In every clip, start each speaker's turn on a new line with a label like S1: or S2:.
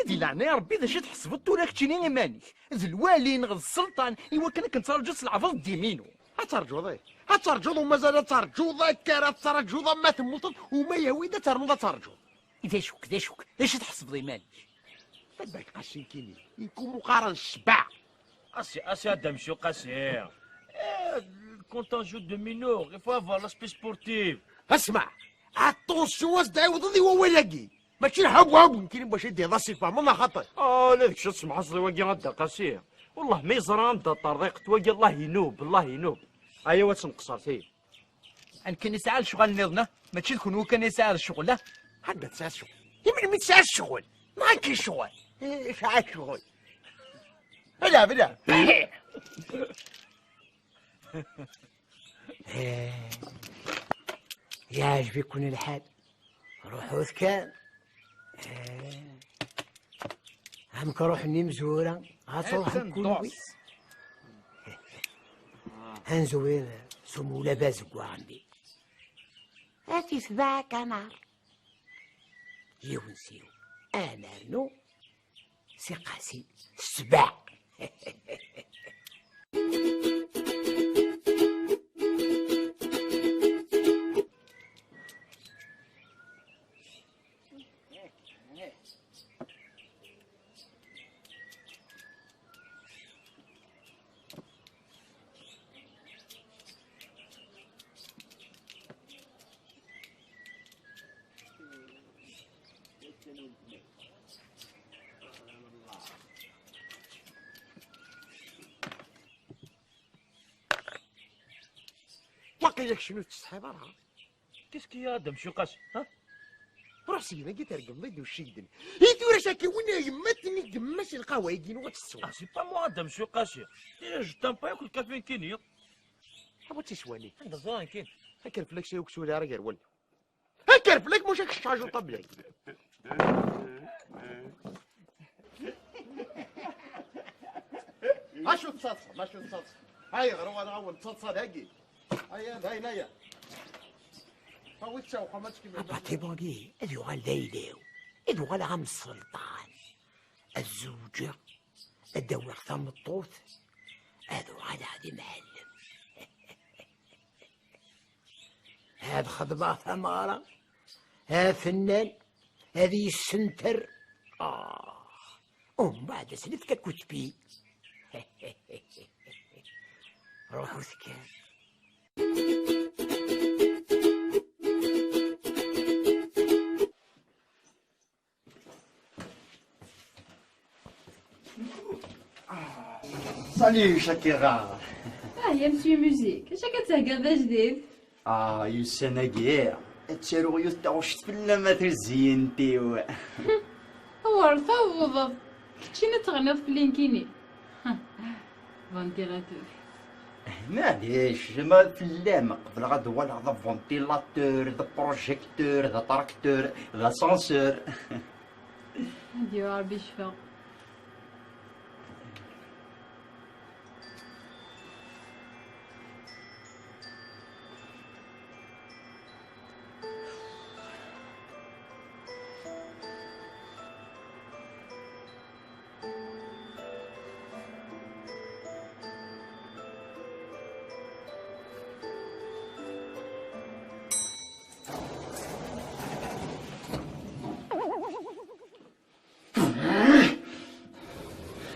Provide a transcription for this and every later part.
S1: هادي لعنة يا ربي ذا شي تحسبت ولا كتشيني إيمانك ذا الوالي نغ السلطان إوا كان كنترجو العفض ديمينو
S2: هترجوضي هترجوض ومازال ترجوض كرا ترجوض ما تموت وما يهوي ترنوض ترجوض
S1: إذا شوك اش تحسب إيمانك
S2: تبعك قاسين كيني يكون مقارن الشبع
S3: اسي ادم شو قاسي quand on joue de mineur il faut avoir l'aspect sportif.
S2: اسمع اتونسيون واش تعاود لي هو ولاقي ماشي الحب يمكن باش يدي راسي فهم ما خطر
S3: لا شو تسمع اصلي واقي غدا قاسي والله ما يزران دا طريق تواقي الله ينوب الله ينوب ايوا تنقصر فيه
S1: ان كان يسعى الشغل نظنا ماشي تكون هو كان يسعى الشغل لا
S2: حد تسعى الشغل يمكن ما تسعى الشغل ما كاين شغل ايش عاد شغل بلا
S4: يعجبكم الحال روحوا كان همك روحني مزورة غتروح كل هنزوير سمو لاباس كوا عندي هاتي سبع كنار جيو نسيو انا نو سي قاسي سبع
S2: واقي لك شنو تستحي برا
S3: كيسكي يا ادم شو قاسي
S2: روح سينا كي ترقم ضيد وش يقدم هي تورا شاكي وين يمتني قماش القهوه يجينو وتسوى
S3: سي با مو ادم شو قاسي جو تام با ياكل كافيين كيني
S2: حبا تسواني
S3: عندها زران كاين
S2: هكر فلك شي وكسولي راه غير ولا هكر فلك مش هاك الشاجو طبيعي ماشو تصاص ماشو تصاص هاي غرو انا اول تصاص هاكي هاي نايا هاو تساو خماتك
S4: أبعتي بوني أدو غال ليليو أدو غال عم السلطان الزوجة الدور ثم الطوث أدو غال هادي معلم هاد خضبة ثمارة ها فنان هذه السنتر بعد سلفك كتبي روحوا سكان
S2: Salut Shakira.
S5: يا مسيو ميوزيك اش كتهكا جديد؟
S2: يسانا كاع التاروغيوت تاوشت فلا ما تزينتيو.
S5: ورثة وضب كنتينا تغنيض في لينكيني. فانتيلاتور.
S2: معليش ما فلام قبل غد ولا ذا فونتيلاتور ذا بروجيكتور ذا تراكتور ذا سانسور.
S5: هادي ربي يشفى.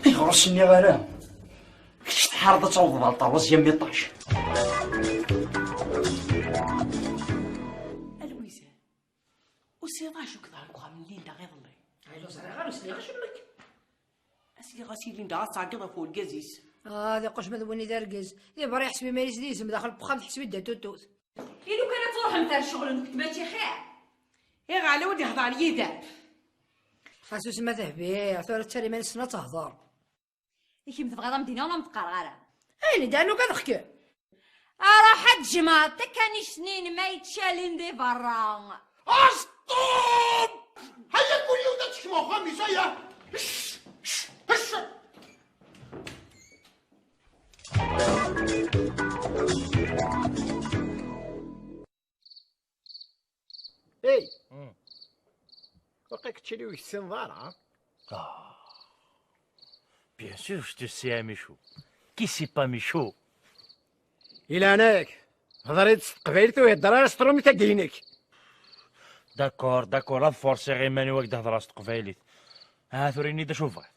S2: يغرسني غير كنت تحارض توض على الطروز يمي طاش.
S6: الويزان وسيرا شو كذا القوا من ليندا غير الله.
S4: هاي لو زرع غير سلي غشمك.
S6: اسلي غاسي ليندا غاساقطه فوق الكازيس.
S7: هذا قش مذوني داركز ذي برا يحسبي ماليس ديسم داخل بخام تحسبي دا توتوت.
S6: إلو كانت تروح مثال الشغل كتباتي خير. يا غالي ودي هضر لي داب.
S7: خاصو سما ذهبي ثورة تالي مال السنة تهضر.
S5: يكي متبغى مدينة ولا متقرقرة؟
S7: هاني دانو كتحكي.
S5: راح تجمع تكاني سنين ما يتشالين دي برا.
S2: اسطوب هيا كل يوم تشمو خميس هيا هش هش.
S1: اي وقيك تشري وش سنظارة.
S3: Bien sûr, je te sais, hein, Michou. Qui c'est pas Michou?
S1: إلا أناك هضريت قبيلتو يهضر سترومي تاقينك.
S3: داكور لا فورسي غير ماني واك تهضر تقبايليت. ها ثوريني دا شوفها.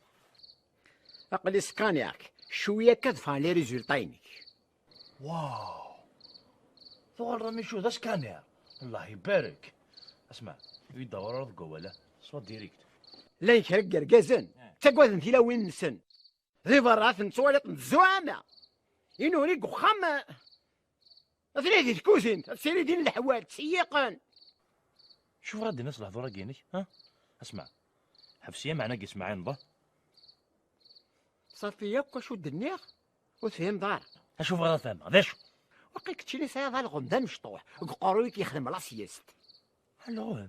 S1: أقلي سكانياك شوية كتفان لي ريزولطاينك.
S3: واو. ثور ميشو ذا سكانير. الله يبارك. اسمع، يدور رضقو ولا صوت ديريكت.
S1: لا يكرق رقازن تقوى ذنتي وين نسن ذي برات نتوالط نتزوامة إنو ريق وخام ثلاثي تكوزين سيري دين الحوال تسيقن.
S3: شوف غادي الناس الهضره كينك ها. اسمع، حبسيه معنا قيس معايا نضه.
S1: صافي ياك واش ودنيا وتفهم دار.
S3: اشوف غادا فاهم هذا شو.
S1: وقيك تشري ساعة الغمدة مشطوح قروي كيخدم لا سياست.
S3: الو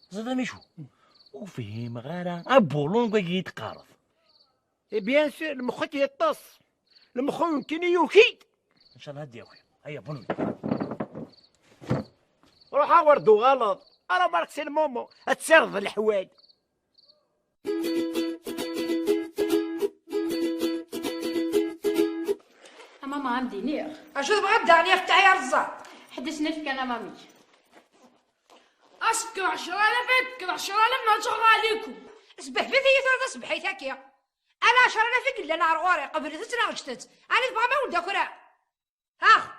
S3: زاد ميشو وفهم غادا ابولون كي يتقارض.
S1: بيان سور المخ كيطص المخ يمكن يوكيد.
S3: ان شاء الله هدي يا خويا. هيا بنوي
S1: روح وردو غلط انا مارك سي المومو تسرد الحوال.
S5: ماما عندي نير.
S7: اشو تبغى داني افتح يا رزاق.
S5: حداش نفك انا مامي.
S7: اسكر 10,000 فكر 10,000 ما تشغل عليكم. اسبح في ثلاثة صبحيت هكيا. انا 10,000 قل انا غوري قبل تتنا غشتت. انا تبغى ما ولد كرا. ها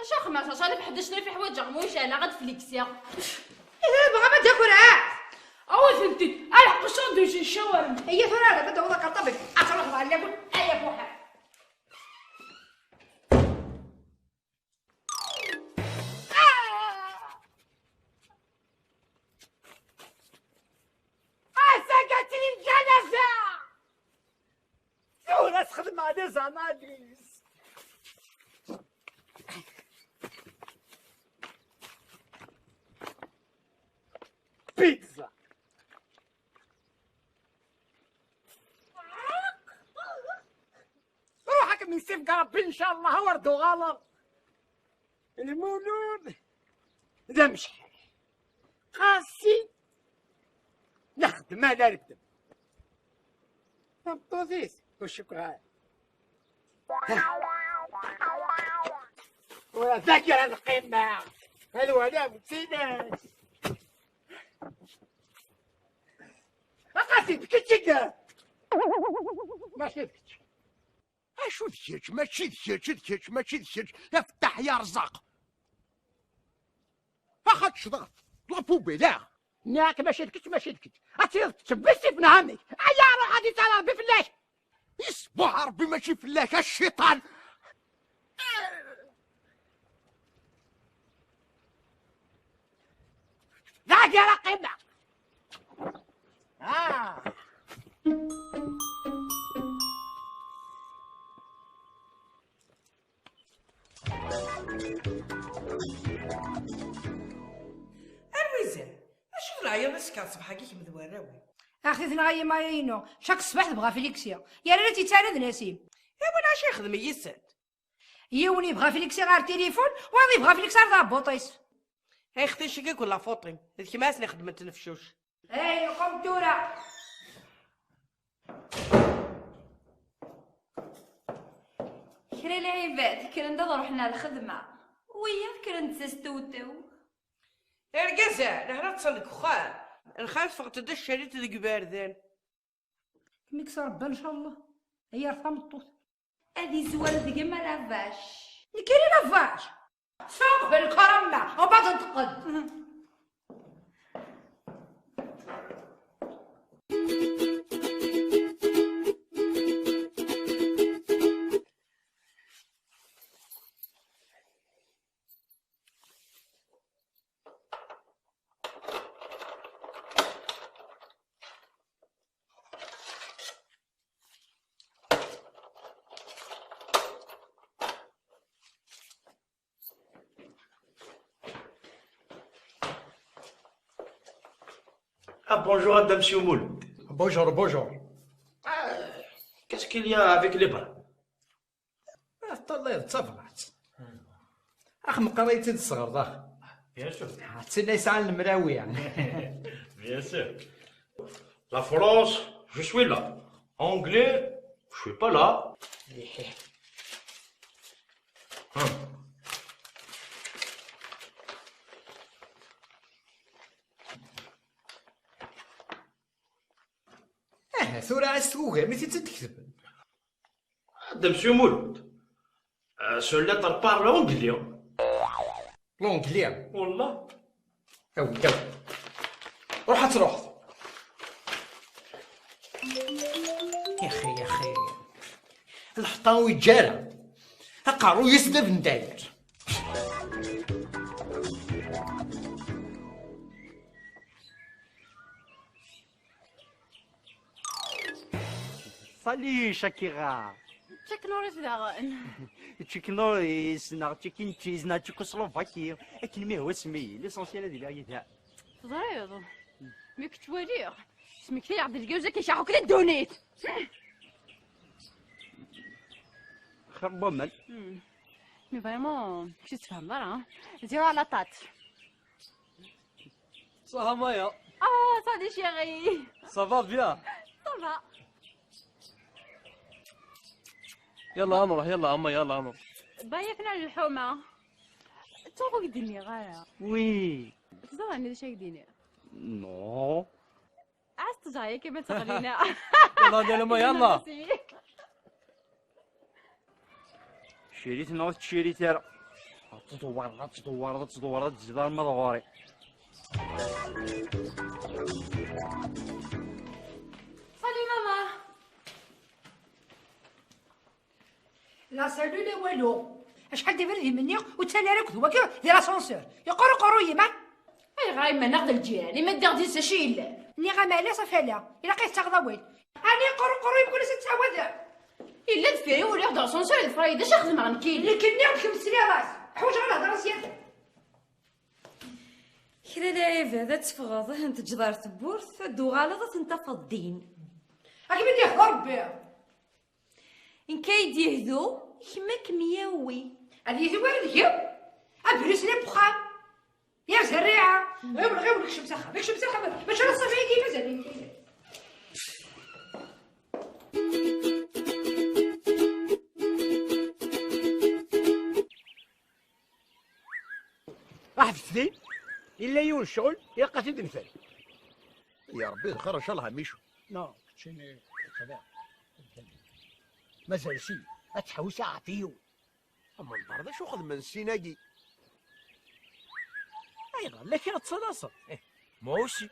S5: اش اخما صالح حداش في حوايج غموش انا غد فليكسيا.
S7: ايه بغى ما تاكل
S5: او فهمتي الحق ساندويتش الشاورما.
S7: هي ثلاثة بدو ذاك الطبق اتروح على يقول اي بوحه.
S1: سكتني الجلسة سورة تخدم على زناديس. بيتزا روحك من سيف ربي ان شاء الله وردو غلط. المولود ذا مش قاسي نخدم انا نكتب طوزيس والشكرا وذاكر القمة هذا ولا متسيناش أقاسي تكتشك ما شفتش أشو تكتش ما تشدش تكتش ما تشدش افتح يا رزاق اخا تشضغط لابوبي لا ناك ما شدكت ما شدكت اصير تشبسي في نهامك ايا روح غادي تعالى ربي فلاش يصبح ربي ماشي فلاش الشيطان لا يا رقيبنا
S6: الوزان اشوف العيا بس كان صباح كيك مذوراوي
S7: اختي تنغي ماينو شاك الصباح تبغى فيليكسيا يا ريتي تساند نسيم
S6: وانا اش يخدم يسد
S7: يوني بغا فيليكسيا غير التليفون وغادي بغا فيليكسيا غير بوطيس
S6: هاي اختي شكاك ولا فوطين هذيك ما اسني خدمت نفشوش
S7: اي قم تورا
S5: كرا العباد كرا ندور روحنا الخدمة ويا كرا نتستوتو
S6: يا رقازة نهار تصلك خال نخاف فقط دا الشريط ذيك باردان
S7: ميكس ربا ان شاء الله هي رفع مطوط
S5: هذه زوار ذيك ما لافاش
S7: نكيري لافاش سوق بالكرمة وبعد نتقد
S3: Ah, bonjour à Monsieur Moule.
S1: Bonjour, bonjour.
S3: Qu'est-ce qu'il y a avec les bras?
S8: طليت تفرعت اخ مقريتي الصغر اخ
S3: Bien sûr.
S8: تسنى يسعى المراوي يعني
S3: Bien sûr. La France, je suis là. Anglais, je suis pas là.
S8: ثورة عايز توقع متى تكتب
S3: De Monsieur Moule. Ce lettre parle anglais.
S8: لونجليا
S3: والله.
S8: او روح تروح يا اخي الحطاوي جارة قارو يسدف نداير
S2: Salut Shakira.
S9: Chuck Norris daɣen.
S2: Chuck Norris neɣ Chicken Cheese neɣ Tchécoslovaquie akken ma هو سمي ليسونسيال هذه اللي غيتها.
S9: Teẓriḍ mi k-ttwaliɣ smektayeɣ-d lgawza kicɛeɣ akk ddunit.
S2: خير بومن.
S9: Mais vraiment, كنت تفهم راه زيرو على طات.
S10: صها مايا
S9: صادي شيغي.
S10: صافا بيان
S9: صافا.
S10: يلا نروح يلا اما يلا نروح
S9: بايا فين على الحومه توقع الدنيا غايه
S2: وي
S9: تزرع عندي شي ديني
S2: نو
S9: عست جايه كيما تغلينا
S10: يلا ديال ما يلا
S2: شريت نوض شريت راه تدور الجدار مضغوري
S5: صلي ماما
S7: لا سالو لا والو شحال دابا ندير مني وتسالي راك هو كي دير لاسونسور يقرو قروي ما
S5: اي غاي ما ناخذ الجيران ما دير دي شي الا
S7: ني غامالي صافي لا الا قيت تغضويل اني قرو قروي بكل ستعود
S5: الا دفيري ولا ياخذ اسونسور الفرايده اش خدم غنكيل
S7: اللي كني نخمس لي راس حوج على الهضره سيادتك
S5: كرا لعيبه هذا تفغض انت جدار تبورث دو غلطه انت الدين
S7: اكي بدي يحضر ربي
S5: ان كايد يهدو يماك مياوي
S7: هذه زوين هي ابرس لي بخام يا زريعه غير الشمس خا الشمس خا باش انا صافي كي مازال
S1: واحد السنين الا يون الشغل يلقى سيد نفال
S11: يا ربي الخير ان شاء الله ميشو
S1: نو شنو كذا مازال سي اتحوس عطيو
S11: اما النهار شو خدم من السيناقي
S3: ايغا لكن تصلاصل موسي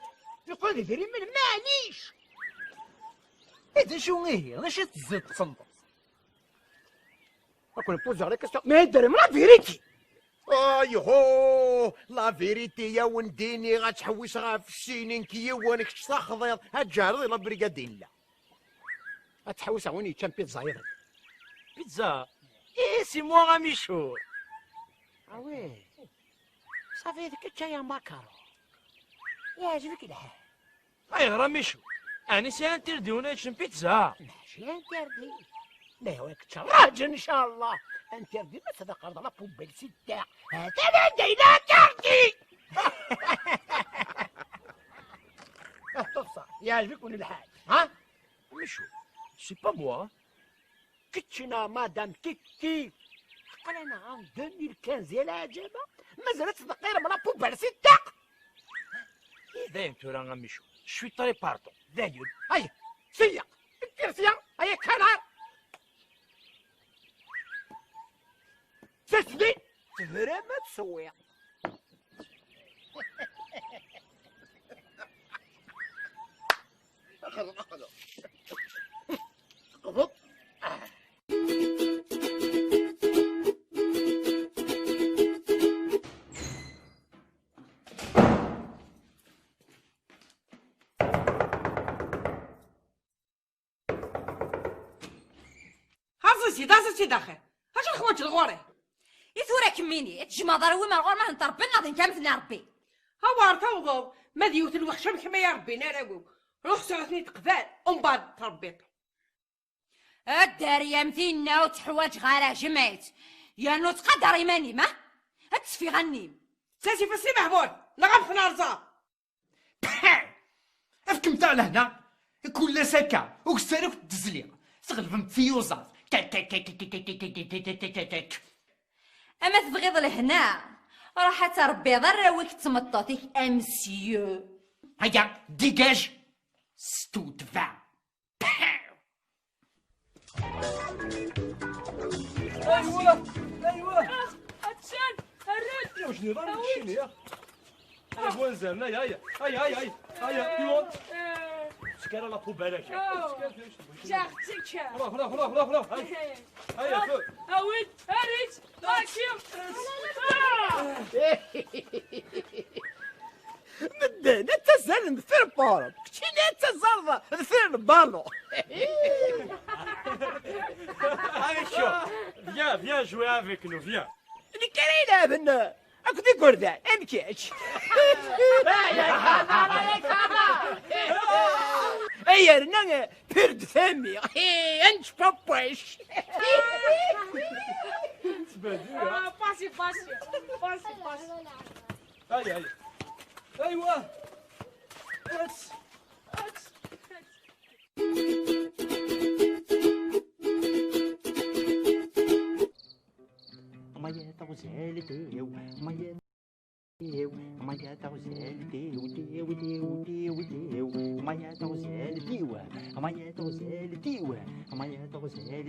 S1: يقول يدري من معليش.
S3: هذا شو هي غاش تزيد تصنط
S1: اكون بوز عليك ما يدري من فيريتي.
S11: ايهو لا فيريتي يا ونديني غتحوس غا في السنين كي وانك تستخضر هتجاري لا بريكادين لا
S1: غتحوس عوني كان بيتزا يضرب
S3: بيتزا ايه سي موا غاميشو
S1: وي صافي هذيك جايه ماكارون يعجبك الحال.
S3: ايغا ميشو اني سي انترديونا شن بيتزا
S1: ماشي انتردي لا هو راجل ان شاء الله انتردي ما تذكر لا بوبيل ستا هذا لدينا كارتي. تصح يعجبك من الحال ها
S3: ميشو سي با موا
S1: كيتشنا مدام كيكي قال انا عام 2015 يا العجبه مازالت تذكر من لا بوبيل ستا.
S3: دايم تورا غاميشو شوي طري باردون دايم
S1: هيا سيق الكرسيه هيا كنار تسدي تفرى ما تسويق. قبض
S6: هازي داخل اش الخوات الغوري
S5: يثورا كميني تجمع ضروي ما الغور ما نتربي ناضي كامل ربي
S6: هاوار توضو ما ديوت الوحشه كما يا ربي نراوي روح ساعتني تقبال ومن بعد تربيت
S5: الدار يمثلنا وتحواج غير جمعت يا نو تقدر يماني ما هتسفي غنيم
S6: ساسي فسي محمود نغم في نارزا
S8: افكم تاع لهنا كل سكا وكسرك تزليق تغلبم في يوزاف
S5: اما تبغيض لهنا راح تربي ضرويك تمطوطيك امسيو
S8: هيا ديجاج ستوت فا
S10: ايوه
S9: هاتشان هرد
S10: يا وشنو راه شنو يا هيا بوزن هيا يوم سكر لا بوبالك
S9: جاختك
S10: خلاص هيا
S9: هاود هرد راكيم
S1: بدنا تزال مثل بارم كتينا تزال مثل بالو.
S10: Allez, viens jouer avec nous, viens.
S1: اللي كان يلعبنا اكو دي قردان امكيش. اي رنا برد فمي انت باباش.
S9: باسي
S10: هيا ايوه
S2: Maya tawzel deu, maya deu, maya tawzel deu, maya tawzel deu, maya tawzel deu, maya tawzel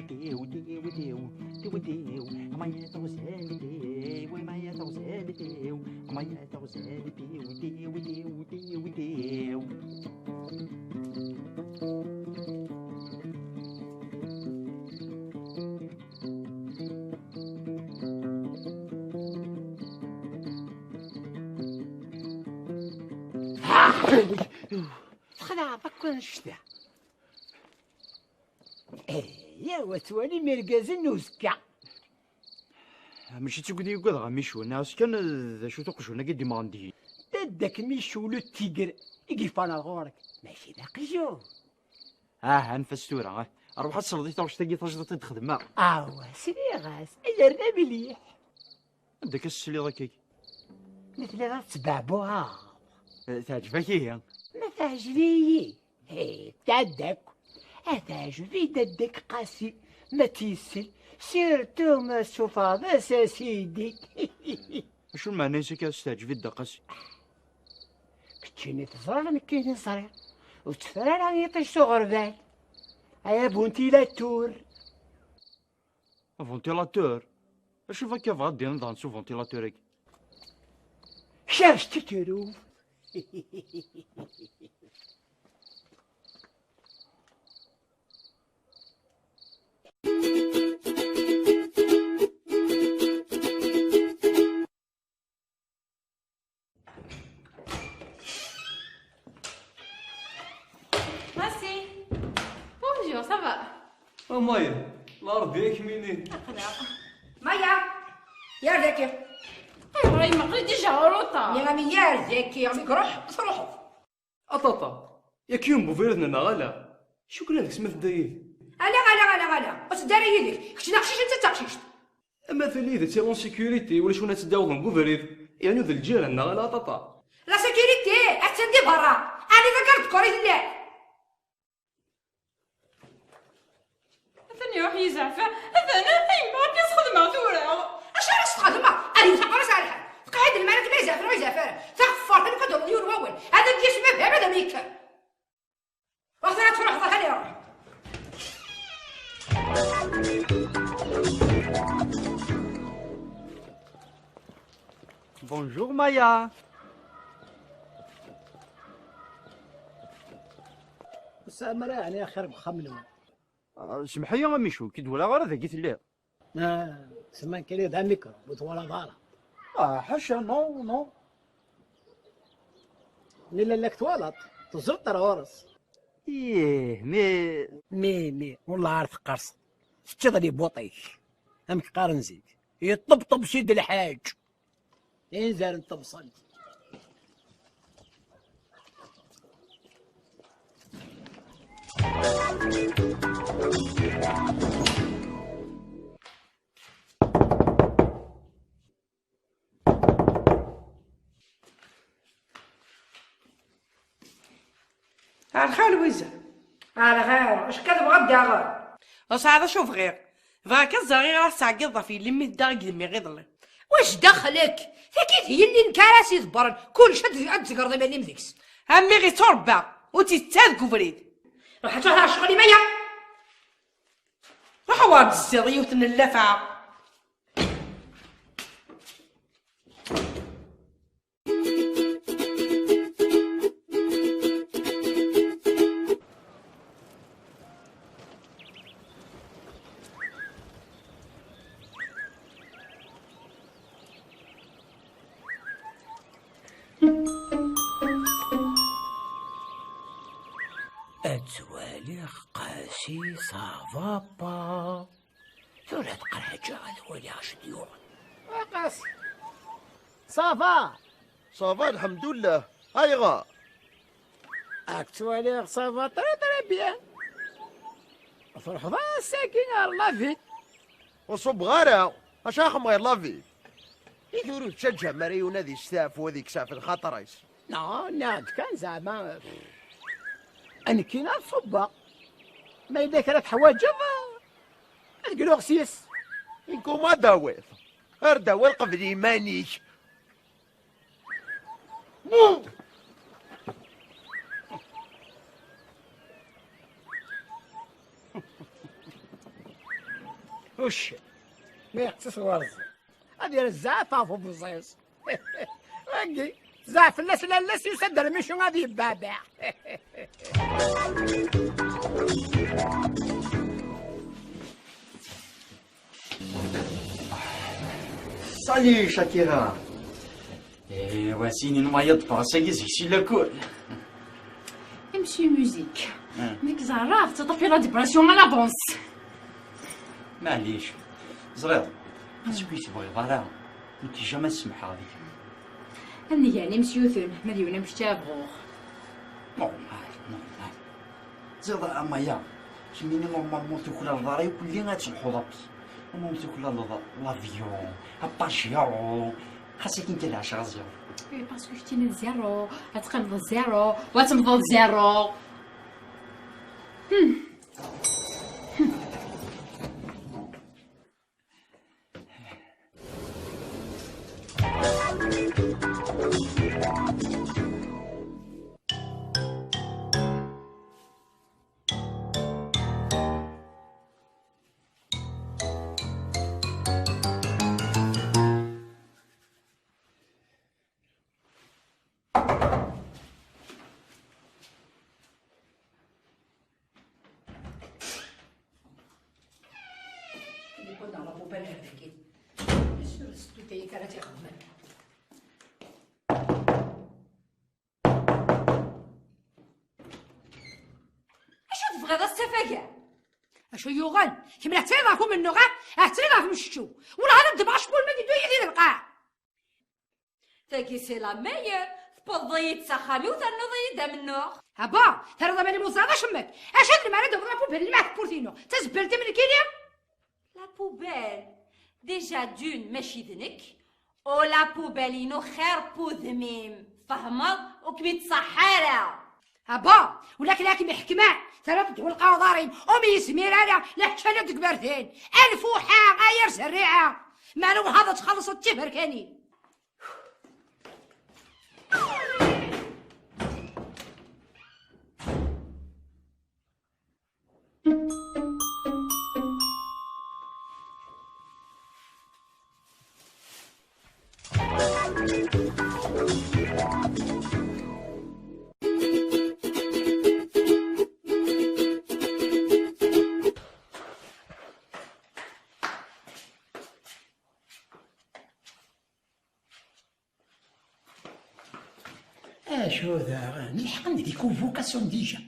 S2: deu, maya tawzel deu, maya tawzel deu, maya tawzel deu.
S1: خلع بكون شتا يا وتوالي مركزن وزكا
S2: ماشي تقولي يقول غاميشو ناس كان ذا شو تقشو انا قدي ما عندي
S1: داك ميشو لو تيغر يقف انا غورك ماشي باقي جو
S2: نفستورة اروح اتصل واش تلقي تجربة تخدم
S1: سيري غاس اجرنا مليح
S2: عندك السلي ضكي
S1: مثل هذا تبعبوها
S2: تعجبك هي
S1: ما تعجبني تعدك تعجبني ددك قاسي ما تيسل سيرتو ما سوفا بس سيدي.
S2: شو المعنى سكاس تعجبي الدقاسي
S1: كتشيني تزرع مكيني صريح وتفرع راني يطيش غربال يا فونتيلاتور
S2: فونتيلاتور اشوفك كيف غادي نضع نشوف فونتيلاتور
S1: شارش تترو.
S9: Merci. Bonjour, ça va?
S10: مايا الارض ياك منين؟
S7: مايا يا ذكي.
S9: راهي ما قريتيش هروطة.
S7: يا رامي يا ذكي عميك روح روحوا.
S10: اطاطا ياك يوم بوفيرنا غالا شكرا لك سمعت داير.
S7: انا واش داري يديك كنت ناقشيش انت تاقشيش.
S10: اما ثاني اذا تيرون سيكوريتي ولا شكون تداوهم بوفريد يعني ذا الجيران غالا اطاطا.
S7: لا سيكوريتي اتسندي برا انا ذكرت كوريت الله.
S9: ثاني روح يزعفا انا ما كاس خدمة ثورة.
S7: اش راك تخدمه؟ انا تقرا صالحه قاعد المالك ما يزعفر ما يزعفر تغفر انا كدور مليون واول هذا الجيش ما فهم هذا ميك وقت لا تروح ظهري روح.
S2: بونجور مايا.
S1: سامر يعني اخر بخمنه.
S2: سمحي يا ميشو كي دولا غير ذاك الليل.
S1: سمان كريد عميك وطوالا دارا.
S2: حاشا نو.
S1: لا لك توالط تزرط راه ورس.
S2: ايه
S1: مي والله عارف قرص تشغلي بوطيك امك قارن زيك يطبطب سيد الحاج ينزل انت بصل.
S6: الخير ويزا
S7: على خير اش كتبغى بدا غير
S6: هذا شوف غير فاك الزغير راه تعقد في لمي الدار قدمي غير
S7: واش دخلك فكيت هي اللي نكراسي تبرن كلشي تقرضي مالي مذيكس
S6: امي غير تربع وتتاد كفريد
S7: روح تروح على شغلي ميا
S6: روح واد الزريوت اللفعه.
S4: الزواليخ قاسي صافا با ثورة قرحجة الولي عشديون
S1: قاسي صافا
S11: الحمد لله هاي غا
S1: اكتواليغ صافا طري بيان فرحضان الساكن الله فيك
S11: وصب غارة اش اخم غير لافي يدورو تشجع مريونا ذي ستاف وذيك ساف الخطريس.
S1: لا كان زعما أنا كينا صبا ما إذا كانت حواجب تقولوا غسيس
S11: إنكم ما داويت غير داوي قبل مانيش.
S1: وش ما يقتص ورز هذه الزعفة في بوزيس هاكي زعف الناس يسد المشون هذه بابع.
S2: سالي شاكيرا. واسيني ما يطبع سيزي سي لاكول.
S9: امشي ميوزيك ميك زعراف تطفي لا ديبرسيون على بونس.
S2: معليش زريض اسكوي تبغي ضرا انت جامي تسمح هذيك.
S9: أنا يعني مسيوثن مليون مش تابغوه.
S2: نورمال زيد اما يا كيميني نورمالمون تاكل الضري وكلي غتسمحو ضبط المهم تاكل لافيون اباشيرو خاصك انت العشرة زيرو.
S9: وي باسكو شتينا زيرو غتقلب زيرو وتمضض زيرو.
S7: التليفون على بوبال هذاك شنو ستو تايك راه تيخدم
S5: اشو تبغي السفاكه
S7: اشو يوغان كيما تعرفوا منو غا تعرفوا مشتو ولا غنبدا باش بول ما ندير يدير القاع
S5: تاكي سي لا ميور تبضي تسخامي وتنوضي منو
S7: هبا ترى ضماني موزعه شمك اش هاد المرا دابا بوبال اللي معاك بورتينو تزبلتي من كيليا
S5: لا بوبال ديجا دون ماشي ذنك او لا بوبالينو خير بوذميم فهمت وكبيت صحارة
S7: هبا ولكن لكن محكمة ترى تدخل القوضارين ومي سمير انا لا حشالة دكبرتين الفوحة غير سريعة مالو هذا تخلصوا التفر كاني
S4: اشو ذا نلحق ندير كونفوكاسيون ديجا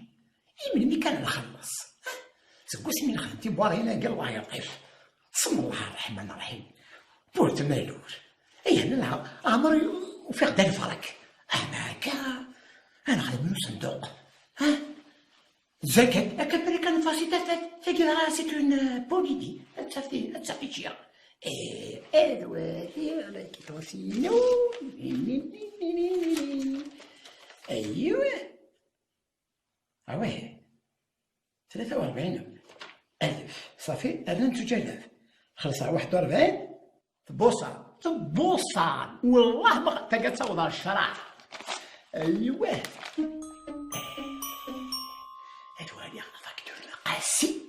S4: من ملي كان نخلص تقوس من خدمتي بوارينا قال الله يطيف بسم الله الرحمن الرحيم بورت مالور اي انا عمري وفي غدا الفرق انا هكا انا غادي من صندوق ها زكاة هكا بري كان فاسي تفكر راسي اون بوليدي تصافي شيا الواتي على كيتوسينو ايوه اواه 43,000 صافي انا نتوجه خلصها 41 تبوصة والله ما تلقى تصوض الشرع ايوه هادوالي فاكتور القاسي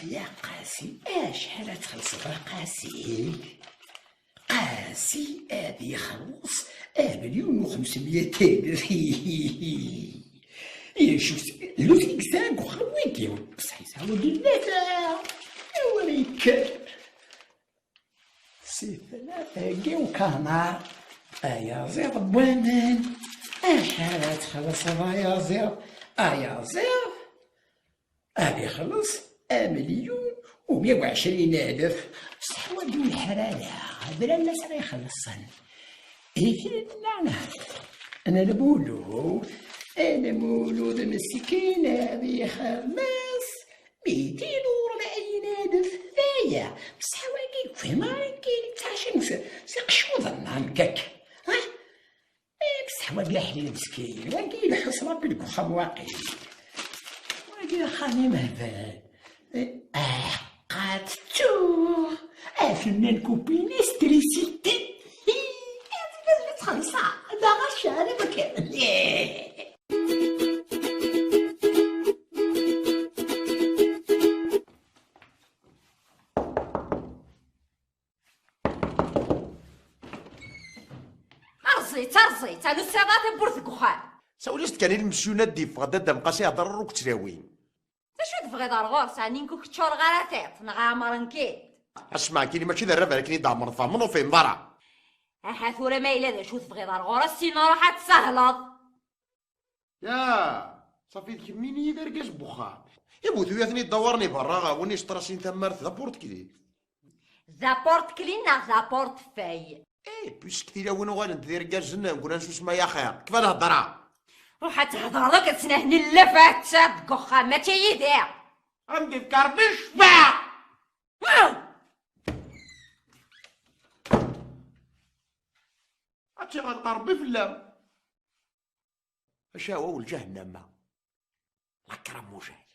S4: يا قاسي شحال تخلص قاسي هادي يخلص 1,500,000 شوف لو زيكزاك وخويتي بصح يساوي بالله وريك سي ثلاثة كيو كانار يا زير بوانان شحال تخلص يا زير يا زير يخلص 1,120,000 بصح ودو الحرالة بلا الناس راه يخلصن أنا أنا مولود مسكين هذي يخلص 240,000 ذايا بصح واقي فهما كاين تاشن سي قشوض هكاك بصح واقي حليل مسكين واقي الحسرة بالكخام واقي خاني مهبال قاتتو فنان كوبيني ستريسيتي تخلصا باغا الشارع مكان
S5: رزيت انا الساعات بورث كخان
S11: سوليست كان المسيونات دي فغدا دام قاسي هضر روك تراوين
S5: شو تبغي دار غورس نينكو كتشور غراتات نغامر نكيد
S11: اسمع كيني ماشي ذا الربع كني دامر فمنو فين ضرع
S5: حاثورة ما إلا شو تبغي دار غورس سينا راح تسهلط
S11: يا صافي تكميني يدرقاش بخار يموتو ياثني دورني برا وني شطراسين تمارت ذا بورت كذي
S5: ذا بورت كلينا ذا بورت فاي
S11: بيش كثير وين غادي ندير رجال جنة نقول نشوف ما يا خير كيف نهضرها
S5: روح تهضر لك تسنهني اللفات تساد كخا ما تيدير
S11: عندي كربش باع هادشي غنقربي في اللام اش هو الجهنم لكرم مجاهد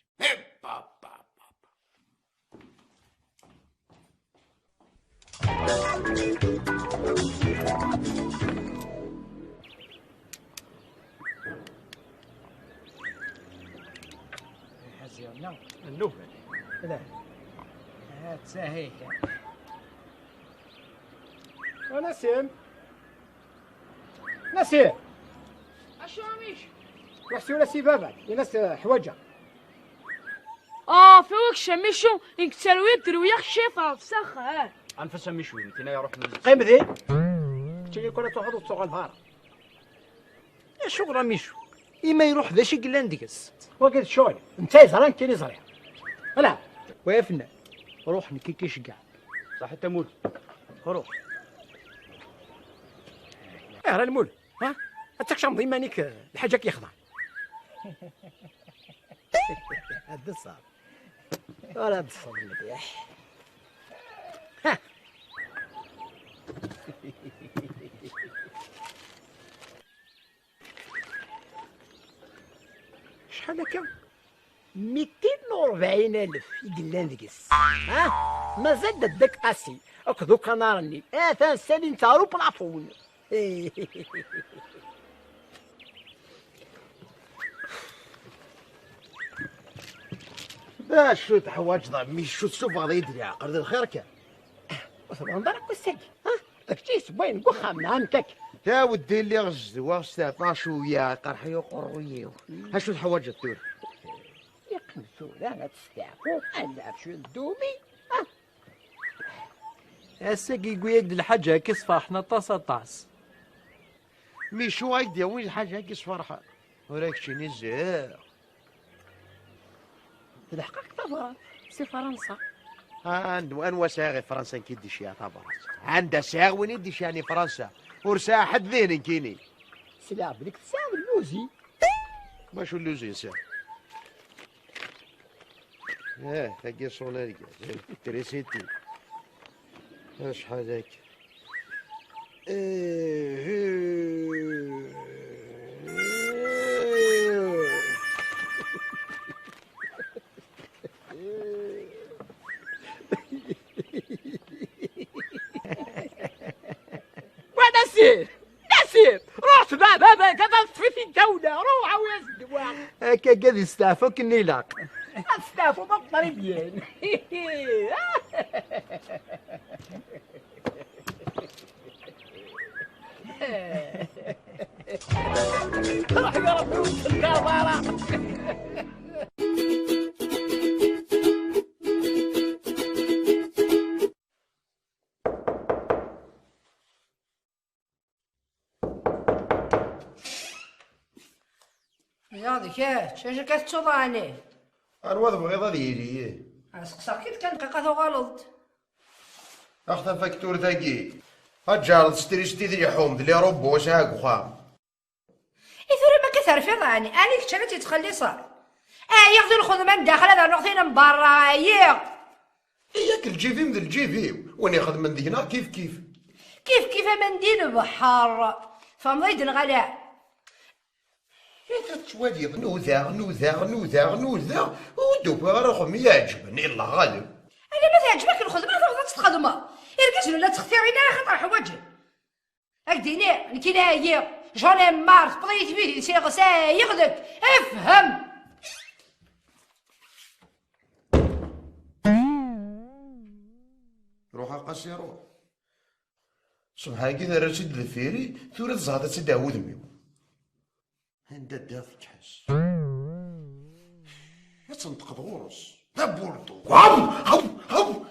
S1: حزيرنا النوبل لا هات ساهيك نسيم
S7: اشو ميش
S1: وحسي ولا سي بابا الناس حواجه
S9: فوق ميشو إنك تروي درويا خشيفة بسخة.
S10: أنفس مشوي انت يروح
S1: قيم ذي تجي كنا تقعد وتصوغ النهار
S10: يا شغل ميشو إما يروح ذا شي قلان ديكس
S1: وقت شغل انت زران كيني زريع لا
S10: وقفنا روح نكيكيش كاع صح تمول روح
S1: راه المول ها انت كشام مانيك الحاجه كيخضع هاد الصاد ولا هاد الصاد المديح ها شحال هكا 240,000 يقلان ديكس ها مازال داك اسي اكدو كنارني ثان سالين تارو بلافون
S11: شو تحواج ضمي شو تشوف غادي يدري عقرد الخير كان
S1: وثمان دارك وساقي ها داك تيس باين وخا نعمتك
S11: يا ودي اللي غزد واستعطى شويه قرحي وقرويه شو تحواج الدور
S1: يقنسو لا تستعفو الا شو الدومي
S10: الساقي يقول يقد الحاجة كيس فرحنا طاس
S11: مي شو هيدي وين الحاجه هكي فرحه وراك شي نزار
S1: الحقيقة طبعا سي فرنسا
S11: انوا ساغي فرنسا كيدي شي طبعا عندها ساغ وين يدي يعني فرنسا ورسا حد ذهن كيني
S1: سلاح بديك تساوي اللوزي
S11: ماشو اللوزي ساغ تاقي صوناريك تريسيتي شحال هاك
S1: نسير روح بابا كذا في الدولة روح ويا الدواء
S11: هكا قاعد يستعفوك النيلاق
S1: استعفوا بطل بيان روح يا ربي وصل الكاميرا
S7: يا ذيك شاشه كتوضاني
S11: انوا بغيض هذا يجي
S7: اسقساك كي كان دقيقه غلط
S11: اخذ فاكتور ثاقي هجار تشتري ذي حومد اللي ربو واش هاك وخام
S7: إثوري ما كثر في راني أنا كنت أنا تتخلي صار ياخذ الخدمة من داخل هذا نعطينا من برا
S11: ياك الجيفي من الجيفي وين ياخذ من هنا كيف
S7: من دين البحر فمضيد الغلاء
S11: تشوالي نوذا ودوك غير خمي يعجبني الله غالب
S7: أنا ما تعجبك الخدمة تاخذ تخدمها يركز ولا تختارينا خطر حواجه أكديني نكينا جوني مارس بغيت بيه شي غسا ياخذك افهم
S11: روح قاسي روح سبحان كي دار شي دفيري ثورة زهادة تداوذ ميو عندها دافك حس يا تنطق غورس لا بولدو هاو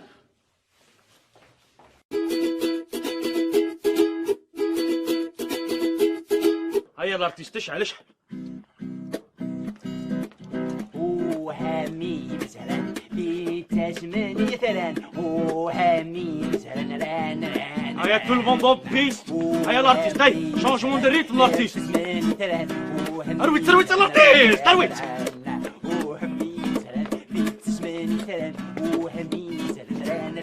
S10: هيا الارتيستيش على شحال
S12: وهامي مثلا بتسمني مثلا وهامي مثلا ران
S10: هيا تو الموندو بيست هيا الارتيست هاي شونجمون دو ريتم الارتيست ارويت الارتيست ارويت
S12: وهامي مثلا بتسمني مثلا وهامي مثلا ران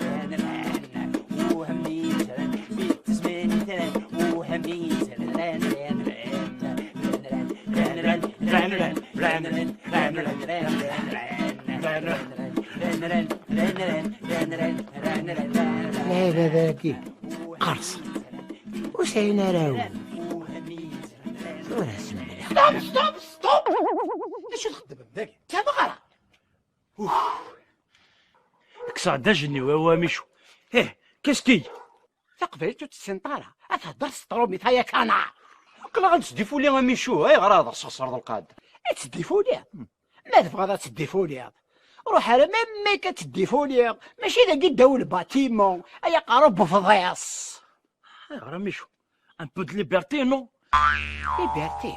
S12: وهامي مثلا بتسمني مثلا وهامي مثلا
S1: لا ذاكي قرص وسينا راو ستوب اش تخدم بذاك انت بغرة
S10: كسا دجني وهو مشو كاسكي
S1: تقبلتو السنطرة اتهدر سطرو مثايا كانا
S10: كلا غنتسديفو لي ميشو غير هذا صصر القاد
S1: تسديفو ليه ما تبغى تسديفو ليه روح على مامي كتدي فوليغ ماشي داكي داو الباتيمون ايا قرب بفضياص.
S10: راه ميشو ان بو دو ليبرتي نو.
S1: ليبرتي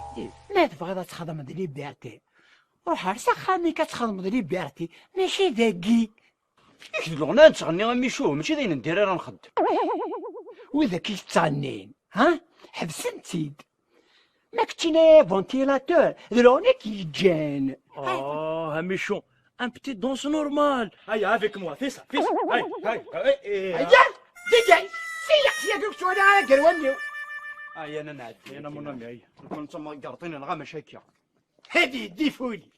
S1: لا تبغي تخدم د ليبرتي روح على سخامي كتخدم د ليبرتي ماشي داكي.
S2: كيف الأغنية تغني ميشو ماشي داين ندير راه نخدم.
S1: وإذا كيف تغنين ها حبس نتيد ما كنتينا فونتيلاتور دلوني كيجان.
S10: ها ميشو ان بتي دونس نورمال. هيا افيك موا فيسا فيسا. هيا
S1: ديجاي سيق دوك شويه كروانيو.
S2: هيا انا نعدي انا منامي. هيا كنت ما قرطيني الغا مشاكل
S1: هادي دي فولي.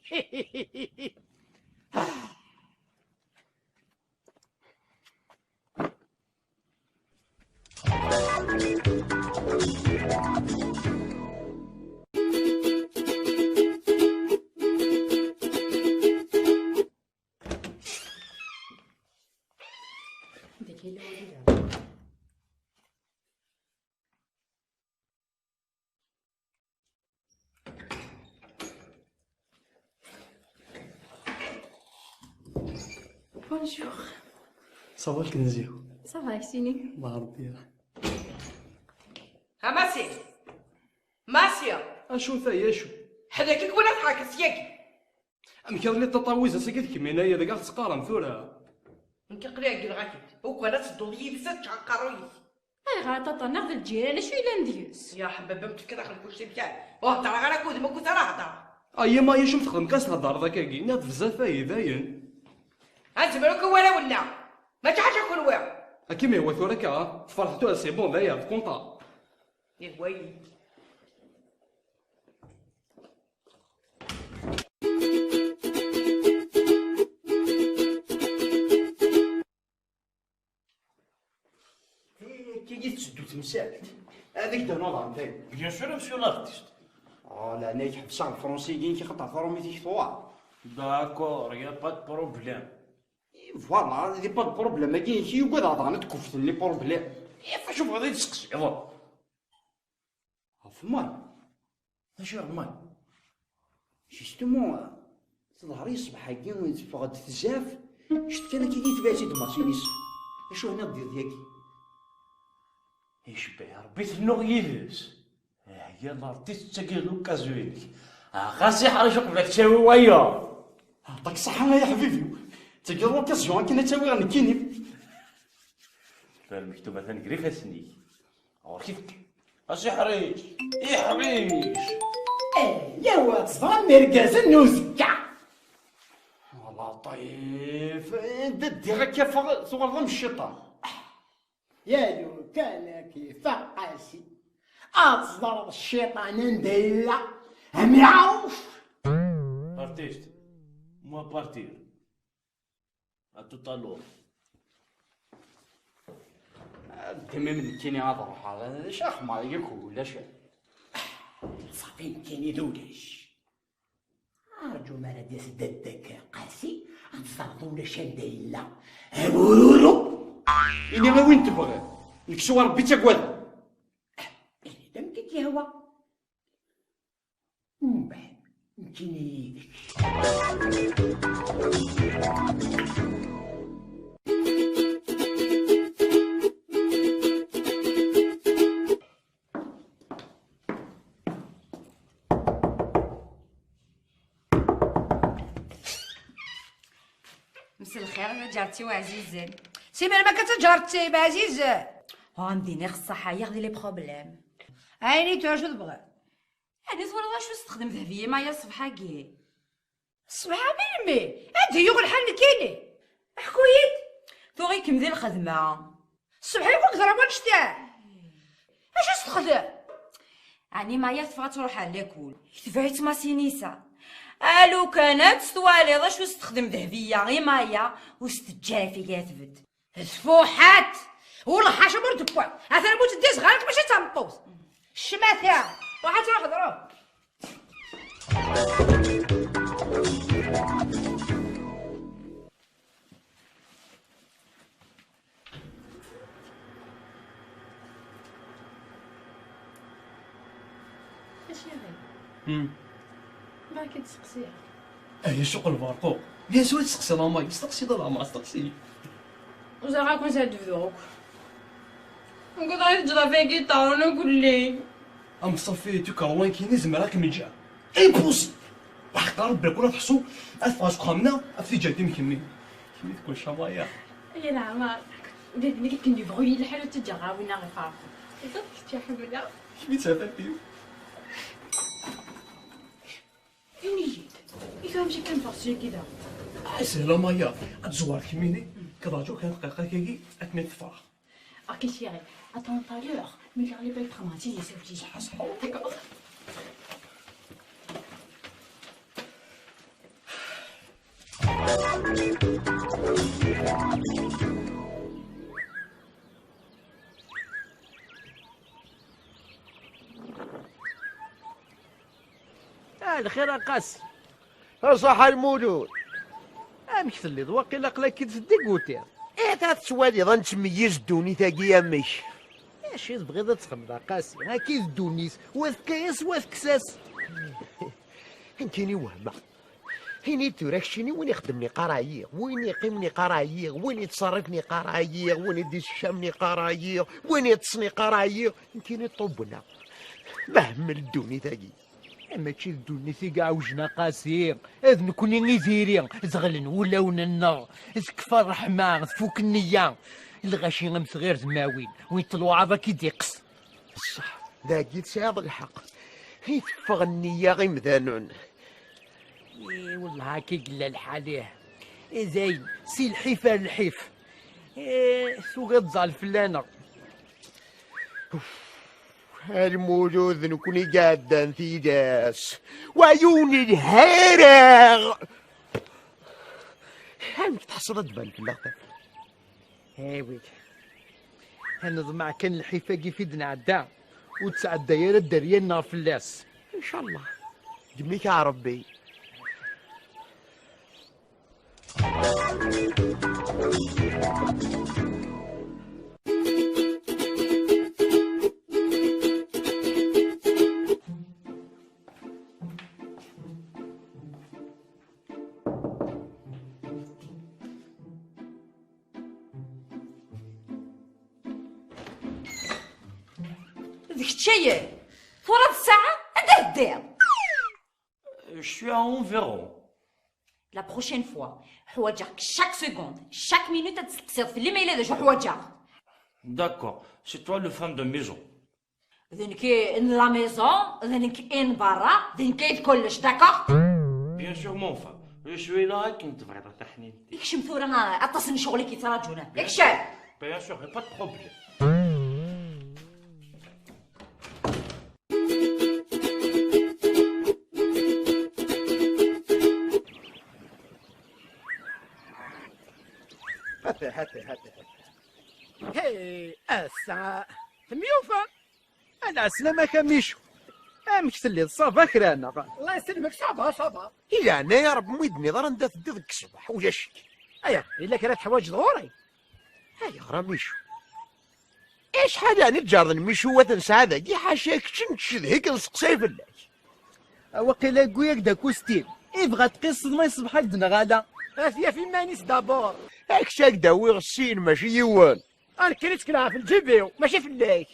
S13: بونجور.
S14: صافا الكنزيو؟
S13: صافا عكسيني.
S14: الله ربي يرحم.
S6: ها ماسي ماسيا
S14: اشو ثايا اشو
S6: حداك ولا تحاكس ياكي
S14: امكان لي تطاويزه سكت كمينا يا ذاك تقارن ثورة
S6: انك قراك الغاكيت وكان تصدو لي بزاف تعقروي.
S13: اي غا طاطا ناخذ الجيران شو الا نديوس
S6: يا حبابه متك داخل كلشي بتاعي وهضر غير كود ما كنت راه هضر.
S14: ايا ما يشوف تخدم كاس هضر ذاك كينا بزاف باين.
S6: انت مالك ولا ما تعرفش كل واحد
S14: كيما هو ثورة كا فرحتو سي بون ذايا كونطا
S6: يا ويلي.
S2: كي تسدو تمسالت هذاك دا نوضع نتايا.
S10: بيان سور مسيو لارتيست.
S2: لا انا يحبس على الفرنسيين كي خطر فروميتي ثوا.
S10: داكور يا با دو بروبليم.
S2: فوالا دي با دو بروبليم ما كاين كي يقعد هضر تكفت لي بروبليم. فاش بغا يتسقسي هضر. في ماي
S10: اش راه ماي
S2: جوستومون تظهري الصباح هكا وين تفقد تزاف شفت انا كي تبعتي دماسينيس اشو هنا دير ديالي
S10: يشبه ربي تنوغ يدس. هي لارتيست تاكي لوكازيونيك خاصي حرج قبلك تساوي ويا.
S2: عطاك الصحة يا حبيبي تاكي لوكازيون كي نتساوي غنكيني
S10: فالمكتوبة تنقري فاسني اور كيف اش يحريش يحريش.
S4: يا واد صغار مركز النوزكا.
S2: والله طيب ددي غا صور ضم الشيطان.
S4: يا لو كان كيف قاسي اتصدر الشيطان نديلا هم يعرف.
S10: ارتيست موا بارتير ا توتالور.
S2: تمام كيني هضر هذا شاخ ما ياكل لا شيء.
S4: صافي كيني دوليش ارجو ما ردي سددك قاسي اتصدر ولا شنديلا بورورو.
S2: إني ما وين تبغى نكسو ربي تاكواد
S4: دم كيتيهوى من بعد يمكن
S7: مساء الخير انا جارتي وعزيزه. سي مال ما كتجارتي بعزيزه غنديني خصها حاجه غدي لي بروبليم. عيني تعرف شو تبغي يعني تولى شو تستخدم ذهبيه ما هي الصبحه كي الصبحه ميمي انت يوغ الحال كيني حكويت ثوغي كمدي الخدمه الصبح يقولك ضربوا نشتا اش تستخدم يعني ما هي تبغى تروح على كول تفايت ما سينيسا الو كانت تواليضه شو تستخدم ذهبيه غير مايا وستجافي كاتبت سفوحات والله حاشا مرت بوا اثر موت ديس غيرك ماشي تنطوس الشماثه واحد تروح ضرب.
S13: اش يا غي باكي تسقسيها
S14: اي شغل البارقو بيان سور تسقسي لاماي استقسي لا ما استقسي
S9: وزرعك وزاد فيوك نقول غير تجرى فيا كيطار ونقول لي
S14: ام صافي تكروان كي نزم راك مجا امبوسي وحق ربي كون تحسو افاش خامنا افي جاتي مكمي كمي تكون شمايا
S9: يا نعم ولاد ملي كندير بغوي الحال تجرى وين غفار يا حمله
S14: كمي تفاتيو
S9: ينيت يفهم شي كان فرصي كذا
S14: سهلا مايا اتزوار كميني كضاجو كان دقيقه كي اتني تفرح
S9: Ok chérie, attends tout à l'heure, mais car les belles traumatisées, c'est petit. D'accord.
S3: الخير قاس
S1: صح المولود
S3: امك اللي واقيلا قلاك كي تصدق وتير
S1: تتسوالي ظن تميز دوني تاقي امك
S3: اش تبغي تخمض قاسي هاكي الدونيس واذكاس واذكساس
S1: انتيني وهمه هيني تراكشيني وين يخدمني قرايير وين يقيمني قرايير وين يتصرفني قرايير وين يدي الشامني قرايير وين يتصني قرايير انتيني طوبنا مهم الدوني تاقي
S3: ماشي الدونيسي كاع وجنا قاسير اذ نكوني غيزيري زغلن ولا وننا اسكفى الرحمه تفوك النيه الغاشي غمصغير زماوين وين طلعوا عضا كي ديقس
S1: صح ذاكي تساعد الحق يتفغ النيه غي مذانون
S3: والله هاكي قلا الحاليه زين سي الحيف الحيف سوق تزال فلانه
S1: المولود نكوني قاعدة انثيداس وعيوني الهارغ هانك تحصل تبان في اللقطة
S3: هاوي هنضمع كان الحفاقي في دنا عدا وتسعد دايرة الدرية النار في اللاس
S1: ان شاء الله دميك يا ربي
S7: ديك الشيء ثورة الساعة أنت دير
S12: Je suis à environ.
S7: لا بروشين فوا حوايجك شاك سكوند شاك مينوت تتصير في اللي ما إلا داج حوايجك
S12: D'accord, c'est toi le femme de maison.
S7: إذن كي إن لا ميزون إذن كي إن برا إذن كاين كلش داكوغ
S12: Bien sûr mon femme, je suis là كنت تبغي تحني.
S7: ياك شمثورة أتصل شغلي كي تراجونا ياك شاف
S12: Bien sûr, y a pas de problème.
S1: هات هي الساعة
S3: ميوفا انا سلامك ميشو امك اللي صافا كرانا
S1: الله يسلمك صافا إلا أنا يا رب مويدني ضر ندات ديك الصباح ولا شك أيا إلا كانت حوايج ضغوري هاي غرا ميشو إيش حاجة نتجار ميشو وتنسى هذا كي حاشاك شنتشد هيك نسقسي فلاك
S3: وقيلا قوياك دا كوستيل يبغى تقيس ما يصبح عندنا غادا
S1: هاتيا في مانيس دابور هاك شاك داوي غسين ماشي يوان أنا كريت كلها في الجبيو ماشي في اللاك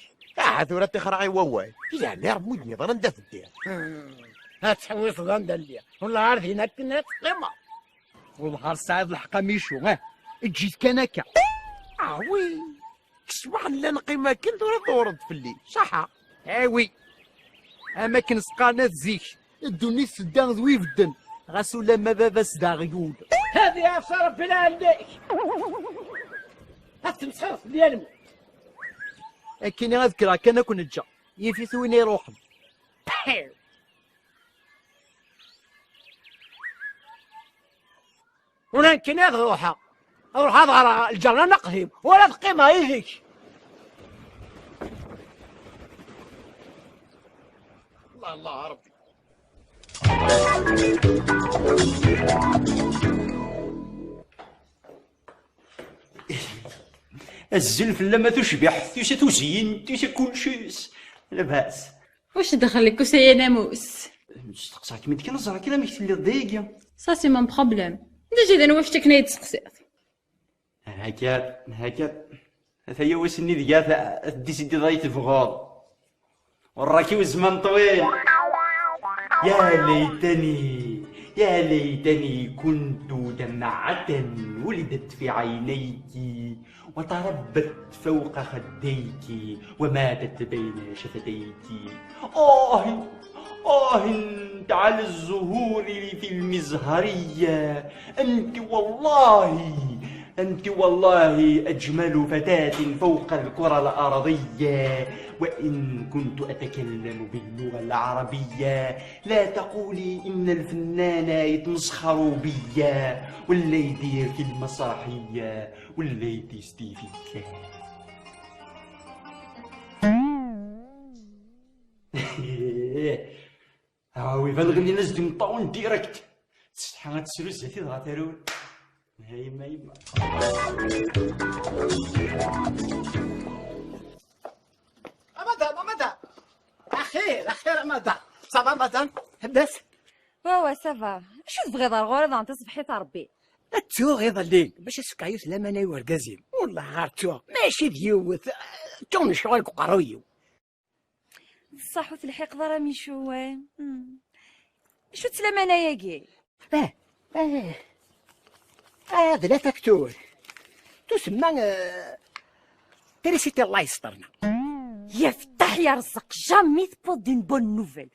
S1: ثورة تخرعي وواي إلا أنا راه مودني ضر ندات الدير هات حويص غندا اللي والله عارف هناك كنا تقيمة
S3: والنهار سعيد الحقا ميشو جيت كان هكا
S1: وي كسبح لا نقيمة كنت ولا دورت في الليل صح
S3: وي اماكن سقانات زيك الدنيا سدان ذوي في الدن غاسو لما بابا سدا غيود
S1: هذه عفسة ربنا عليك هتمسخر ديال
S3: لكن اذكر كان كون جا يفي ثوين يروح
S1: ولا يمكن روحها اروح اظهر الجرة نقهم ولا تقيمها يجيك الله ربي
S12: الزلف لما تشبح تزين كل شيء لاباس.
S9: واش دخلك وسيا ناموس
S2: نستقصاك من ديك نزرة كي ميك تلي ضيقة.
S9: سا سي مون بروبليم. انت جيت انا واش تكني تسقسيت.
S2: هكا هذا هي وسني ديال ديسيدي ضايت الفغاض وراكي والزمان طويل. يا ليتني كنت دمعة ولدت في عينيك وتربت فوق خديك وماتت بين شفتيك. على الزهور في المزهرية أنت والله أجمل فتاة فوق الكرة الأرضية. وإن كنت أتكلم باللغة العربية لا تقولي إن الفنان يتمسخر بيا ولا يدير في المسرحية ولا يديستي فيك. هاوي فنغني نزدي مطاون ديريكت تستحى غتسلو زاتي ضغط تارول هاي ما يما.
S1: مدام اخير مدام صافا مدام حبس.
S5: واوا صافا شو تبغي ضرغوري انت صبحيت ربي
S1: تغيظ الليل باش اسكايوس لما انا ورقازين والله غير تو ماشي ديوث تون شغلك قرويو
S5: صح وتلحق ضرامي شو تسلم انا ياكي.
S1: هذا فاكتور تسمى تريسيتي الله يسترنا.
S5: يفتح يا رزق جامي تبود دون بون نوفيل.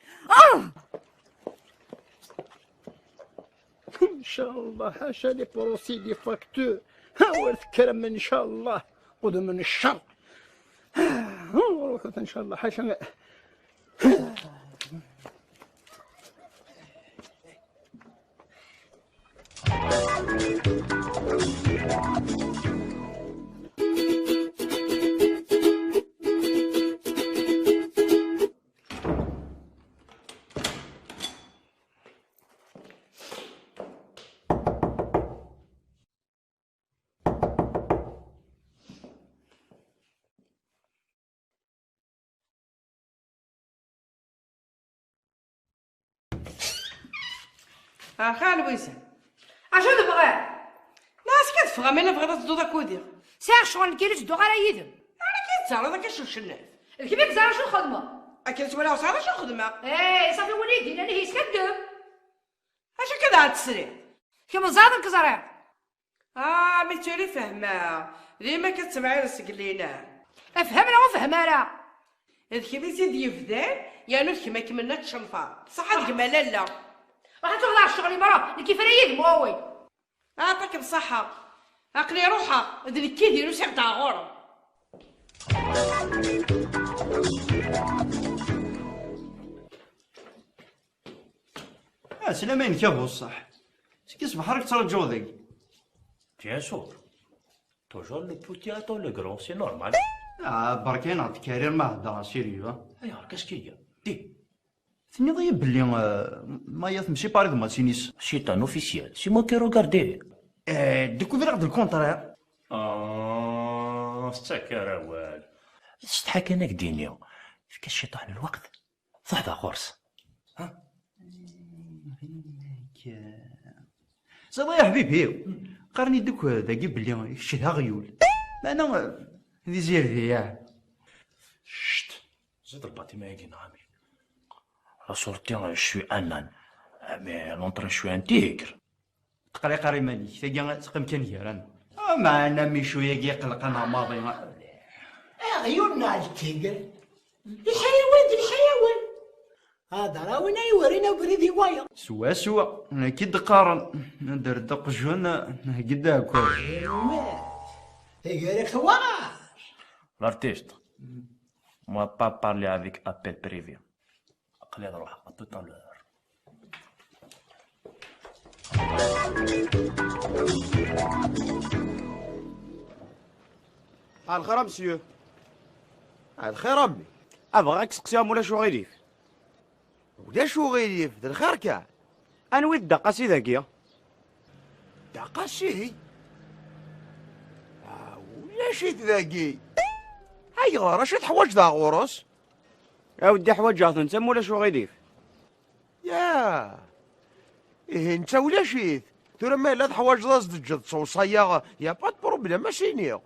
S1: ان شاء الله حاشا لي بروسيدي فاكتور ورث كرم ان شاء الله خذ من الشر. روحوا ان شاء الله حاشا.
S6: خال ويسان
S7: اشنو تبغي؟
S6: ناس كتفغى ملي بغيت تدو داك ودير
S7: ساعة شغل كيلو تدو غير يدم.
S6: انا كيتزعل هذاك الشناف
S7: كيفاش تزعل شو الخدمة؟
S6: اكلت ولا وصار شو خدمة؟
S7: صافي وليدي انا هيس كدب.
S6: اش كدا تسري؟
S7: كيما زاد الكزرير.
S6: مي تولي فهمة ديما كتسمعي راسك لينا.
S7: افهمنا وفهمنا.
S6: هذيك اللي زيد يفدان يعني كيما كملنا تشنفار صح هذيك ما لا
S7: راح تغلع الشغل مرة كيف انا يد موي.
S6: عطاك بصحة عقلي روحها هذي كي يديروا سير تاع غورم.
S2: سلامين كابو الصح كيصبح راك ترجو ذاك.
S10: Bien sûr. Toujours le petit attend le grand, c'est normal.
S2: بركي نعطيك كارير ما هضر سيريو.
S10: Alors, qu'est-ce qu'il y a? Dis.
S2: ثني ضيب بلي ما يثمشي باريك ما تسينيس.
S10: C'est un officiel, c'est moi qui ai regardé.
S2: découvert le contraire.
S10: استكر اول. استحكى انك دينيو. فيك الشيطان الوقت. صحدا غرس.
S2: صافي يا حبيبي قرني دوك داكي بلي شتها غيول. انا ذي زير ذي
S10: شت زيد الباطي ما يجي نعمي. La sortie, je suis un âne. Mais l'entrée, je suis un tigre.
S2: تقري قاري مالك تاقي تقم كان هيران. معنا مي شويه يقلق انا ماضي.
S4: عيوننا التيجر الحيوان هذا راه وين يورينا بريدي وايا
S2: سوا انا كي دقارن ندير دق جون قدا كويس.
S4: تيجرك ثوار.
S10: L'artiste, moi pas parler avec appel privé. أقلي روحك à tout à l'heure.
S12: الخير مسيو. الخير امي ابغاك تسقسيها مولا شو غيليف. ولا شو غيليف ذا الخير كاع. انا ويد دقاسي ذاكيا. دقاسي ولا شيت ذاكي. هاي غورا شي تحواج ذا غورس. يا ودي حوايج انت مولا شو غيليف.
S11: يا إيه انت ولا شيت ترى ما لا تحواج راس تجد صوصايا يا با دو بروبليم ماشي نيغ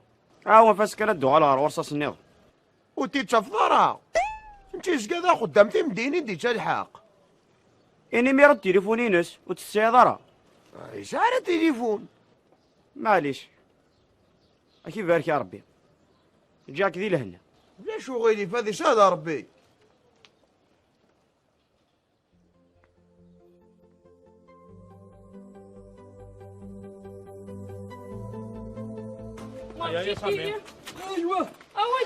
S12: هو فاس كلا دو على ورصاص النيض
S11: وتي تفضرا انت كذا خدامتي مديني ديتا الحق
S12: اني ميرا التليفون ينس وتستيضرا
S11: ايش على التليفون
S12: معليش كيف بارك يا ربي جاك ذي لهنا
S11: لا شو غيري فهذه شهادة ربي
S10: يا سامي
S6: ايوه اوي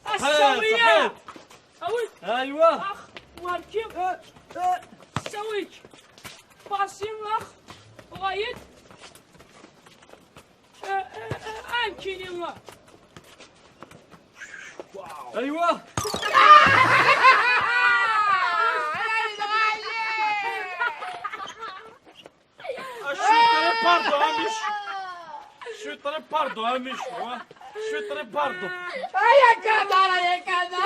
S6: اخ
S10: السوية
S6: اوي
S10: ايوه
S6: اخ واركب سويك باسيم اخ غايد انكيني الله
S10: ايوه باردو هامش شو ترى باردو هامش شو ترى باردو
S6: يا كدار يا كدار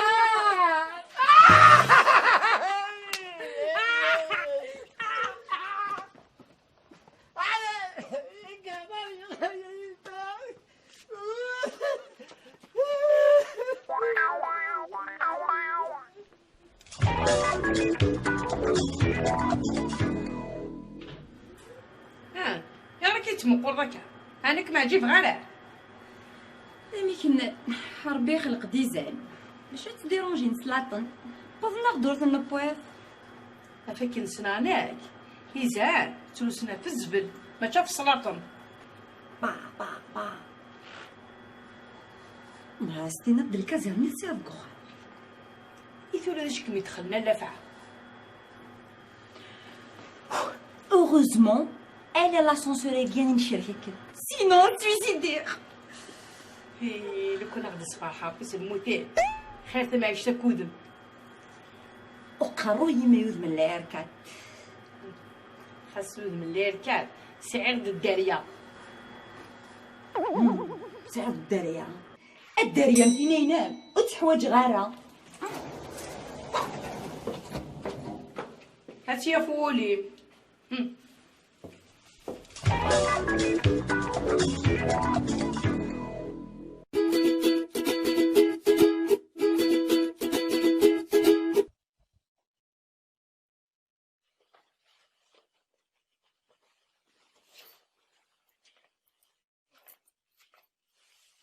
S6: يا راكي تمقر راكا هانيك ما عجيب غالا
S5: يمكن ربي يخلق ديزاين باش تديرونجي نسلاطن بغضنا غدورت النبويض
S7: افيك نسناناك هيزان تلوسنا في الزبل ما شاف سلاطن
S5: با با با نهاستينا بالكازير نسير بكوخ
S7: يثول هذاك كمي دخلنا لافعه
S5: heureusement elle a l'ascenseur est bien نشريك sinon suicidaire
S7: لو كنا غادي صفاحه في الموتيل خير ما عيشت كودم
S5: وقرو يما يوذ من العركات
S7: خاصو من العركات سعر الداريه
S5: سعر الداريه الداريه فين ينام وتحواج غاره
S7: هاتي يا فولي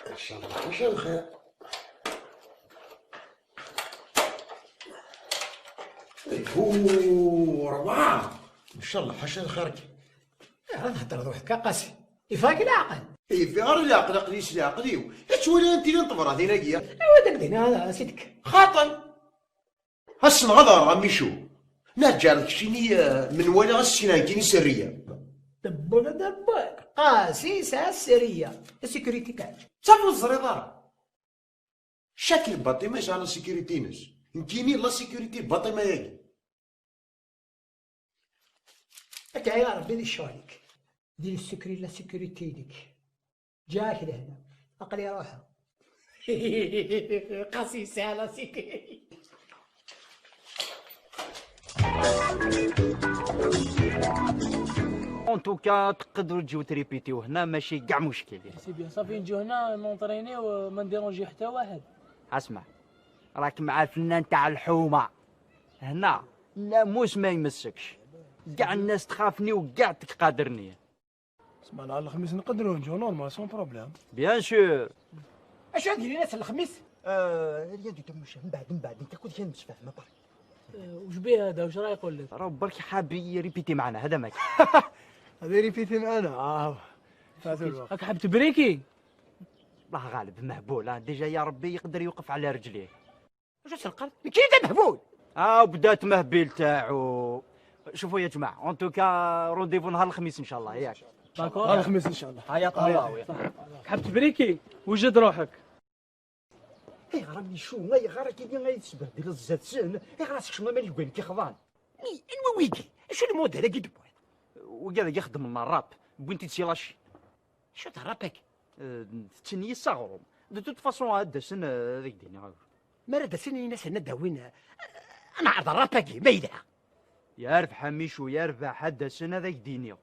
S11: ان شاء الله حاشا الخير ربعة ان شاء الله حاشا الخير
S4: راه نهضر روحك قاسي يفاك العقل
S11: في غير العقل قليش العقليو تولي انت اللي نطبر هذه ناقيه
S4: ايوا داك دينا سيدك
S11: خاطن هسن غدار عمي شو نرجع لك شيني من ولا السنان كيني سريه
S4: دبك قاسي ساعة السرية السيكوريتي كاج
S11: صافو الزريضه شكل باطي ماشي على سيكوريتي ناس يمكنني لا سيكوريتي باطي ما ياكل
S4: هكا يا ربي دير شغلك دير السكري لا سيكوريتي ديك جاك لهنا اقلي روحها قاسي ساعة سيكوريتي
S2: اون توكا تقدروا تجيو تريبيتيو هنا ماشي كاع مشكل
S3: سي بيان صافي نجيو هنا نونطرينيو ما نديرونجي حتى واحد.
S2: اسمع راك مع الفنان تاع الحومه هنا الناموس ما يمسكش كاع الناس تخافني وكاع تقادرني.
S14: اسمع نهار الخميس نقدروا نجيو نورمال سون بروبليم
S2: بيان سور.
S4: اش غاديري ناس الخميس؟
S2: ريان دو تمشى من بعد انت كنت كان متفاهمه برك.
S3: واش بيه هذا واش راه يقول لك؟
S2: راه برك حاب يريبيتي معنا هذا ماك.
S14: هذا ريبيتي معنا فاتوا الوقت.
S3: راك حاب تبريكي؟
S2: الله غالب مهبول ديجا يا ربي يقدر يوقف على رجليه.
S4: واش تلقى كي دا مهبول
S2: بدات مهبيل تاعو. شوفوا يا جماعه اون توكا رونديفو نهار الخميس ان شاء الله ياك.
S14: نهار الخميس ان شاء الله.
S2: هيا طلعوا
S3: حاب تبريكي وجد روحك.
S2: راني شو غير راكي غادي تسبهدل الزاد سن راسك شنو مالي وين كي خضان
S4: انوا ويكي شو المود هذا كي دبوي
S2: وكذا يخدم لنا الراب بوينتي تسيلاشي
S4: شو ترابك
S2: تني صغرهم دو توت فاصون هذا سن هذيك ديني
S4: ما راه سن الناس هنا داوين
S1: انا عرض راباكي بيدها
S2: يربح ميشو يربح حد سنة ذاك دينيا.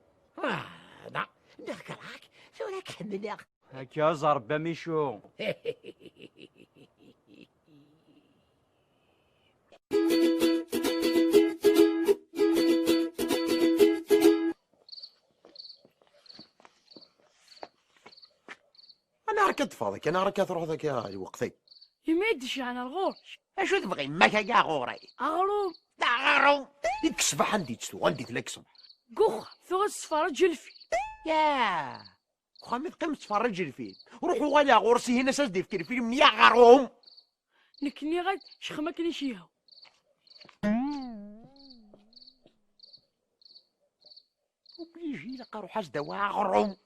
S1: لا داك راك ثوراك حملها
S2: هكا زرب ميشو.
S11: انا راك تفاضك، انا راك تروح ذاك يا وقتي.
S9: ما يدش على الغوش.
S1: اشو تبغي ماك كاع غوري
S9: اغروم
S1: لا غروم
S11: ديك الصباح عندي تسلو عندي لك صباح.
S9: قخ ثغ تفرج الفيل.
S1: يا خامي تقيم تفرج الفيلم روحوا غالي غورسي هنا ساس ديفكر الفيلم يا غروم
S9: نكني غاد شخما كنشيها.
S1: وبيجي لقى روح حاج دوا غروم.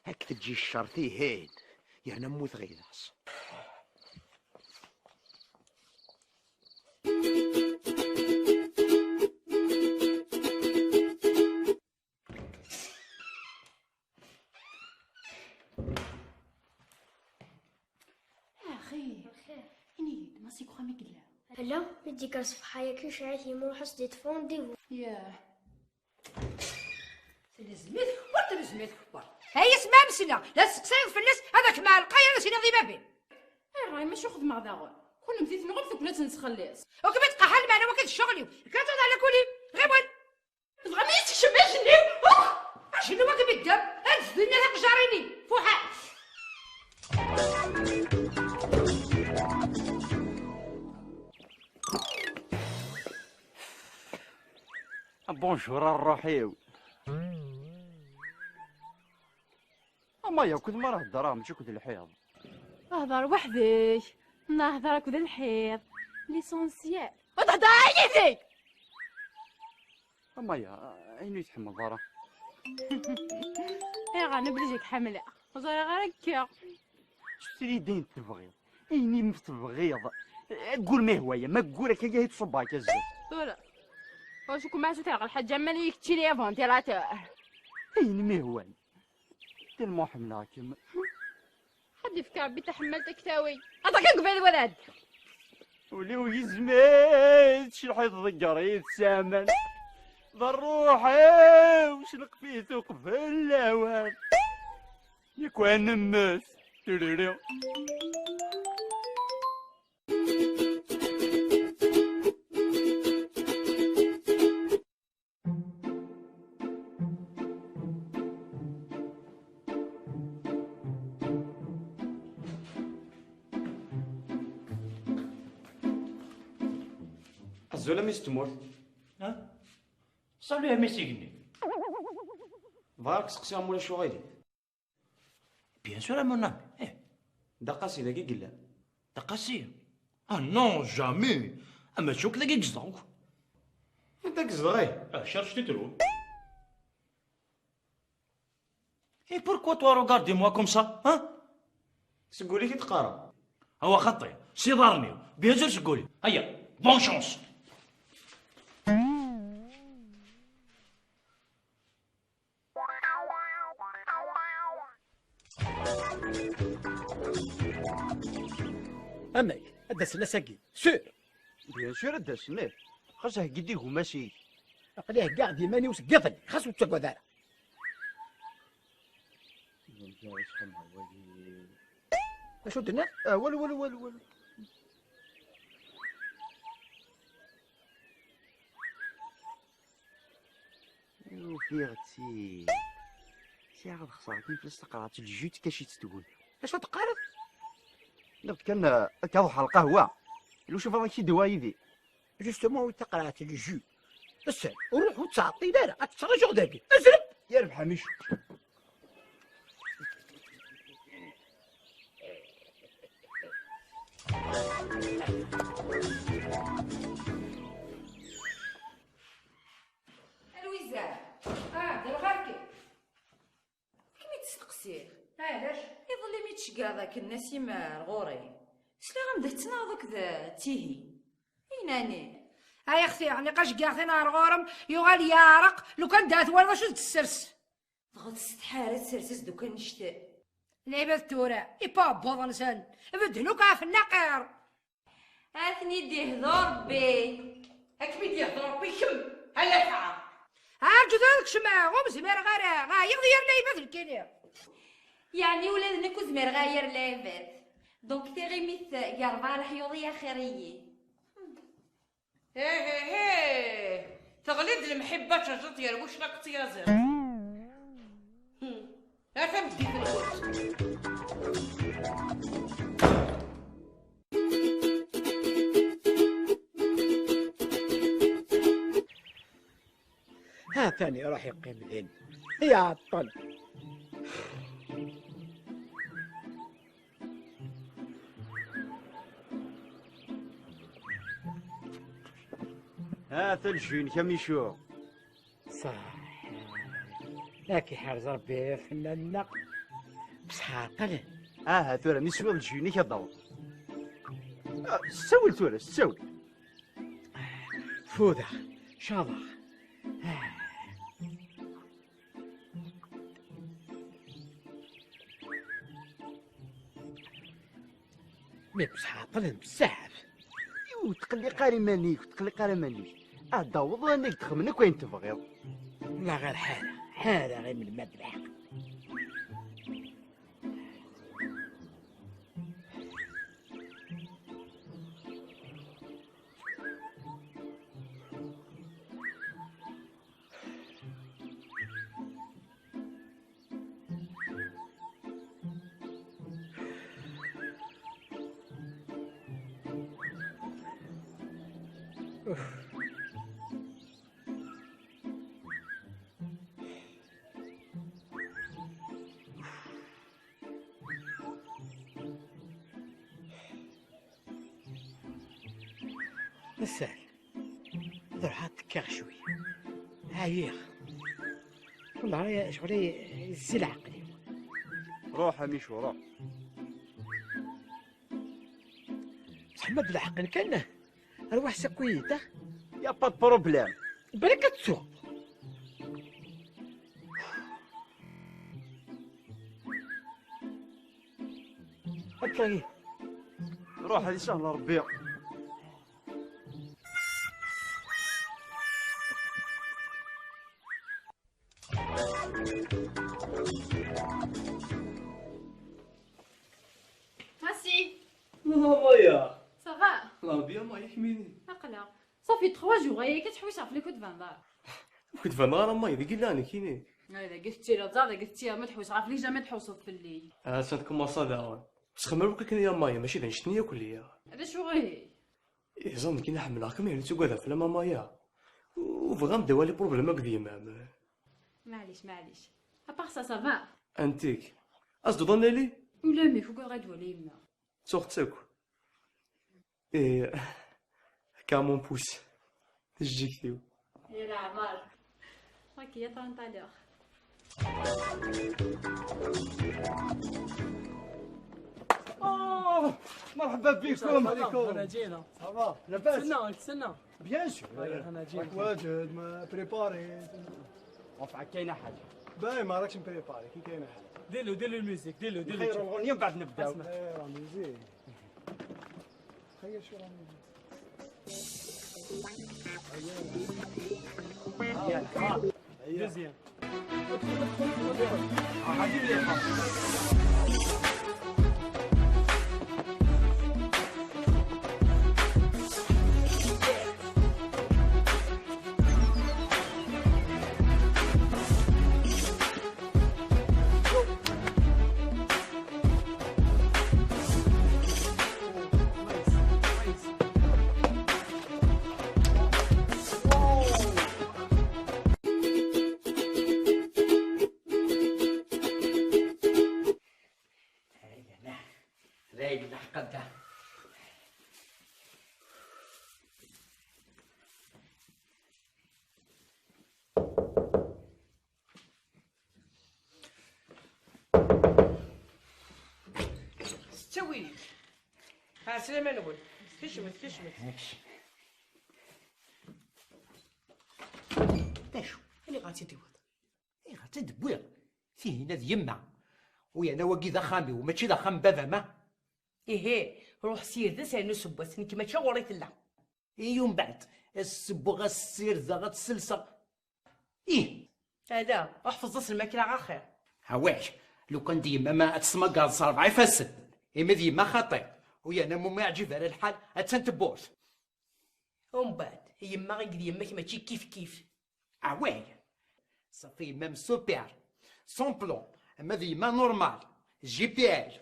S1: هاك تجي الشرطي هين يا نموت غيلاس.
S13: ماسي كخامي قلا
S15: هلا بدي كاس في حياك شعيتي مو حصدي تفون ديفو
S7: ياه تلزميت كبر تلزميت كبر هاي اسمها مسنا لا تسقسين في الناس هذاك مع القايه سينا ضي بابين
S13: راي ماشي خذ مع داغون كل مزيت نغرف ولا تنسخليس
S7: وكبت قحل معنا وكد الشغل كانت على كولي غير وين
S13: زعما يتشمع جني
S7: شنو وكب الدم هاد الدنيا هاك جاريني فوحه.
S2: بونجور الروحيو. اما يا كنت ما راه الدراهم ماشي كنت الحيض.
S13: اهضر وحدك نهضر كذا الحيض ليسونسيال
S7: وتهضر عينيك.
S2: اما يا عيني يتحمل دارا.
S13: يا غنبلجيك حمله وزاري غير هكا.
S2: شتي دين تبغيض عيني متبغيض قول ما هوايا ما تقول هكا جاي تصباك الزاف.
S13: ولا واش كون معسو تلقى الحاج عمال يكتشي لي فونتيلاتور.
S2: عيني ما هوايا تلمو حملاكم.
S13: حد يفكر بي تحملتك تاوي هذاك قبل الولد
S2: ولو يزمت شي الحيط ضقري يتسامن ضروحي وش لقفيتو قبل الاوان يكون نمس تريري.
S12: الزوله ميس تموت.
S10: ها صار لها ميسيقني.
S12: ضارك سقسيهم ولا شو غيدي؟
S10: بيان سور مون امي.
S12: دقاسي ذاكي قلا.
S10: دقاسي؟ نون جامي. اما شوك ذاك يجزاوك.
S12: داك الزغي.
S10: شرشتي ترو. اي بوركوا توا روغاردي موا كوم سا ها؟
S12: سقولي كي تقرا.
S10: هو خطي سي ضرني بيان سور سقولي. هيا بون شونس.
S1: امي الدسنا ساكي سور
S2: بيان سور الدسنا خاصه قدي هما سي
S1: خليه كاع ديماني وسقفني خاصو تسقوا دار. اشو درنا؟
S2: والو والو والو والو. وفيغتي ساعة خسارة كيف الاستقرات الجوت كاشي تقول.
S1: اشو تقارب؟
S2: قلت كان كاضح على القهوة لو شوف هذاك شي دوايدي
S1: جوستومون تقرات الجو بس وروح وتعطي دار اتفرج غداكي ازرب
S2: يا ربح مشو.
S7: الوزارة دير غاركي كيما تستقسيه علاش يظل ميتشكا ذاك النسيم الغوري شلا غنبدا تناضك ذا تيهي ايناني. هاي اختي يعني قاش كاع نهار غورم يغال يارق لو كان دات ولا شو تسرس ضغط استحالة تسرسس دوكا نشتاء العباد تورا يبا بوضنسان بدهنوك في النقر.
S5: اثني ديهضر ربي.
S6: اكمل يهضر ربي كم هلا تعا.
S7: عارجو ذلك شمع ومزمر غير غايغ ديال العباد الكينير.
S5: يعني ولادنا كوزمير غاير العباد. دونك تيغيميت قربا الحيوضية خيرية.
S6: هيه تغليد المحبة تجرط يا واش راك تيازر. لا تبدي في الوقت.
S1: ها ثاني روح يقيم ذين يا عطل.
S12: ها ثلجين كم يشوف
S1: صح لكن حارز ربي فناننا بصح عقل.
S12: ها ثورة نسوى الجيني كضوء سوي ثورة سوي
S1: فوذا شاضر. مي بصح عقل بزاف.
S12: وتقلي قاري مانيك وتقلي قاري مانيك أدوض أنك تخمنك وين تبغيض.
S1: لا غير حالة غير من المذبح. مسال ضرحات تكاغ شوية عايخ والله شغلي الزل عقلي.
S12: روح ميشو روح.
S1: محمد الحق كان ارواح سكويته
S12: يا با بروبليم
S1: بالك تسوق. اطلعي
S12: روح هذه سهلة ربي.
S9: Merci.
S14: مايا
S9: Ça va?
S14: لا بيا مايا حميني.
S9: أقلق. صافي 3 jours هي كتحوس على فليكو دفان دار.
S14: كنت فاهم راه مايا ذيك اللي كيني.
S9: هذا قلتي لا زاد قلتي ما تحوس عارف لي جامي تحوسوا في الليل.
S14: سنتكم صداع. بس خمر بك يا مايا ماشي ذا شتنيا كليا.
S9: هذا شو غير؟
S14: يظن كي نحملكم يعني تقعد في لما مايا. وفغام دوالي بروبليم قديمه.
S9: معليش. أبار سا فا.
S14: انتيك. أصدو ظن لي؟
S9: ولا مي فوق غاد ولا يما.
S14: صوختك. إيه كامون بوس. تجيك ثيو.
S9: يلا عمار. راكي يا طالع.
S11: مرحبا بكم.
S16: انا جينا
S11: صافا لاباس.
S16: نتسنى
S11: بيان سور
S16: انا جينا.
S11: راك واجد ما بريباري.
S12: وفعك كاينه حاجه
S11: باي ما راكش مبريباري كي كاينه حاجه.
S16: ديرلو الميوزيك ديرلو
S12: خير الاغنيه من بعد نبداو.
S11: راه ميوزيك خير شو راه ميوزيك.
S16: دوزيام
S1: رايق الحقدة.
S6: ستوي ها سلامة نقول تشمت
S3: تاشو اللي غاتي تيوض اللي غاتي تدبويغ فيه ناد يما ويا انا واقي ذا خامي وماشي ذا خام بابا ما.
S6: ايه روح سير ذا سانو سبوس انت ماشي غوريت لا.
S3: ايوم بعد السبو غسير ذا غتسلسة. ايه
S6: هذا احفظ راس الماكله غا خير.
S3: هواش لو كان ديما ما تسمى قال صار يفسد. اما ديما خطير ويا انا مو ما يعجبها الحال اتنتبوس.
S6: ومن بعد يما غير يماك ماشي كيف كيف.
S3: عواي صافي ميم سوبر سون بلون اما ديما نورمال جي بي ال.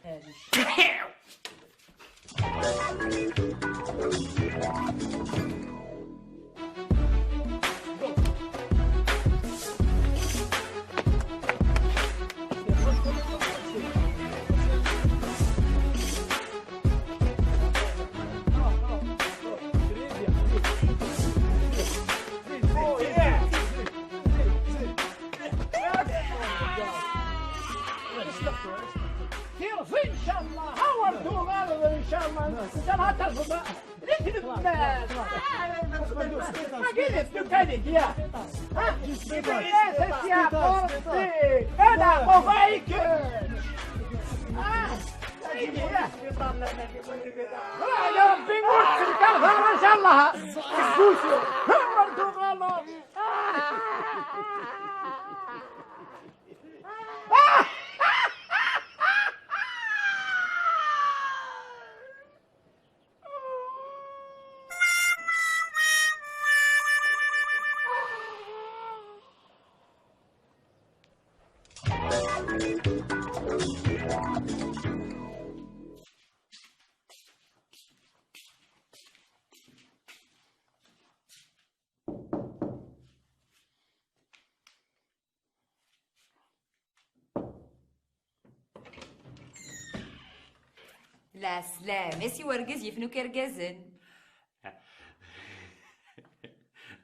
S4: ان شاء الله هورتوا غالب ان شاء الله انت ما ترفض ليش الناس ما قلت دكانك يا يا قرطي انا قفايك يا ربي موت الكرفة ان شاء الله هورتوا غالب
S5: لا سلام سي ورقز يفنو كرقزن.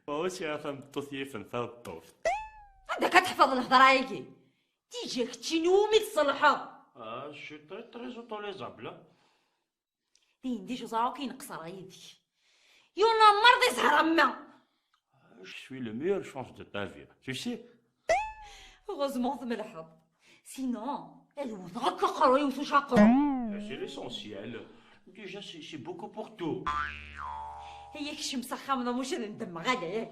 S10: واش يا فهم الطوثيف نثار الطوف.
S5: عندك كتحفظ الهضره هيكي تيجيك تشنومي تصلحها.
S10: شي تري اوتوريزابل.
S5: دين ديجو زراو كينقصر يدي يونا مرضي زهر اما.
S10: Je suis le meilleur chance de ta vie, tu sais.
S5: Heureusement ثم الحظ سينون الوضع كقروي وتشقر.
S10: C'est l'essentiel. Déjà, c'est beaucoup pour tout.
S5: هيك شي مسخمه مش ندم غادي.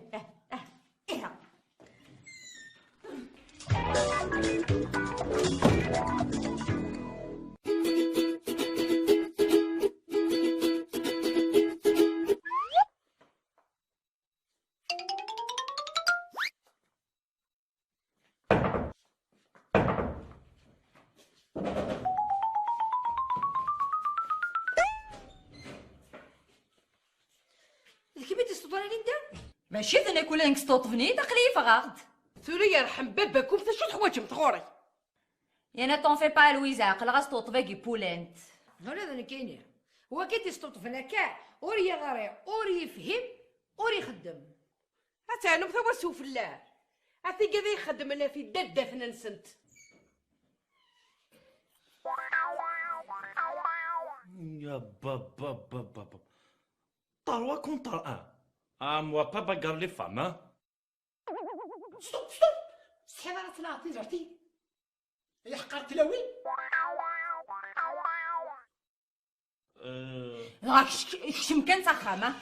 S5: ماشي ذا ناكل انك ستوطفني داخلي فغاغد.
S6: ثوري يرحم باباكم شو تحوايجم تغوري.
S5: يا نا طون في با لويزا عقل غا ستوطفاكي بولانت.
S7: هنا ذا كاينين هو كي تستوطفنا كاع اوري غاري اوري يفهم اوري يخدم.
S6: حتى انا مثوا سوف الله عرفتي كذا يخدم لنا في ددافنا نسنت.
S10: يا بابا طروا كونتر ان. moi pas bagarre les femmes, hein.
S4: ستوب استحضار ثلاثي زرتي هي حقرت لوي.
S5: راك شمكان سخامة.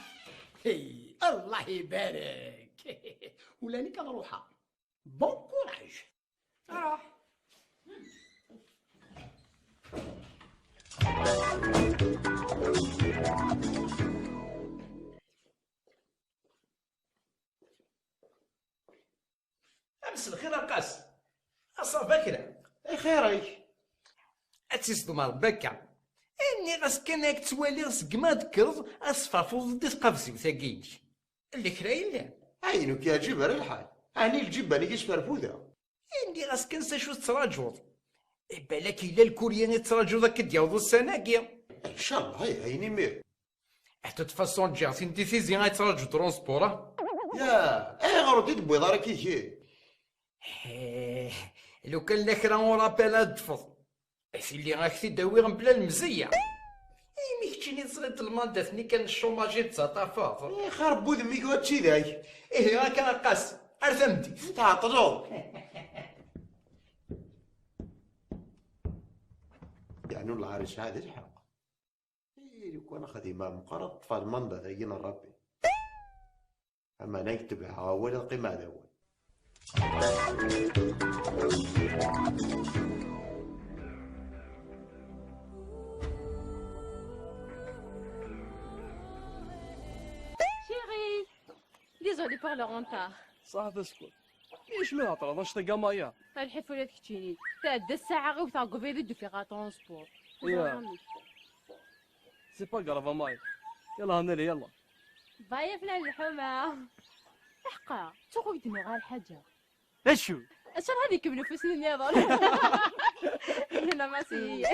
S4: الله يبارك ولاني كنروحها بون كوراج.
S6: روح
S3: امس الخير رقاص اصافا كرا
S11: اي خيرك
S3: اتسيستو مال بكا اني غاس كانك توالي غسك ما ذكرت اصفافو ديت قفزي وثاقينك اللي كراين لا
S11: عينك يا جبر الحال اني الجبه اللي كيش فرفوده
S3: اني غاس كنسى شو تراجوض بالك الا الكوريين يتراجو ذاك دياوضو السناكيا
S11: ان شاء الله يا عيني مير
S3: حتى تفاصون جاغتين ديسيزيون غيتراجو ترونسبورا
S11: يا اي غردي تبيض راه كيكي
S3: لو كان لكرا ورابيل هادفض اسي اللي غاكتي داويغ بلا المزيه ايمي كتشيني صغيت المانداتني كان الشوماجي تزاطافاط
S11: خربو ذميك وهادشي ذاك
S3: ايه راك نقاس ارثمتي
S11: تعطلو يعني العريس هذا الحق لو كان خديمة مقرض طفال منضة ذاين الربي أما نكتبها ولا القيمة الأول.
S13: Chérie, désolé pour le retard.
S14: صح اسكت. ليش ما هطرضش تلقى مايا؟
S13: الحيف ولا تكتشيني تعدى الساعة غير وتعقب في يدو في ترونسبور.
S14: يا سي با كراف ماي. يلا هنالي يلا.
S13: بايا فلان الحمى. احقا تخوي دماغ الحاجة.
S14: اشو؟
S13: اشار هذيك من نفس النظر. هنا ما سي.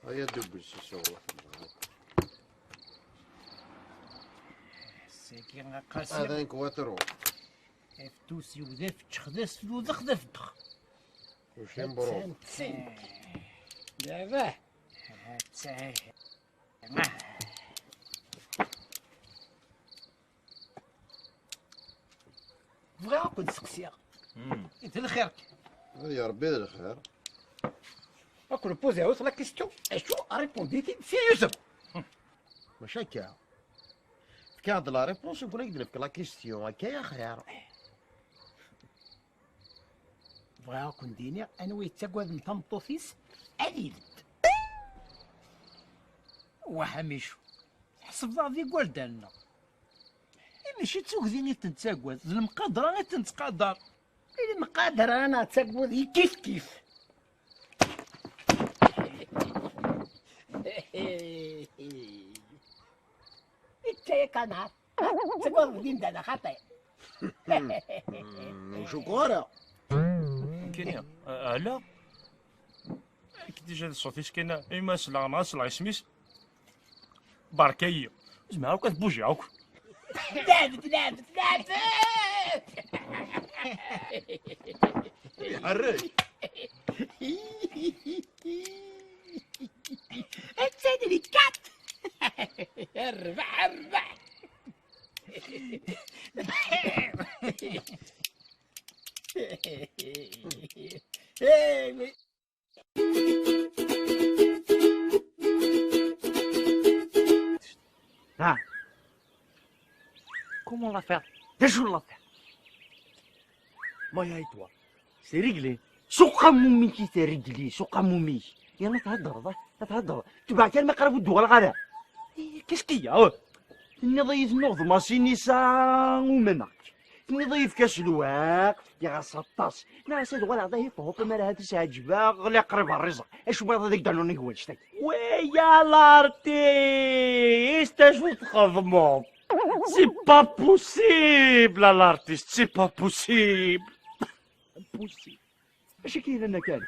S11: هيا دب الشيشة
S3: ساكن قاسم
S11: هذا كواترو
S3: افتوسي وذا فتخدس وذا خدا فتخ
S11: وش ينبرو
S3: دابا هاتساه بغا كنت سقسيها انت الخير
S11: يا ربي الخير
S1: اكون بوزي اوس لا كيستيون اشو ريبونديتي سيريوزو
S11: ماشي هكا كاد لا ريبونس نقول لك درك لا كيستيون هكا يا خير
S3: بغا كون ديني انا ويتساقواد نطمطوفيس عديد وحميشو حسب ضعفي قول دالنا ماشي تسوق ديني تنتساقواد المقادرة غير تنتقادر
S1: المقادرة انا تساقواد كيف كيف انت يا كنعر تساقواد دين دانا خطير
S11: وشكرا
S10: كاين لا كي جا الصوتيش كاين اما سلا ناس لا سميس باركيه زعما هاكا تبوجي هاك
S1: لعبت
S11: يحرك
S1: تسدري كات اربح
S12: ها كومون لا فير شنو لا فير
S10: ما هي توا
S12: سي رجلي سوق مومي كي تي رجلي سوق مومي يلا تهضر تبع كلمه قرب الدول غدا كيسكيا اني ضيف نظمة سيني ساعة ومنك اني ضيف كاس الواق يا غسطاس ناس الغلا ضيف هوب ما هاد ساعة جباغ غلي قرب الرزق اش بغا هذيك دانوني هو شتي ويا لارتيست اشو تخدمو سي با بوسيبل لارتيست سي با بوسيبل اش كاين انا كان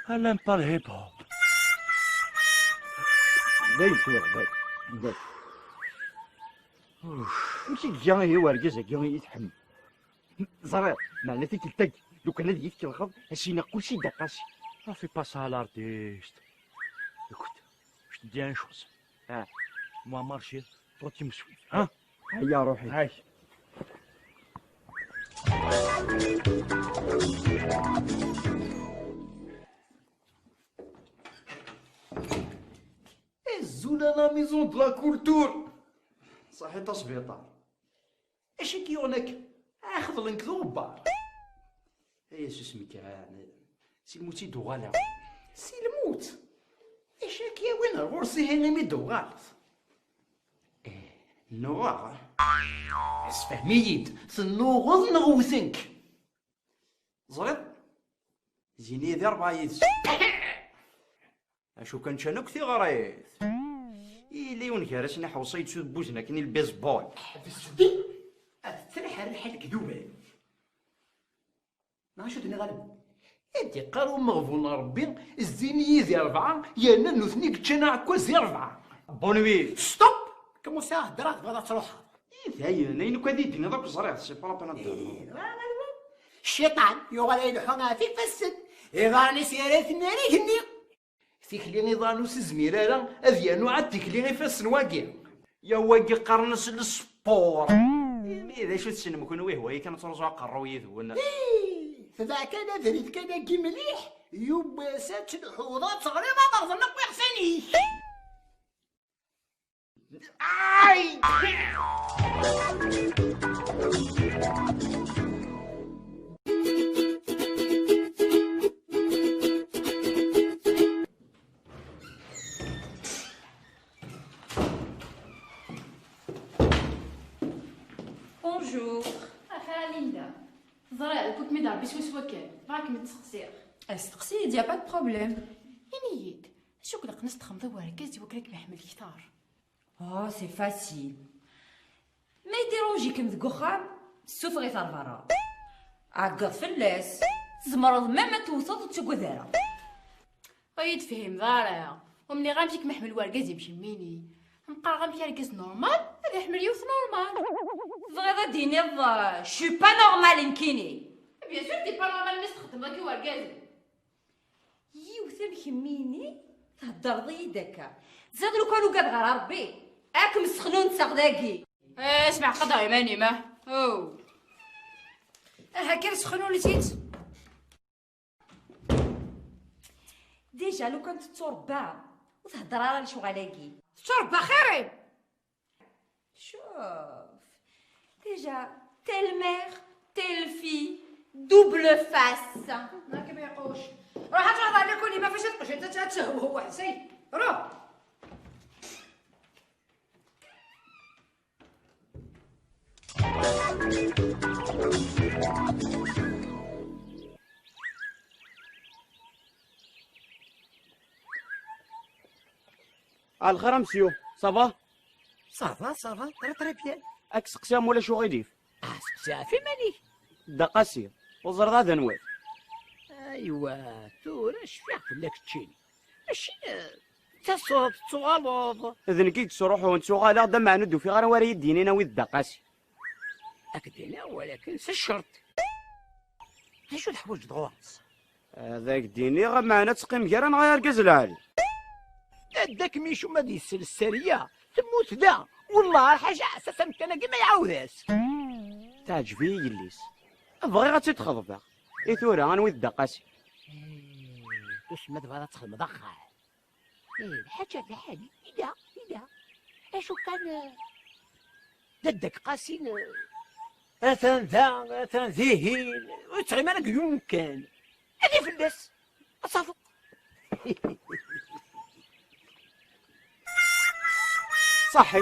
S10: انا با الهيب هوب
S12: دايك ماشي كيا هو ورقز كيا يتحمل زرير معناتها تلتق لو كان هذا يفك الخض هشينا كلشي دقاسي
S10: في با سا لارتيست écoute je te dis une chose moi marcher toi tu me suis
S12: هيا روحي
S10: هاي
S2: الزولا لا ميزون دو لا كولتور صحيح تصبيطه اش كي هناك اخذ الانكذوبار
S12: اي سو سميك سي الموتي دوغالا
S2: سي الموت اش كي وين الغرسي هنا مي دوغالت
S12: نوغا
S2: اسفهميد سنوغض نغوثنك
S12: زريط زيني ذي ربايز اشو كان شانو كثي غرايث إلي ونكرسنا حوصيد سود بوزنا كني البيسبول
S2: بسدي ترحل الحال كذوبه ناشط ني غالب
S3: ادي قارو مغفون ربي الزين يزي 4 يا نوثني كتشنا عكوز 4
S12: بونوي
S4: ستوب كم ساعه هضرات بغا تروح
S12: ثاين اين كان يديني دوك صريح سي با بنا
S4: الشيطان يغلى يلحونا فيك فالسد يغاني سيرات الناري هني
S3: تيكلي نظانو سزميرارا اذيانو عاد تيكلي غير فاس نواقي
S12: يا واقي قرنس السبور اذا شو تسنم كون ويه كان ترجع قرو يذون
S4: فذاك انا ذريت كان كي مليح يباسات الحوضات صغيره ما ظنك ويحسني اي
S5: بونجور خاله ليندا زرا كنت مدار بسوس وكان راك متسقسير استقسيد يا با دو بروبليم ينيد شو قلق نستخم ضوار كاز وكراك محمل كثار سي فاسيل ما يديروجيكم ذك وخام السفغي ثار برا عقد فلاس زمرض ما توصل وتشقو ذارا يتفهم ضارع ومني غامشيك محمل ورقاز يمشي ميني نبقى غامشي رقاز نورمال هذا يحمل يوث نورمال فغير ديني شو با نورمال نكيني بيان سور دي با نورمال نستخدم ذاك ورقاز يوث مخميني تهدر ضيدك زاد لو كانوا قاد غير ربي اكم سخنون تسغداكي اسمع قضايا ماني ما هكا سخنون نسيت ديجا لو كنت تربع وتهدر على شغلاكي تربع خيرين شوف ديجا تيل مير تيل في دوبل فاس
S7: هاكا ما يقوش روح تهضر على كل ما فاش تقش انت تتسهو هو حسين روح
S12: الخير مسيو صافا
S4: صافا ترى بيان
S12: اك سقسام ولا شو غيديف
S4: سقسا في ماني
S12: دا قاسير وزر هذا نواف
S4: ايوا تورا شفيع فلاك تشيني ماشي تصوب تصوالوض
S12: اذن كي تروح ونتسوغالا دا ما ندو في غير ورا يديني ناوي دا قاسي
S4: اكدينا ولكن الشرط شو تحوج دغواص
S12: هذاك ديني غير معنا تقيم كرا نغير كاز العالي
S4: داك ميشو ما ديسل السريه تموت دا والله الحاجه اساسا كان كيما يعاوداس
S12: تعجبي يليس بغي غاتي تخضبها اي ثورا غنوي دا قاسي
S4: تسمى دابا تخدم ضخا الحاجه بحالي إذا اشو كان داك قاسين اثن ذا اثن ذهين وتغي مالك يمكن هذه فلس اصافو
S12: صحي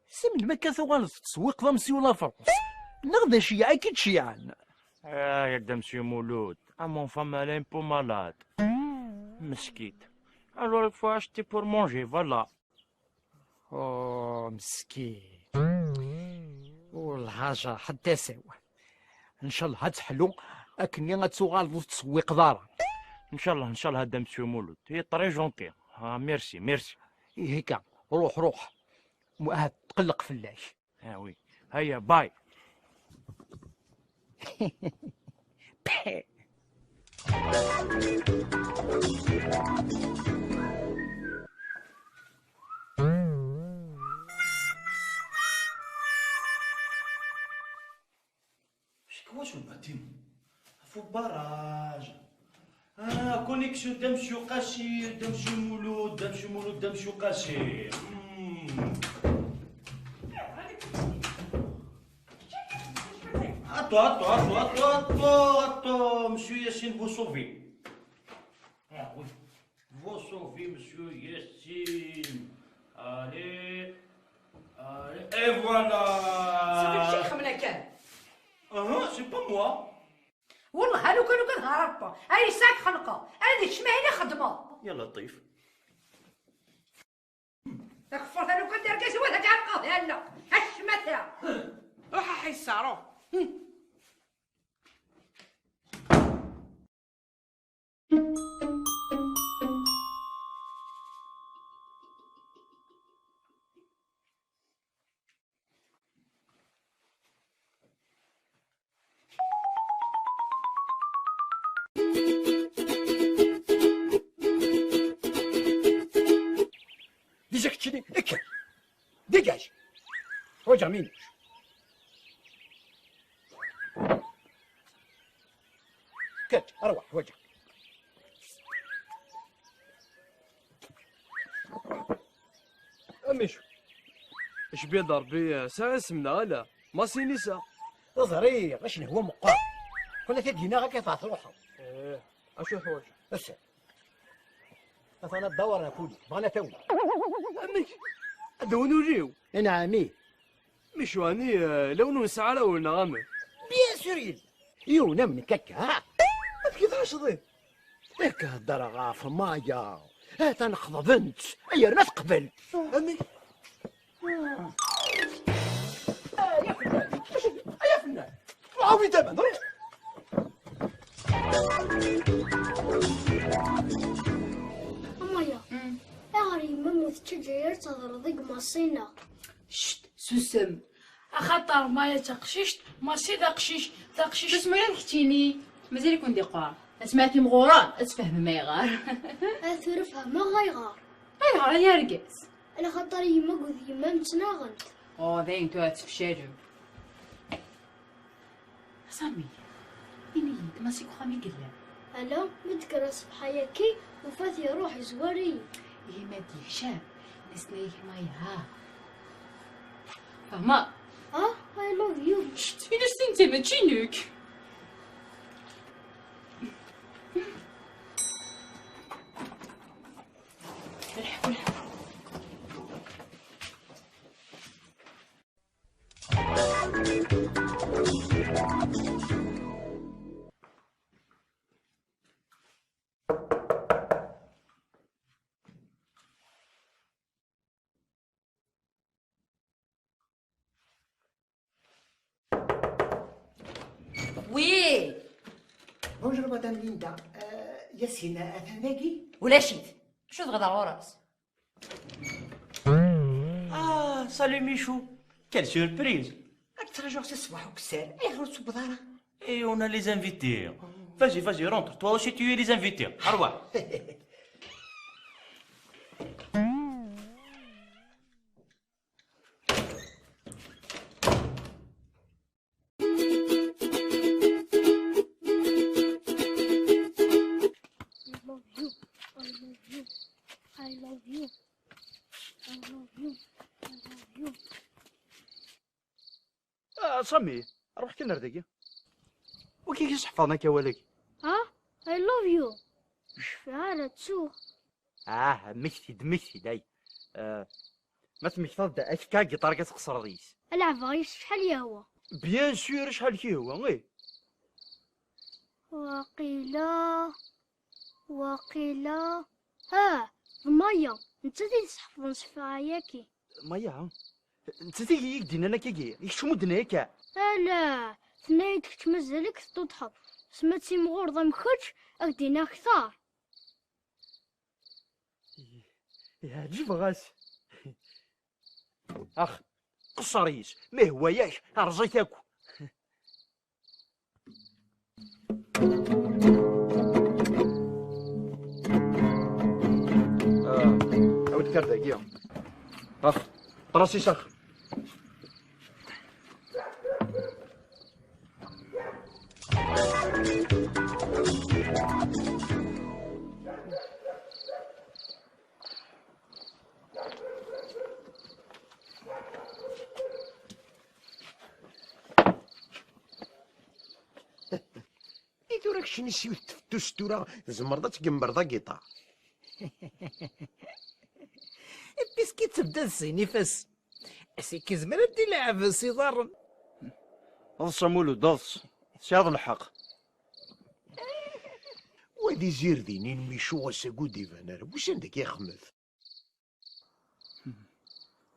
S3: سمن ما كثوغال في التسويق ذا مسيو لافرنس نغدا شيعة كي تشيعان
S10: يا دا مسيو مولود mon femme elle est un peu malade مسكيت alors il faut acheter pour manger voilà
S3: مسكين والحاجة حتى سوا ان شاء الله هتحلو اكني غتسوغال في التسويق دارا
S10: ان شاء الله هذا مسيو مولود هي طري جونتي ميرسي
S3: هيكا روح تقلق فلاش.
S10: وي هيا باي.
S14: واش الباتيم فو باراج
S10: كونيكسيون دمشو قاسي دمشو مولود دمشو مولود دمشو قاسي. Attends, monsieur Yassine, vous sauvez. Ah oui, vous sauvez, monsieur Yassine. Allez, et voilà.
S7: صافي شي خمنا كان.
S10: C'est pas moi.
S7: والله لو كانوا كنهرب هاي ساك خنقه انا ديك الشماهله خدمه.
S10: يا لطيف.
S7: داك الفرصه لو كان دار كاس وهذاك عرقه يلا هشمتها.
S6: روح حيصه روح.
S1: ديجا كتشري اكل ديجاج وجه مين كت اروح وجه
S16: اميشو اش بيا ضربي ساعة سمنا لا ما سينيسا
S1: ظهري غاش هو مقام كنا تدينا غا كيطاط روحه.
S16: اشو حوايج
S1: بس انا الدور يا كولي بغانا تاوي
S16: اميك دونو ريو
S1: نعمي
S16: مشو اني لونو نسعى لونا غامر
S1: بيان سوريل يونا من كاكا ها
S16: كيف عشضي
S1: لك هدر غاف مايا هات نخض بنت ايا ما تقبل
S16: امي
S1: يا فنان يا فنان عاوي دابا نروح
S15: أمايا أغري ممو تشجير تضر ضيق مصينا.
S7: شت سوسم
S5: اخاطر مايا تقشيشت ماشي داقشيش تقشيش
S9: شو سمعنا نحكيني مازال يكون ديقار سمعتي مغوران تفهم ما يغار
S15: أثرفها ما غيغار
S9: غيغار يا رقاس
S15: على خاطر يما قد يما متناغنت.
S9: ذاين تو تفشالو سامي إني ماسيكو خامي قلنا
S15: ألا متكرا صبحاياكي وفات يروح زواري
S9: إيه ما دي هشام نسنيه ما يها فهما
S15: I love you.
S9: شت فين انت ما تشينوك الحق
S7: وي
S4: بونجور مدام ليندا. ياسين اثان باقي
S7: ولا شيت شو تغدر وراس
S10: سالي ميشو كال سوربريز.
S4: راك تراجع الصباح وكسال اي غير تصب دارك.
S10: Et on a les invités. Vas-y, rentre. Toi aussi, tu es les invités. Au revoir.
S15: I love you. I love you. I love you.
S12: صمي روح كنا ردقي وكي يصحف انا كوالك.
S15: I love you. شفعالة تسوق.
S12: مكتي داي. ما تمكتض اشكا قطار كتقصر ريس.
S15: العب غير شحال يهوى.
S12: بيان سور شحال كي هو غير.
S15: وقيلا مايا انت اللي تحفظ شفاياكي.
S12: مايا انت تيجي يدينا انا كي يشمو دنيا
S15: لا ثنايتك مازالك تضحك سماتي مغورضه مخرج اكدينا كثار.
S12: يا جيب غاس اخ قصريس ما هواياش رزيتاكو.
S11: عاود كرداكيا اخ راسي سخ. إذا راك شني سيو تفتوس تورا زمرضة تقمبر ذا قيطار.
S3: بيسكي تبدا السينيفاس اسي كيزمر دي لعب سي ضرن
S12: ضص مولود ضص سياض الحق.
S11: وادي زير دينين ميشو وساقو ديفانا واش عندك يا خمث؟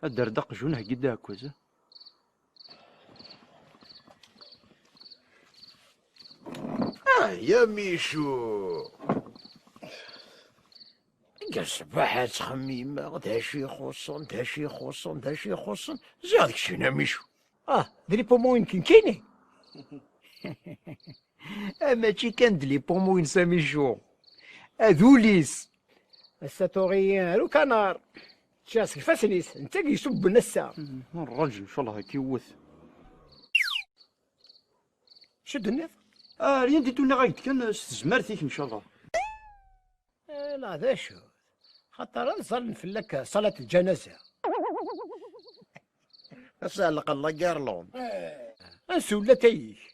S12: الدردق جونه قدا كوزا.
S11: يا ميشو
S1: الصباح تخميم داشي يخصن داشي يخصن داشي يخصن زادك شينا ميشو. دلي بومو يمكن كاينين. ماشي كان دلي بومو ينسى ميشو اذوليس الساتوريين لو كانار شاسك فاسنيس انت يسب النسا.
S12: الرجل ان شاء الله كيوث
S1: شد الناف.
S12: ريان ديتونا غايد كان زمارتيك ان شاء الله.
S1: لا ذا شو خاطر نصلي نفلك صلاة الجنازة.
S11: اسالك الله قارلون.
S1: انسولة تايش.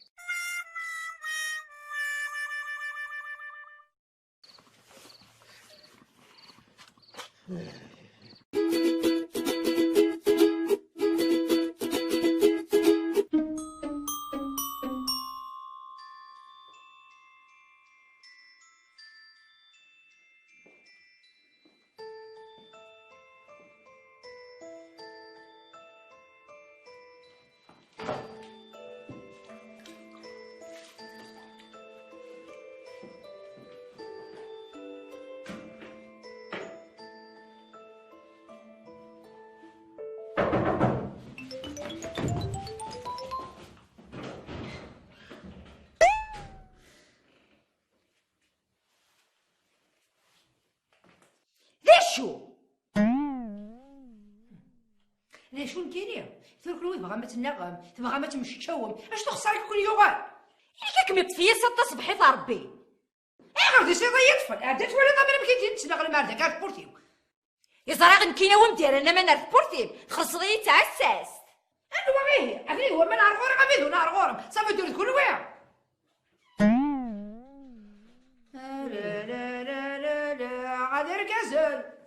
S7: ليش كاينين تقول كل تبغى ما تنغم تبغى ما تمشيوم اش تخسرك كل يوغال ياك مطفيه 6 صبحيت ربي غير دي سيدي يطفل عدات ولا طابر ما كيتنغ المرده كاع بورتيو يزرع نكينا ومدير انا ما نعرف بورتيو خلصني تعساس انا غير عرفتي هو ما نعرف غير غبيدو نعرف غير صافي دير كل ويا لا لا لا لا لا غادي كازل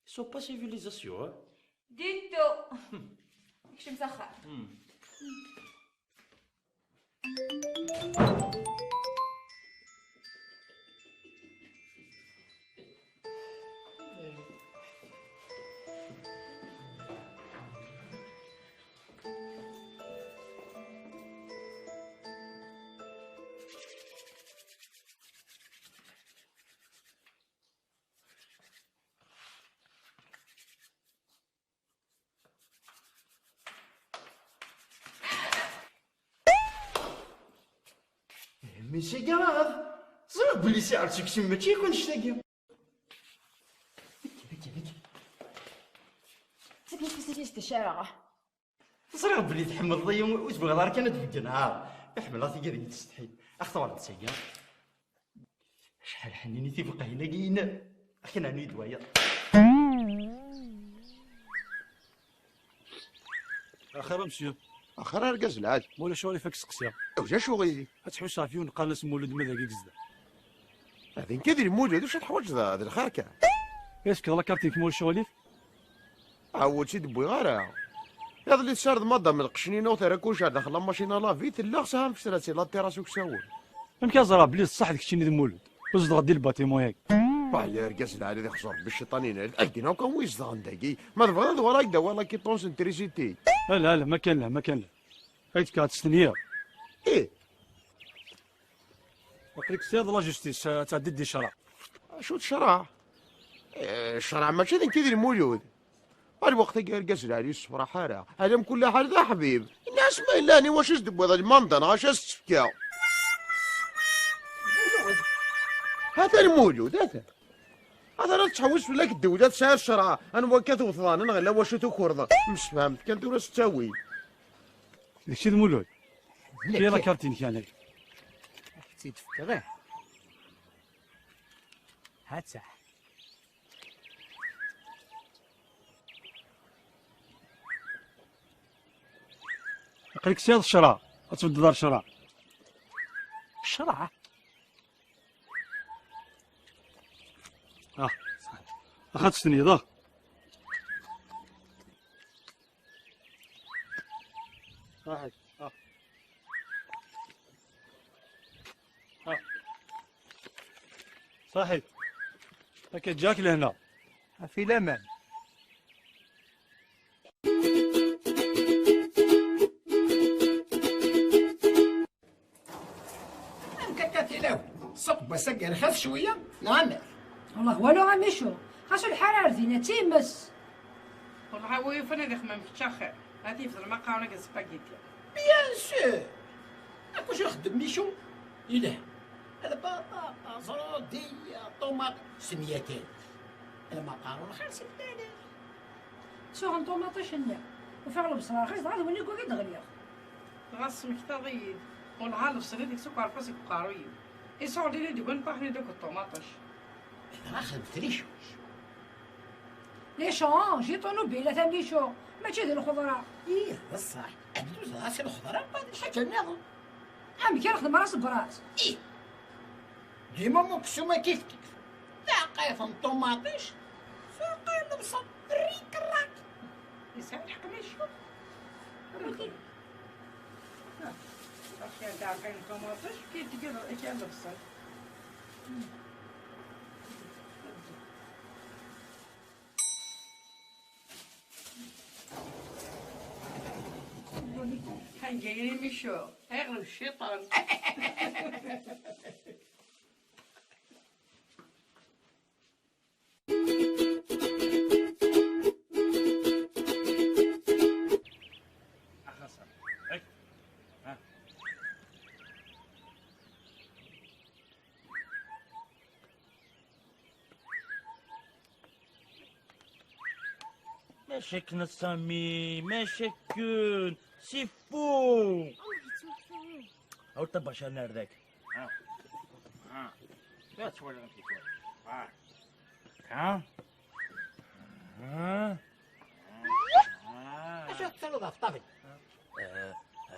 S12: سو با سيفيليزاسيون.
S7: ديتو كش مسخر.
S11: مي سي كراف صراحة بلي ساعتك شي ماشي يكون شتاقي.
S7: تبي تفسيري استشارة
S12: صراحة بلي تحمل ضيوم وتبغي دار كانت في النهار يحمل راسي كذا تستحي اختوار تسيا شحال حنيني تيبقى هنا كاين حنا ني دوايا.
S17: اخيرا مسيو
S11: اخر ارقز العاد
S17: مولا شغلي فيك سقسيا
S11: وجا شغلي
S17: تحوس صافيون قالس مولد ماذا قزدا
S11: هذين كدري مولد واش الحوايج هذا الخركه
S17: اسك الله كارتيك مول شغلي
S11: عاود شي دبوي غير هذا اللي تسارد مادا من القشنينه وتراكوش داخل ماشينا لافي تلا ساهم في سراتي لا تيراس وكساول
S17: يمكن زرا بلي صح داك الشيء اللي مولد وزد غدي الباتيمون ياك
S11: والله رقاس العاد اللي خسر بالشيطانين اكينا وكان ويز غنداكي ما تبغى ولا يدا ولا كي طونسنتريسيتي
S17: لا لا ما كان له ما كان له هايت كات سنيا
S11: ايه
S17: وقلك سياد لا جوستيس تعدد دي شرع
S11: شو الشرع؟ الشرع ماشي ذاك كيدير مولود الوقت كيرقص العريس الصفرا حاره هذا من كل حال ذا حبيب الناس ما إلاني واش يصدق هذا المنظر واش السفكه هذا المولود هذا راه تحوس ولا كدوزات ساعه الشرعه انا وكات وثان انا غير واش تكرض مش فهمت كنت ولا تساوي
S17: داكشي المولود يلا كارتين كان
S3: تزيد فكره هات صح
S17: قالك سير الشرع تبدل دار الشرع
S3: الشرع
S17: اخذت سنيد
S3: صحيح
S17: صحيح هكا جاك لهنا
S3: في الامان
S4: السوق بسكر خف شويه نعم
S7: والله والو عمي شو خاصو الحراره فينا تيمس
S6: والله هو فين هذا خمام في الشاخر هذه في المقاونه كسباغيتي
S4: بيان سور واش نخدم ميشو اله هذا بابا زرودي طوماط سميتين المقارونه 50 دينار
S7: شو طوماطيش هنا وفيغ البصره رخيص غادي وني كوكي دغليا
S6: غاس مكتاضي والله البصره ديك سكر فاسك قاروي يصور لي ديك نطاحني دوك الطوماطش
S4: انا خدمت ليش
S7: ليشون جي طونوبيله تاع ميشو ماشي ديال الخضره
S4: ايه بصح ادوز راسي الخضره بعد الحاجه ناضل
S7: عمي كي نخدم راس براس
S4: ايه ديما مقسومه كيف ثقيف طوماطيش ساقي البصل ريك الراك
S6: يسال الحق ميشو أشياء تاع كاين طوماطيش كي تقدر أشياء البصل كان جايني مشو اغلب الشيطان
S12: ماشاكن سامي ماشاكن سي فو او طباش انا رداك
S1: لا تولي انت
S12: ها
S4: اش تصلوا في الطابل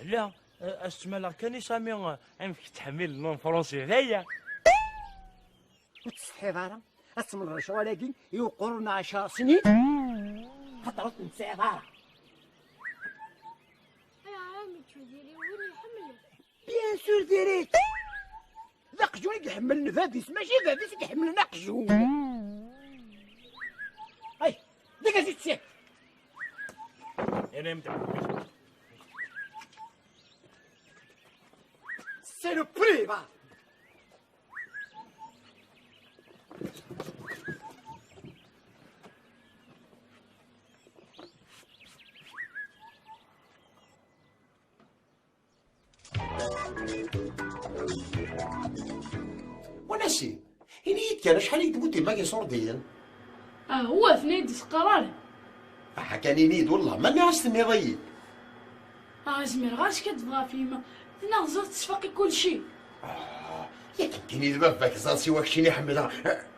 S12: لا اسمع لك كاني سامي عمك تحمل النون فرونسي هيا
S1: وتصحي دارا اسم الرشوه ولكن يقرنا 10 سنين خطرت نساء دارا
S15: يا عمي شو ديري وين يحمل
S1: بيان سور ديريت ذا قجون يحمل نفاديس ماشي فاديس يحملنا قجون هاي ديك زيد سيك
S12: انا متى
S1: سي لو بري با
S11: وناسي إني كان شحال يكتبوا تما كيصور ديال
S9: هو ثنين تسقرار
S11: حكاني نيد والله ما نعرفش ضيق
S9: زمير غير كتبغى فيما تنغزر تسفقي كلشي
S11: ياك كايني دابا فاك زاسي واكشيني حمدها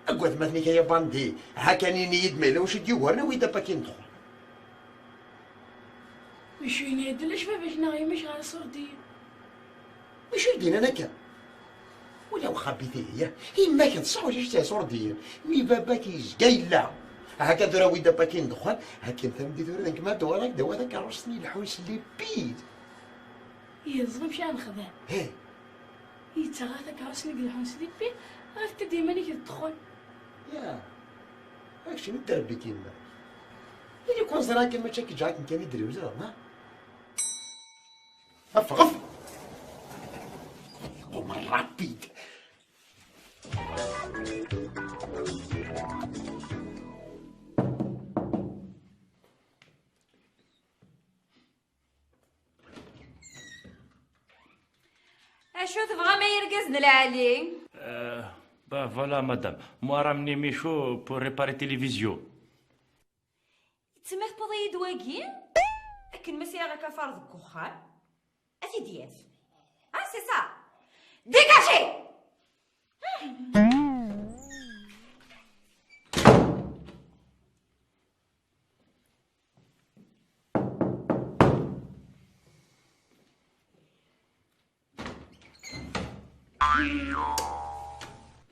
S11: اقعد مثني كيا باندي حكاني نيد مالا واش ديورنا وي دابا كندخل
S9: وش ينيد لاش باش نغي مش على صردي
S11: واش يدينا انا كان ولا واخا بيتي هي ما كنتصح واش تاع صردي مي بابا كيجايلا هكا درا وي دابا كندخل هكا انت مدي درا داك ما دورك دوا داك عرسني الحوايج اللي بيد
S9: يظلم شي نخدم
S11: هي
S9: يتغاثك عرسني قال حنس لي بي عرفت ديما ني كتدخل
S11: يا هاكشي ندير بك يما اللي كون زرا كان ما تشاكي جاك كان يدري وزرا ما غف قوم رابيد
S7: اشو تبغى ما يرقزن العلي؟
S10: با فوالا مدام moi ramener mes chaux pour réparer télévision.
S7: تما تبغي دواكي لكن ماشي غير كفرض الكخان اسيديات سي سا ديكاشي.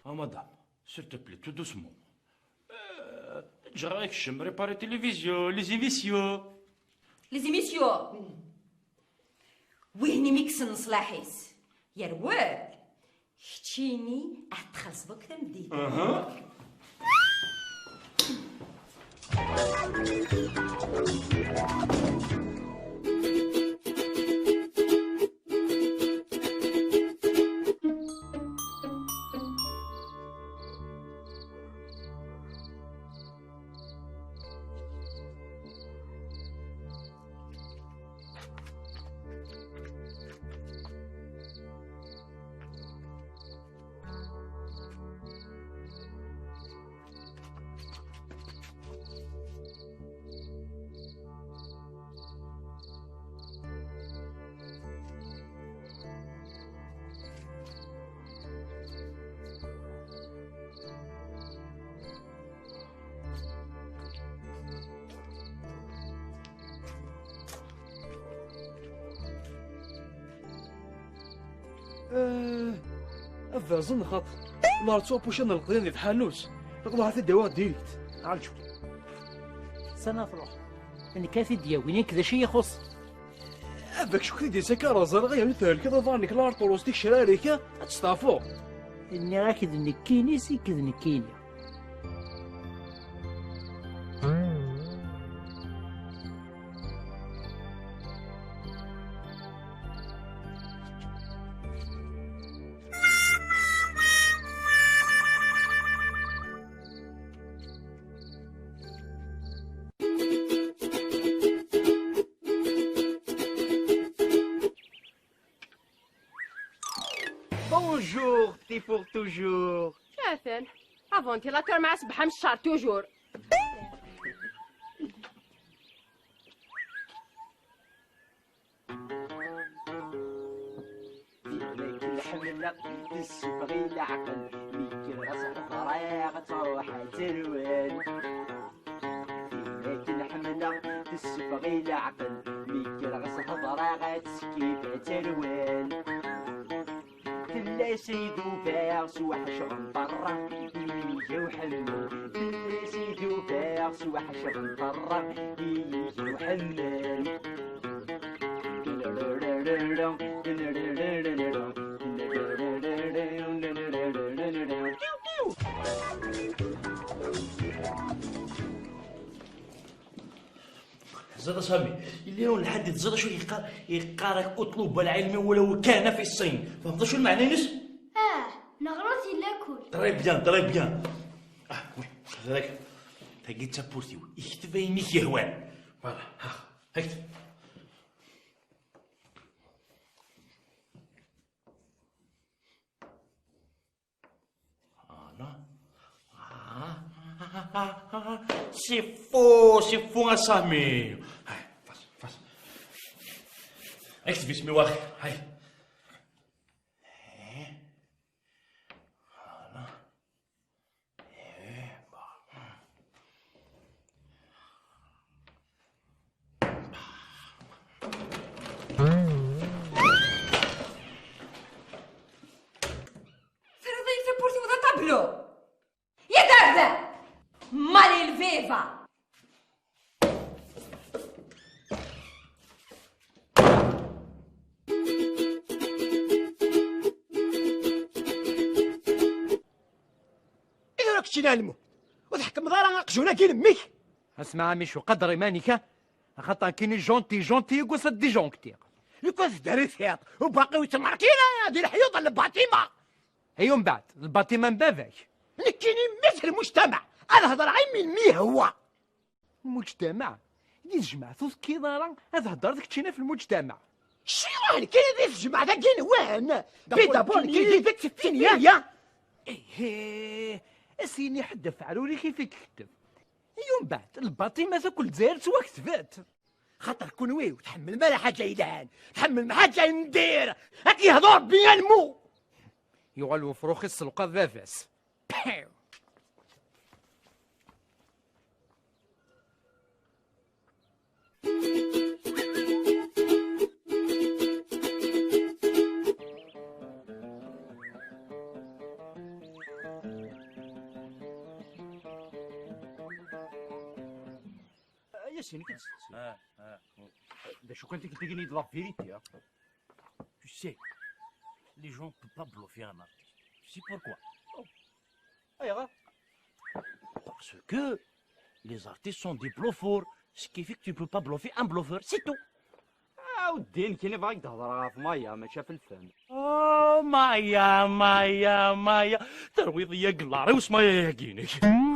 S10: Oh madame, s'il te plaît, tout doucement. J'aimerais réparer télévision, les émissions.
S7: Les émissions. ويني ميكسن صلاحيس يا روال حتيني اتخلص بك تمديد.
S14: أفازن خاطر نارتو بوشان القديم في حانوت تطلع في الدواء ديريكت
S3: عال شوف سنة فروح يعني كافي دياوين كذا شي يخص
S14: أباك شو كدي سكارة زرقاء يعني كذا ظاني كلار طولوس ديك شراريكا تستافو
S3: إني راكد نكيني سي كذا نكيني
S12: Bonjour, t'es pour toujours.
S9: شافن افونتيلاتور مع سبحة مش شهر توجور.
S12: الحملة تسبغي العقل ميكر غصب طريق تروح تروال. فيك الحملة تسبغي العقل ميكر غصب طريق تسكيب تروال. لا سيدو فارس وحشر برا يجي وحمل. لا سيدو فارس وحشر برا يجي وحمل.
S10: زاد سامي اللي هو الحديث زاد شو يقارك اطلب العلم ولو كان في الصين فهمت شو المعنى نس؟
S15: نغرتي لاكل
S10: تري بيان تري بيان وي هذاك تاكي تابورتيو يكتب ينيك يهوان فوالا ها اكتب C'est faux, Sami. Fas. Echt, bis mir wach. Hai.
S7: فرضي في بورتي وذا طابلو يا دارده مالي الفيفا.
S1: إذا راك تشي نعلمو وتحكم دارا قجونا كي لميك.
S3: اسمع مشو قدر ايمانك خاطر كاين جونتي وقصد دي جونكتي
S1: لو كان داري ثياط وباقي تماركينا ديال الحيوط الباطمه
S3: هي من بعد الباطمه من باباك
S1: نكيني مثل المجتمع انا هضر عين من مي هو
S3: المجتمع اللي تجمع ثوث كي دارا هذا هضر ديك تشينا في المجتمع
S1: شيوان كاين ذي الجمعة ذا كاين وين دابور كاين ذي الثانية
S3: ايه اسيني حد فعلوا لي كيف يكتب يوم بعد الباطيمة تاكل زير سوا كتبات
S1: خاطر كون ويو تحمل ما حاجة يدهان تحمل ما حاجة ندير هاك يهضر بيا المو
S3: يغلو فروخ السلقة ذافاس
S12: ياسين كتسقسي دا شو كنت كتلقيني de la vérité.
S10: Tu sais, les gens ne peuvent pas bluffer un artiste. Tu sais pourquoi? Parce que les artistes sont des bluffeurs, ce qui fait que tu ne peux pas bluffer un bluffeur, c'est tout.
S12: ودين كاين باغي تهضر في مايا ماشي في الفم.
S10: مايا ترويضية قلاري وش مايا ياكينك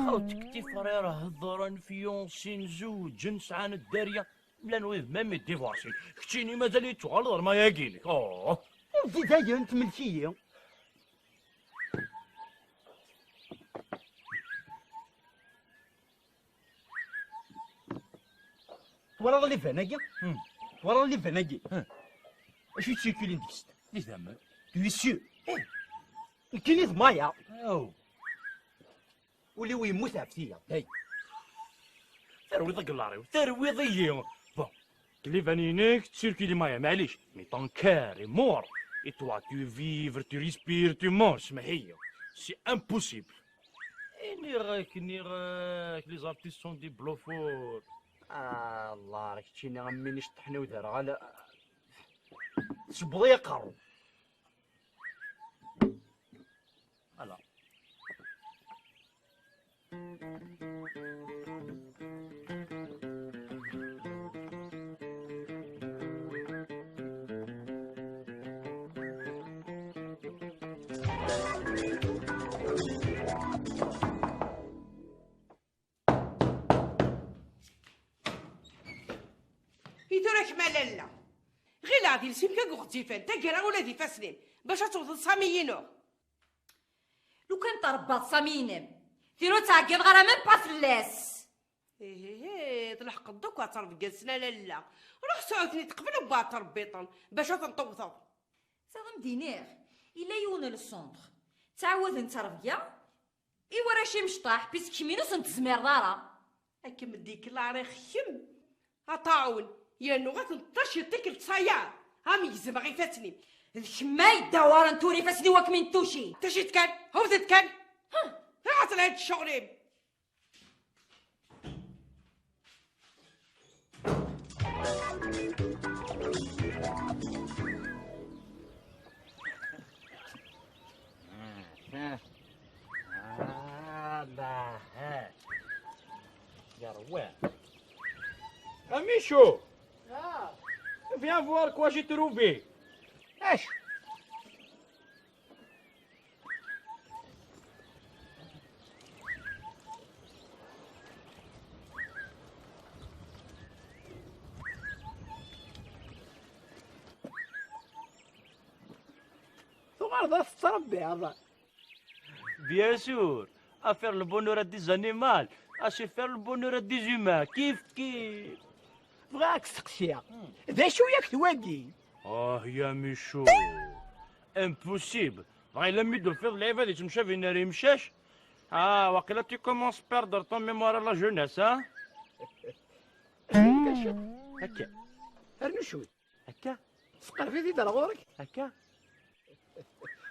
S10: خوتك تي فرير هضرا فيونسي نزوج نسعان الدارية بلا نويض مامي ديفورسي كتيني مازال يتغلظر ما ياكينك
S12: ودي تايا انت ملكية ورا اللي فناكي ورا اللي فناكي اش يتسيكلين ديكست
S10: لي ثمن
S12: يسيو الكنيز مايا ولي ويموت عفتية
S10: هاي ترويض قلاري ترويضية بون كلي فانينيك تسيركي لي مايا معليش مي طون كاري مور اي توا تو فيفر تو ريسبير تو مونج سمحية سي امبوسيبل ني راك لي زارتيست سون دي بلوفور
S12: الله راك تشيني غميني شطحني ودار على تشبضي يقرو
S10: هلا
S6: يدورك مالالا غير غادي لسيمكا كوغتيفان تاكرا ولا دي فاسلين باش توصل صاميينو
S7: لو كان تربط صامينم ديرو تعقل غير من بافلاس
S6: تلحق الضوك وتربط جالسنا لالا روح سعودني تقبل وبا تربيطن باش تنطوطو
S7: صدم دينير الا يون للسونتر تعاود انت ربيا اي ورا شي مشطاح بيسك مينوس انت زمير دارا
S6: اكم ديك لاري خيم اطاعون يا نو غتنطش يديك التصايع هام يزم غي فاتني
S7: الحما يدور نتوري فاسني واك من توشي
S6: تشي تكان هو تكان عطل هاد الشغلين
S10: يا روان Michaud, viens voir quoi j'ai trouvé.
S1: اش ثغار تربي هذا
S10: Bien sûr, à faire le bonheur à des animaux, à se faire le bonheur à des humains, كيف
S1: بغاك تسقسيها ذا شو ياك تواقي
S10: يا ميشو امبوسيبل راهي لمي دو الفيض العيب هذه تمشى في ناري مشاش واقيلا تي كومونس بيردر طون ميموار لا جوناس
S1: هكا ارنو شوي
S10: هكا
S1: سقر في ذي غورك
S10: هكا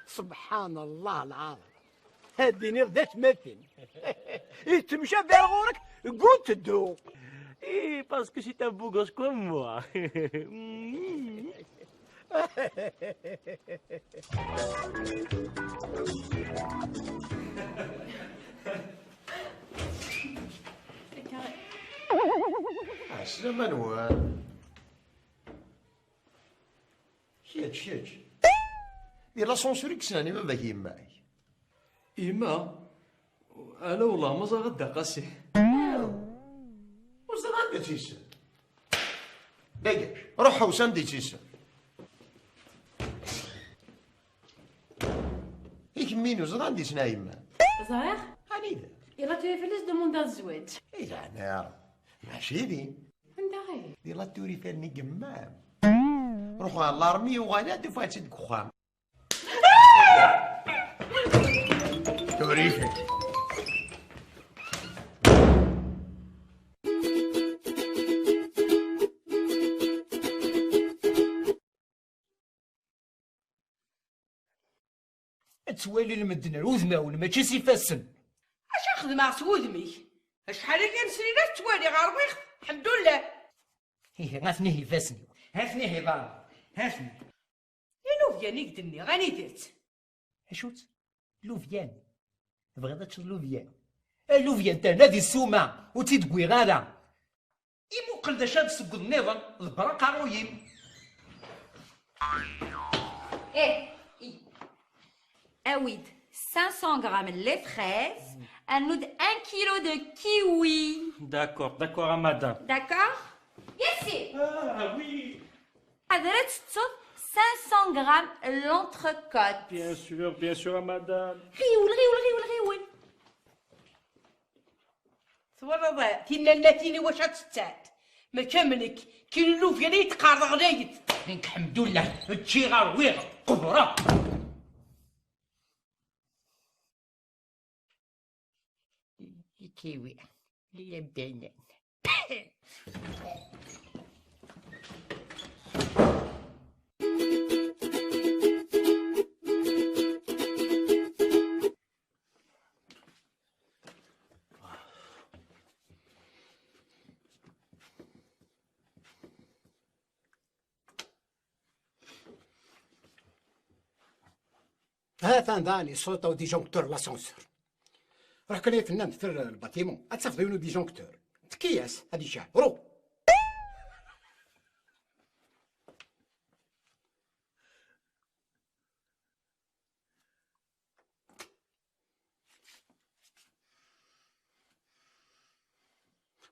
S1: سبحان الله العظيم هاديني ذات مثل تمشى في غورك قول تدو
S10: اي باسكو سي ان بو غوس كوم موا
S11: عسلامة نوال شيت دير لاسونسور كسناني ما باكي يماك
S14: إيما أنا والله ما غدا قاسي
S11: واش غادا تيسن داكاش روح حوسان دي تيسن كمينو زاد عندي سنايم.
S5: زهير
S11: عنيدة.
S5: يلا توري فلوس دوموندا الزواج.
S11: إيه أنا ماشي دي.
S5: انت غير.
S11: يلا توري فاني قمام. روحوا على الارمي وغنادي فاتت دخان. توريفي.
S3: تسوالي المدنة وذماون ماشي سيفاسن.
S6: اش خدمة سودمي؟ شحال اللي نسري توالي غير الحمد لله.
S3: هيه غاثني فاسني هاثني هضام هاثني.
S6: يا لوفيان يقدني غاني درت.
S3: اشوت لوفيان بغيت تشرب لوفيان. اللوفيان تاع نادي السومه وتيدقوي غادا يموقل دا شاد سقد النظام البراق عرويم.
S7: Awid, 500 grammes les fraises, un nous 1 kilo de kiwi.
S10: D'accord, madame.
S7: D'accord? Yes.
S10: Ah oui.
S7: Adrette 500 grammes l'entrecôte.
S10: Bien sûr, madame.
S7: ريول.
S6: ثورة تينا اللاتيني واش تستات ما كاملك كي اللوفيان يتقارض غنايت.
S3: منك الحمد لله تجي غرويغ قبره. كيوي اللي بدينا.
S4: هذا داني صوت ديجونكتور لاسانسور. راه كان يتنام في الباتيمون اتصاف ديونو ديجونكتور تكياس هادي شاه رو.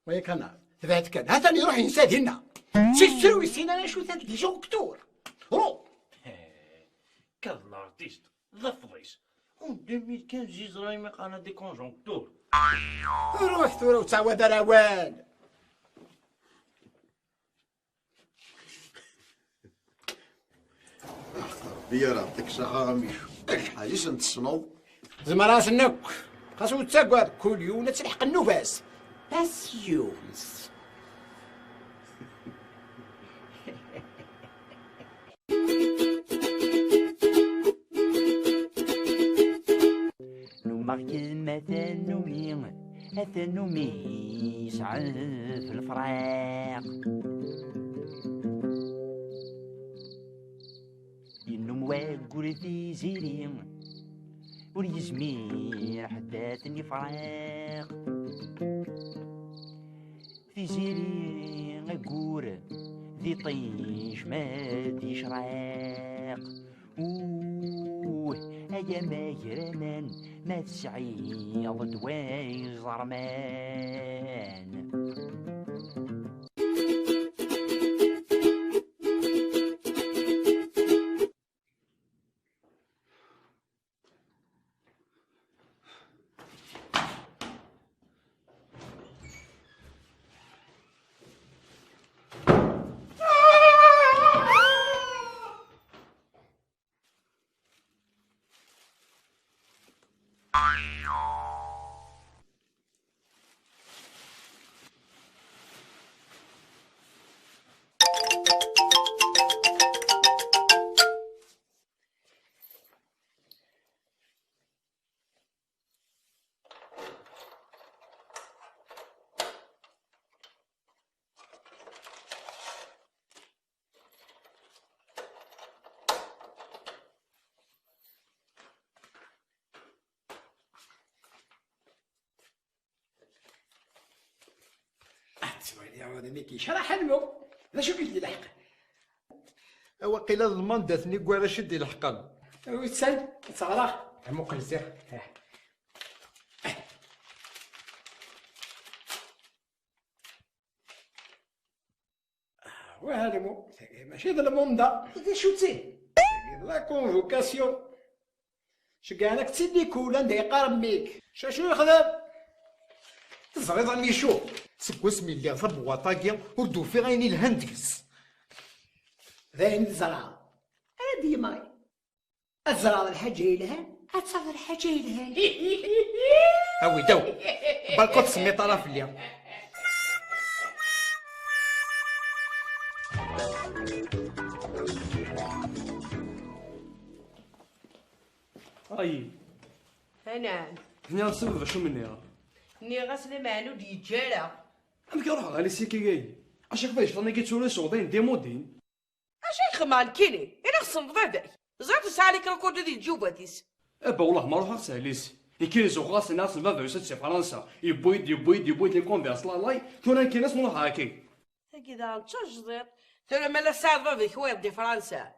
S4: ويا كان ذات كان هذا يروح ينسى هنا سيسروي سينا انا شو ذات ديجونكتور رو.
S10: Quel artiste, ضفضيس. En 2015 يزرى مقالة دي كونجونكتور.
S4: روح ثورة وتعود روان.
S11: بيا راه عطيك الصحة غميشو. حاجة نتصنو.
S4: زعما راس النك خاصو تساقوا كل يوم تلحق النفاس. باسيونس.
S2: نماركي مثلا نومي يسعى في الفراق ينم واقول في زيري وليزمير حداتني فراق في زيري غقور ذي طيش ما دي شراق هيا ما يرمان ما تسعيض دواي زرمان.
S4: شرح حلمو هذا شو قلت لي لحق
S8: وقيل الضمان داتني كوالا شد يلحقن
S4: ويتسال تصغرا مقل سير وهذا مو ماشي هذا الموندا هذا شو تسي لا كونفوكاسيون شكانك تسيدي كولا ندي يقارب ميك شاشو يخدم تزريض ميشو سكوس ملي ضرب واطاكيا ودو في غيني الهندكس ذاين الزرعة هادي ماي الزرعة الحاجة يلهان هتصاب الحاجة يلهان هاوي داو بالكو تسمي طرف اليوم
S16: اي
S6: هنان
S16: هنا نسبب شو مني
S6: ني غسل معنو دي جارة
S16: عندك روح غالي سيكي جاي اش كيفاش فانا كيتسولي سودين ديمودين
S6: اش يخمان كيني انا خصم ضدك زعما سالك ركود دي جوباتيس
S16: ابا والله ما روح اغسل ليس يكيل زوغاس الناس الباب يسد في فرنسا يبويد لي كونفيرس لا لاي تونا كاين ناس مروح هاكي
S6: كذا نتشجر ترى مالا ساعد بابي خويا دي فرنسا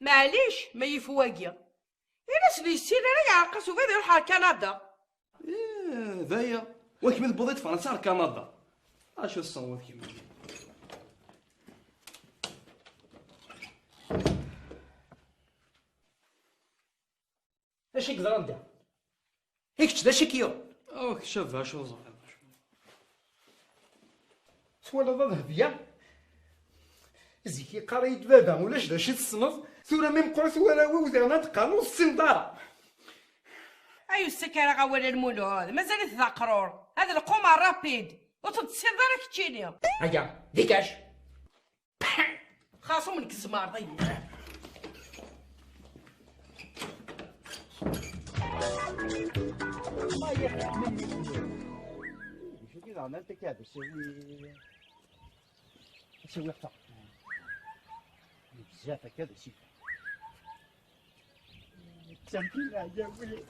S6: معليش ما يفواقيا الناس اللي يسير انا يعرقصوا فيها يروح على كندا
S16: ذايا وكيما بوضيت فرنسا على كندا اش الصوت كيما
S4: اش يقدر ندير هيك تدا شي كيو
S16: اوك شوف شو صاحب
S4: سوالا ذهبيه زيكي قريت بابا ولاش دا شي تصنف ثورة ميم قرص ولا وزانا تقانو السندارة
S6: ايوا السكارة غاولا المولو هذا مازال ذا قرور هذا القمع رابيد وتتصير دارك تشيني
S4: هيا ديكاش
S6: خاصو منك الزمار ضيق
S12: ما يخلق مني شو كذا عملت كذا تسوي خطأ بزاف هكذا سي تمكين عجبني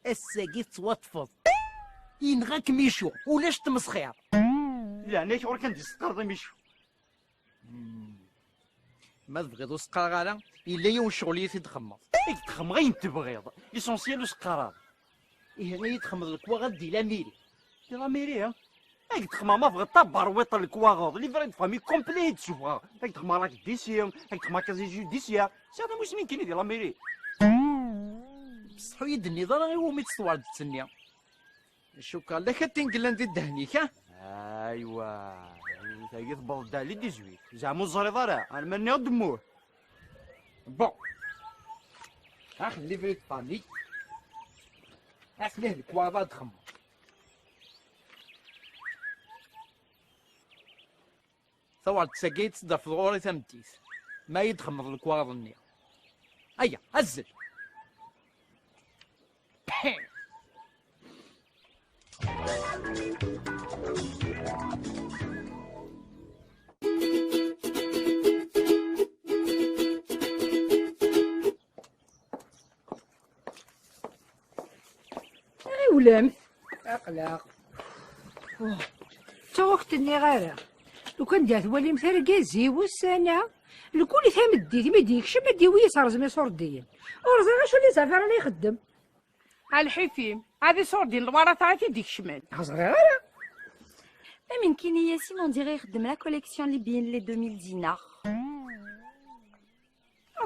S3: الساقي توطفض ينغاك ميشو ولاش تمسخير
S12: لا انا شعور كندي سقر ميشو
S3: ما تبغيض سقار غالا الا يوم شغلي تخمض
S12: تخمض غير تبغيض ليسونسيال وسقرار
S3: إيه غير تخمض الكواغد دي لاميري
S12: دي لاميري ها هاك تخمض ما بغيت طبر ويط الكواغد لي فريد فامي كومبليت شوفها هاك تخمض راك ديسيام هاك تخمض كازي جوديسيار سي هذا مسلمين كاين دي لاميري
S3: بصح يد النظام غير هو مي تصوار التسنية شكرا لك تنقلن في الدهنيك ها
S12: ايوا تاقي تبرد لي 18 زعما الزريضه راه انا ماني غدموه
S3: بون خلي فريد فامي خليه الكواغد تخمض ثوار تساقيت تصدر في الغوري ثمتيس ما يدخمض الكواغد النية هيا هزل
S7: ولام اقلق توقت النغارة لو كان دات ولي مثال كازي والسنة الكل ثمدي ما ديكش ما دي ويسار زمي صردين ورزا شو اللي زعفر اللي يخدم
S6: الحفيم هذه صردين الورا تاعتي ديك شمال
S7: صغيرة
S5: من كيني ياسين on dirait يخدم لا كوليكسيون ليبيين لي 2000 دينار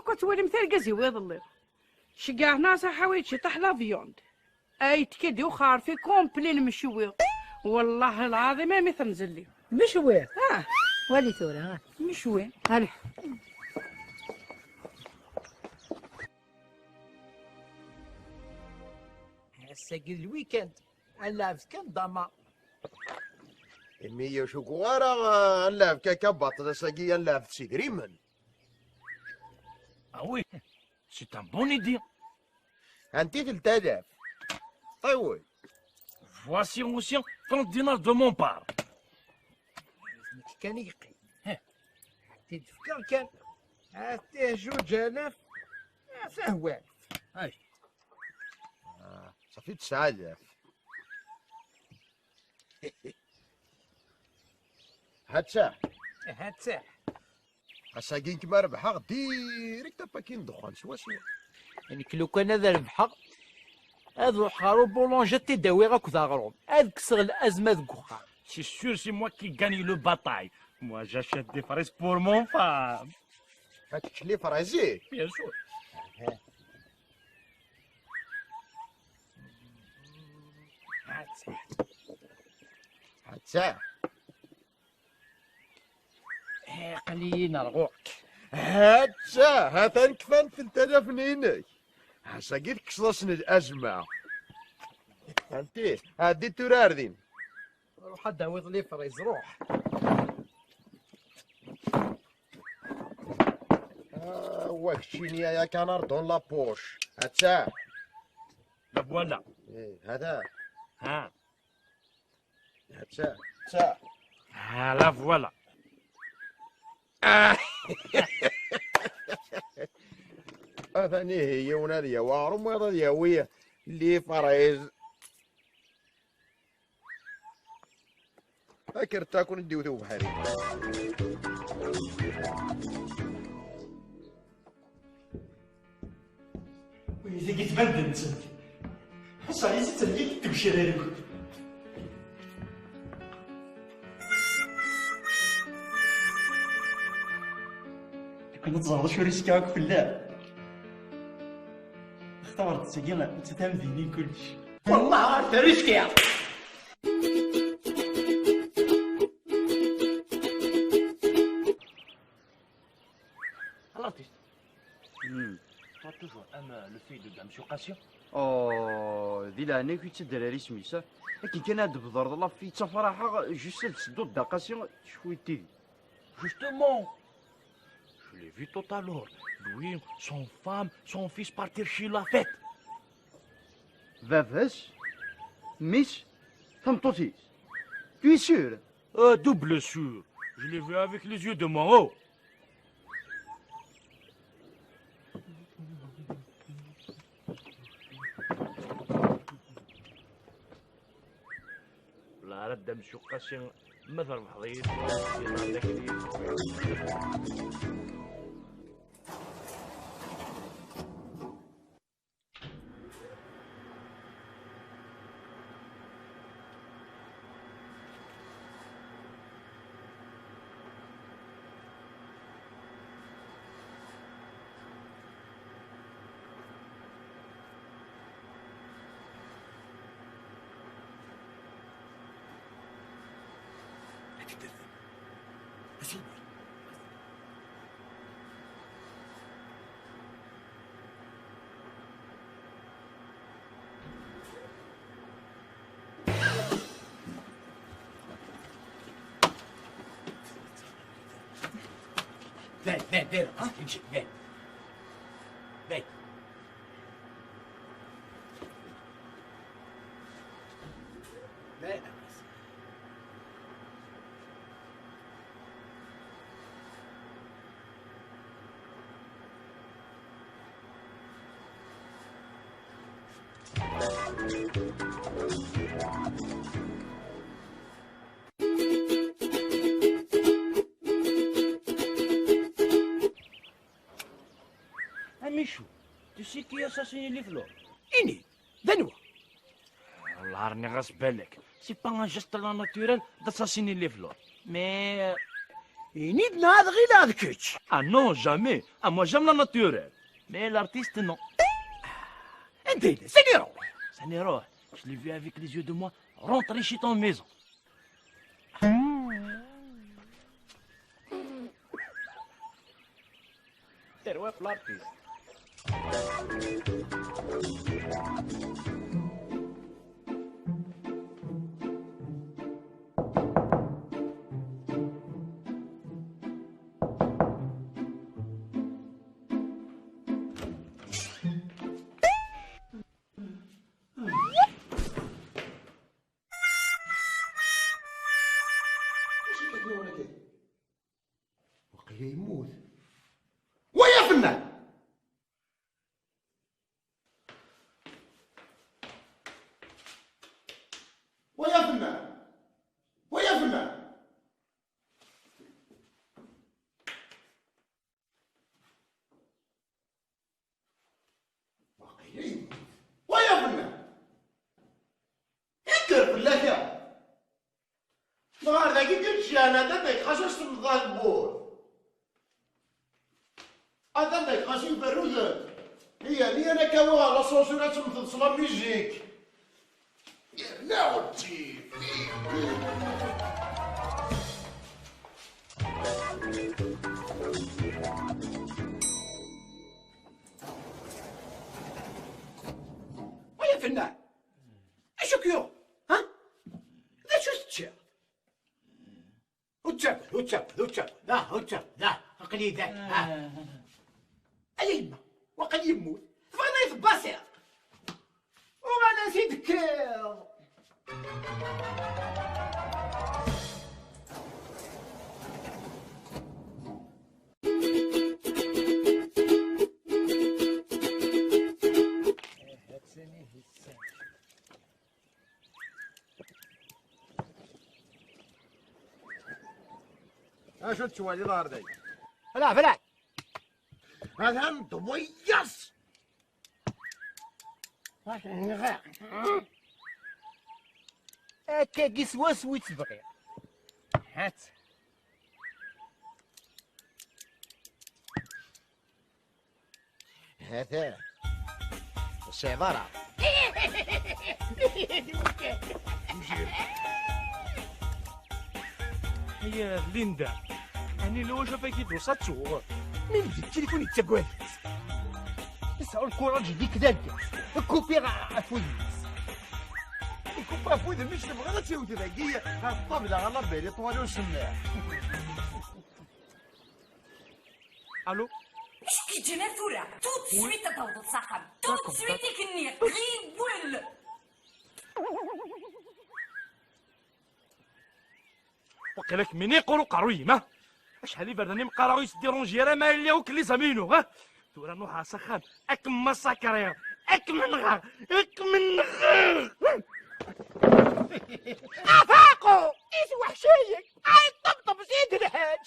S6: كنت ولي مثال كازي ويضلي شكاع ناس حاولت شي طح لافيوند اي تكدي وخار في كومبلي المشوي والله العظيم ما مثل نزلي
S7: مشوي ولي ثورة
S6: مشوي
S7: هلا
S3: الساقي الويكاند نلعب كان داما
S11: مي شكوارا نلعب كاكا باطل ساقي نلعب سيدي ريمان
S10: وي سي ان بون ايدي
S11: انتي 3000 طيب
S10: فواسي موسيون 30 دينار دو مون بار
S3: كان يقي حتى تفكر كان حتى 2000 فهو
S10: هاي
S11: صافي 9000 هاد ساعة الساقين كيما ربحها ديريكت باكين دخان سوا
S3: يعني لو كان هذا ربحها هذا الحارو بولونجا تداوي غاك ذاغروم هذا كسر الازمه ذك وخا.
S10: C'est sûr, c'est moi qui gagne le bataille. Moi, j'achète des fraises pour mon femme.
S11: هاك لي فرازي.
S10: Bien sûr.
S11: هات ساعة.
S3: قليل نرغوك.
S11: هات ساعة هات نكفان 3000 نينك. هساقيت كسلسن الأزمة. فهمتي؟ هادي تراردين.
S3: روح داوي لي فريز روح.
S11: واك شيني يا كانار دون لابوش. هات ساعة.
S10: La voilà.
S11: هذا.
S10: Hein?
S11: هات ساعة. ساعة.
S10: Ah, la voilà.
S11: أثني هي ونادية وارم وهذا ويا لي فريز. فاكر تاكل نديو ثوب بحري.
S8: وإذا جيت بندن تسد حصل يزيد تلقيت تمشي لك. كنت تزهر شو ريسكاك في اللعب. اختبرت سجينا تتمديني كلش.
S4: والله عارف ريسكي.
S10: L'artiste. Toi, toujours aimes le fait de Dame Surcation.
S2: ذي لعنة كي تدراري سميسا لكن كان هاد بضرد الله في تفرحة جوست تسدو الدقاسي شوي تيدي.
S10: Justement, je l'ai vu tout à l'heure. Lui, son femme, son fils partir chez la fête.
S2: فافاس ميس تمطوتيس. Tu es sûr?
S10: Double sûr. Je l'ai vu avec les yeux de mon haut. لا رد مشقة مثل محضير
S4: فين دير ها يمشي فين فين
S10: Michou, tu sais qui a assassiné les fleurs?
S4: إني ذنوة.
S10: Allah راني غاص بالك. C'est pas un geste naturel d'assassiner les fleurs. Mais...
S4: إني بنادغ إلى ذكيتش.
S10: Ah non, jamais. Ah, moi j'aime la naturelle. Mais l'artiste, non.
S4: أنت سنيرو.
S10: Sanero, je l'ai vu avec les yeux de moi rentrer chez ton maison. C'est ouais, l'artiste.
S11: وقيل يموت. ويا فنان ويا فنان ويا فنان وقيل يموت. ويا فنان أنا دابا خاصة تنضى البور هذا داك خاص يبرد هي لي أنا كوا لا صوصورة تمتصل ميجيك لا عدتي
S4: ويا فنان اشو كيو ها ذا شو تشير وتشاكل لا قليل ذاك أيما وقد يموت فانا يتباسر وما نسيتك
S11: شو تشوالي ظهر داي
S1: فلا
S11: هذا مطويص
S3: هكا قسواس ويتبغي هات
S11: هذا السيطرة
S10: هي ليندا يعني لو شافك يدوسات تشوغ
S3: من التليفون يتسقوال نسعوا الكوراج ديك ذاك الكوبي عفوا
S11: الكوبا فوز مش تبغى تسوي ذاكية الطابلة على بالي طوال وسماع
S10: الو
S7: اش كيجينا ثورة توت سويت تضوض صاحب توت سويتي كني غيب ول
S10: وقالك مني يقولوا قرويمه شحال برداني مقراو يسديرون جيرا ما اللي كلي زمينو ها تورا نوحا سخان اك مساكرير اك من غير
S3: افاقو ايش وحشيك اي طبطب زيد الحاج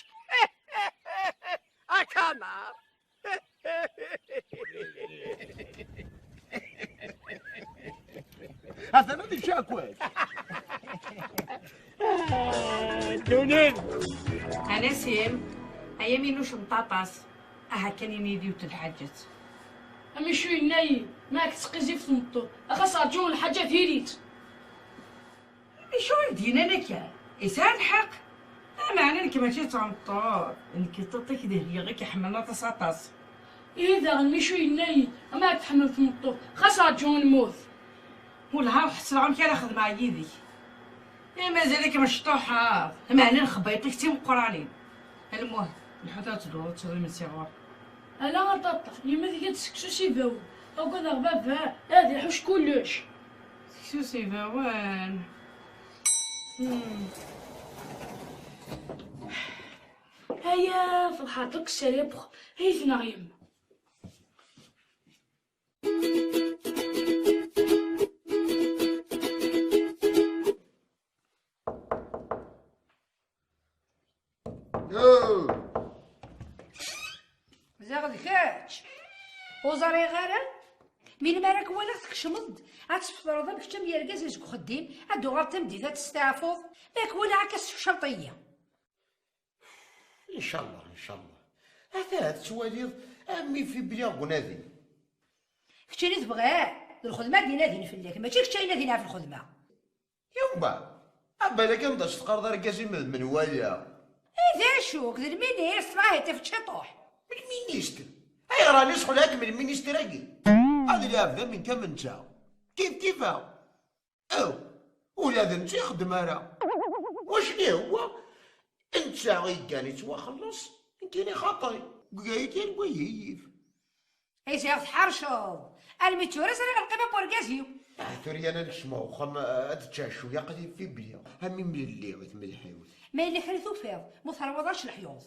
S3: اكامر
S11: هذا نادي شاكوات
S10: دونين
S6: انا سيم ايامي نوش مطاطاس كان ينيدي وتلحاجت
S9: امي شوي ناي ماك تسقيزي في المطور خاص رجون الحاجات هيريت
S6: شو يدينا لك يسال الحق معنى انك ماشي تنطور انك تعطيك دهيه غير كيحملنا تصاطاس
S9: اذا امي شوي ناي ماك تحمل في المطور خاص رجون الموت
S6: والها حسرعون كي خدمه يدي مازالك مشطوحه معنى خبيطك تي مقرانين المهم الحدا تدور تشري من صغار
S9: انا غطاطا يما ذيك تسكسو سيفاو او كذا غبابها هذه حوش كلش
S6: سكسو سيفاوان
S9: هيا فرحاتك سريبخ هي فينا يما
S7: زاغ ذكاش وزاري غير من مالك ولا تكشمض غتفطر ضرب كتم يا رجاز يسكو خديم عندو غير تمديده تستعفض ماك ولا عكس شرطيه
S11: ان شاء الله هذا تشوالي امي في بلي غنادي
S7: كنتي اللي تبغاه الخدمه دينا دين فيك ماشي كنتي نادينا في الخدمه
S11: يومبا بالك مداش تقرض رجازي من واليا
S7: اذا شوك ذا المينيستر راه تفتشطوح
S11: المينيستر اي راني شغل هاك من المينيستر هاكي هذا اللي عبدا من كم انت كيف او ولا انت يخدم راه واش ليه هو انت غيكاني توا خلص انتيني خاطري قايتي الويف
S7: اي سيغ تحرشو الميتورس انا غنقيبه بوركازيو
S11: ثوري انا نشمع وخم تشاشو يا قديم في بليا همي من اللي من الحيوت
S7: ما اللي خليتو فيض مو ثروضاش الحيوض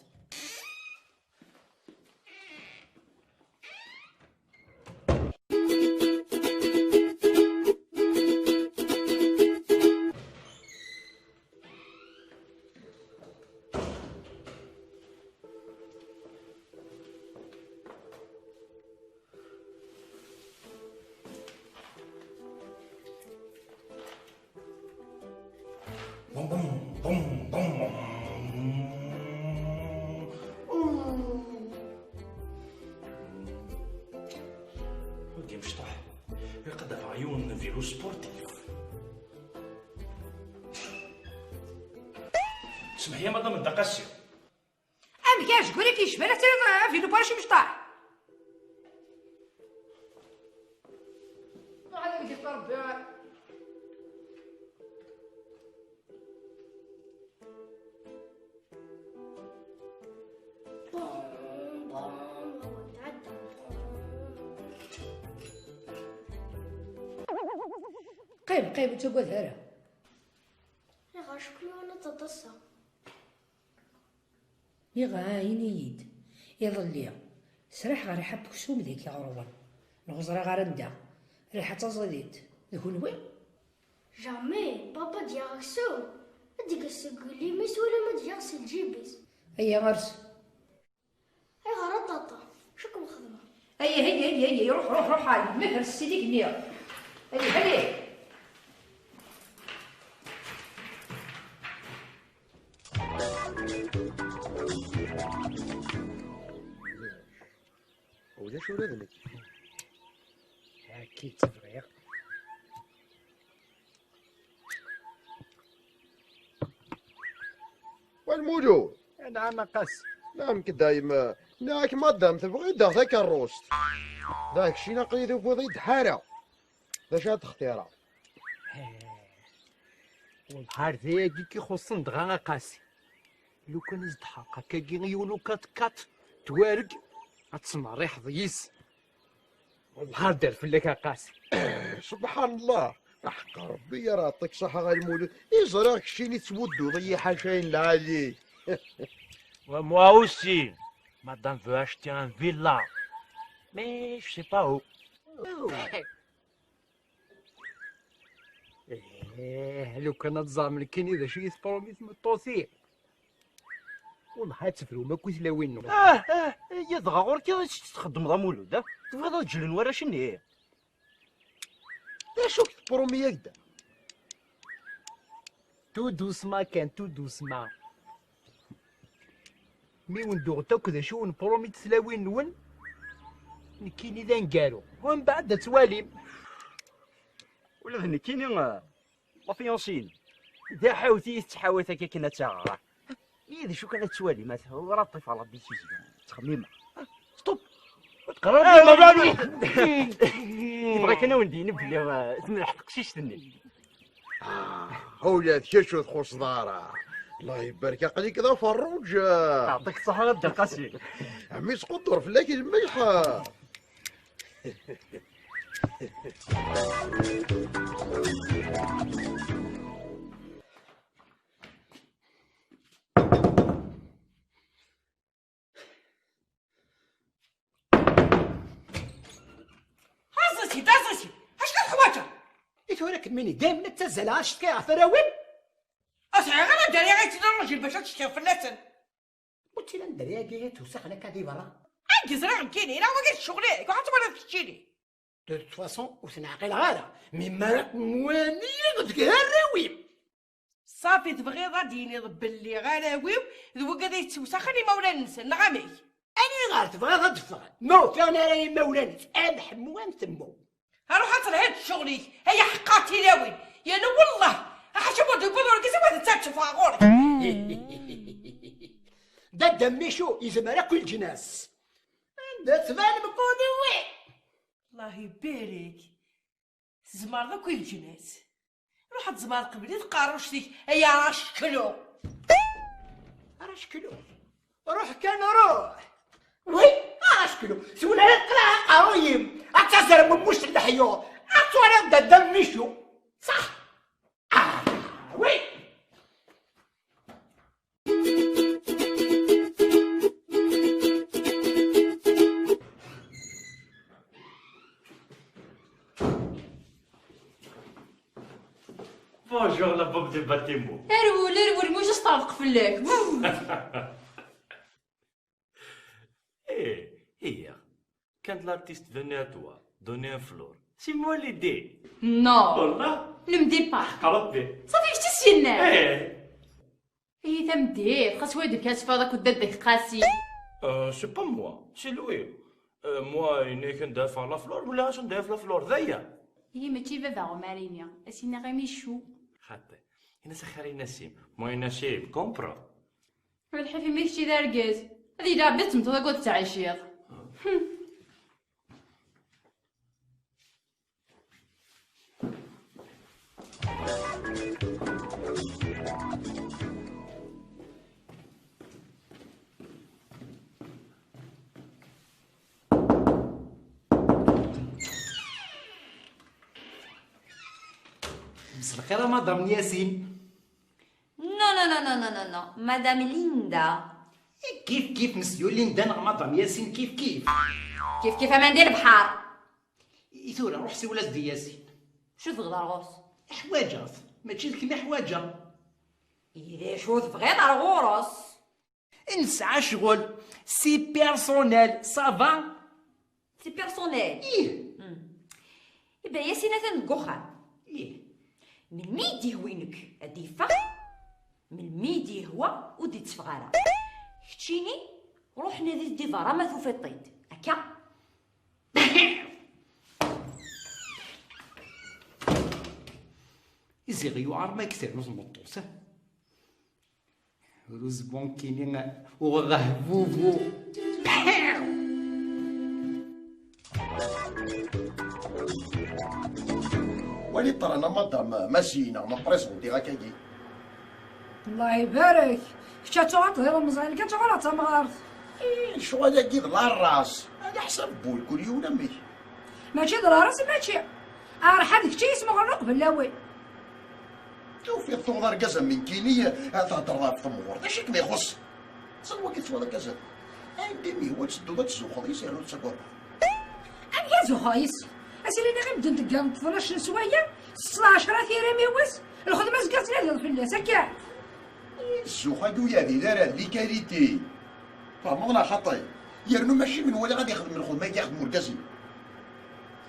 S10: يقدر عيون فيلو سبورتيف. اسمح يا مدام الدقاسي.
S7: ام كاش قولي كيشبه لك فيلو بارشي مشطاح. هذا اللي ربي. قيم تقول هذا
S15: يا شكلي وانا تتصل
S7: يغاين يد يظل سرح غير يحب كسوم ذيك يا عروان الغزرة غير ندا ريحة تصديت ذكون وين
S15: جامي بابا ديالك سو اديك السقولي ميس ولا ما ديالك الجيبيس
S7: هيا مرس
S15: هاي غير طاطا شكون خدمه
S7: هيا روح هاي مهر سيديك نيا هيا
S11: ولا شو هذا
S3: اكيد تبغي
S11: والمولود
S3: نعم قاس
S11: نعم كدايما ناك مدام تبغي ذاك الروست ذاك الشيء نقي ذو بوضي دحارة ذا شاد اختيارا
S3: والنهار ذاك كي خصن دغا قاسي لو كان يزد حلقه كي يولو كات توارق غتسمع ريح ضيس والنهار دار فلك قاسي
S11: سبحان الله حق ربي راه يعطيك صحة غير المولود يزرعك الشيء اللي تودو ضيع حاشين العالي
S17: Moi aussi. Madame veut acheter un villa. Mais je sais pas où.
S3: لو كان تزامل كاين اذا شي سبروميس مطوسي والله تفرو ما كنت لا وينو
S12: يا دغا غور كي تخدم ضا مولود تبغي تجلن ورا شني
S11: شو برومي هكذا
S3: تو دوسما كان تو دوسما مي وندوغ تا كذا شو نبرومي تسلاوين نون كاين اذا نقالو ومن بعد تواليم
S12: ولا ذني كاينين لا فيونسين دا حاوتي تحاوت هكا كنا تاغرا اذا شو كانت توالي مثلا راه الطيف على بيتي تخميمه ستوب تقرب بغيت انا ونديني بلي ما نحققش تني
S11: اولاد كيشو تخص دارا الله يبارك عليك كذا فروج
S12: يعطيك الصحة بدا قاسي
S11: عمي تقدر فلاك الملحة
S4: دازتي اش كتخواتا يتورك مني دائما تزال شتكي عفراوين اصاحبي غير الدراري غيتدير الراجل باش تشتي في اللسان قلت لها الدراري غير توسخ لك هذه برا عندي زرع كاينين راه ما قالش شغلك وحتى ما تشتيني دو توت فاسون وسنعقل غادا مما راك موانيه قلت لك هراويم صافي تبغي غاديني باللي غراويو ذوك غادي يتوسخ راني مولا ننسى نغامي اني غير تبغي غتفغ موت انا راني مولا ننسى انا حموان تمو اروح اطلع شغلي هي حقاتي لاوين يا نو والله حشبو دو بدر كيسا ما تتشف غوري دا دميشو يزمر كل جناس دا تبان بكوني وين الله يبارك زمار ذا كل جناس روح تزمار قبلي تقاروش ديك هي راشكلو راشكلو روح كان روح وي راشكلو سونا القلاع قويم اتصل بموش اللحيو اتصل دا دميشو صح وي
S17: Bonjour la bob de bâtiment.
S5: ارول موش طابق فلاك.
S17: ايه هي كانت l'artiste venait à toi donner un fleur. C'est moi l'idée.
S5: Non.
S17: والله
S5: Ne me dis pas.
S17: ربي
S5: صافي اش تسينا؟
S17: ايه
S5: هي تمدير خاص ويدك كاس فاضك وددك قاسي.
S17: c'est pas moi, c'est lui. Moi, il n'est qu'un défend la fleur, ولا اش ندافع la fleur ذيا.
S5: هي ماشي بابا غمارينيا اسينا غير شو
S17: خاطر هنا سخري نسيم موي نسيم كومبرو
S5: الحفي ماشي داركاز هذه لعبة تمطوطا قلت تعيشيض
S8: مساء الخير مدام ياسين.
S7: نو مدام ليندا.
S8: كيف مسيو ليندا نغ مدام ياسين كيف
S7: اما ندير بحار.
S8: ثورة روح سي ولاد دي ياسين.
S7: شو تبغى الغوص؟
S8: حواجات ماشي كيما حواجه.
S7: إذا شو تبغي تاع الغوص؟
S8: نسعى شغل سي بيرسونيل سافا.
S7: سي بيرسونيل. إبا ياسين تنقخان. من ميدي هوينك أديفا من ميدي هو ودي تفغارا كتشيني روح نادي الديفارا ما ثوفي الطيد هكا
S8: يزيغيو عار ما يكثر نوز مطوسة روز بونكيني وغهبوبو
S11: ولي طرانا مدام ماشينا ما بريسونتي غاكاكي.
S7: الله يبارك كتاتو غطير مزال كتاتو غلط مغارت
S11: شغل كيد لا الراس هذا حسب بول كل يوم امي
S7: ماشي ضرا راسي ماشي ارحد كشي اسمه غنق باللاوي
S11: توفي الثوضر كازا من كينية تهضر في الثمور داش ما يخص صدوا كيتسوى كازا عندي هو تسدو تزوخ يسيرو تسكر
S7: يا زخايس اسيلي غير بدا ندقام 12 سوايع 16 ثيري ميوس الخدمه زقات لي الفلاس هكا
S11: الزوخه دويا هذه دايره لي كاليتي فهمنا خطي يرنو ماشي من ولا غادي يخدم الخدمه يخدم مركزي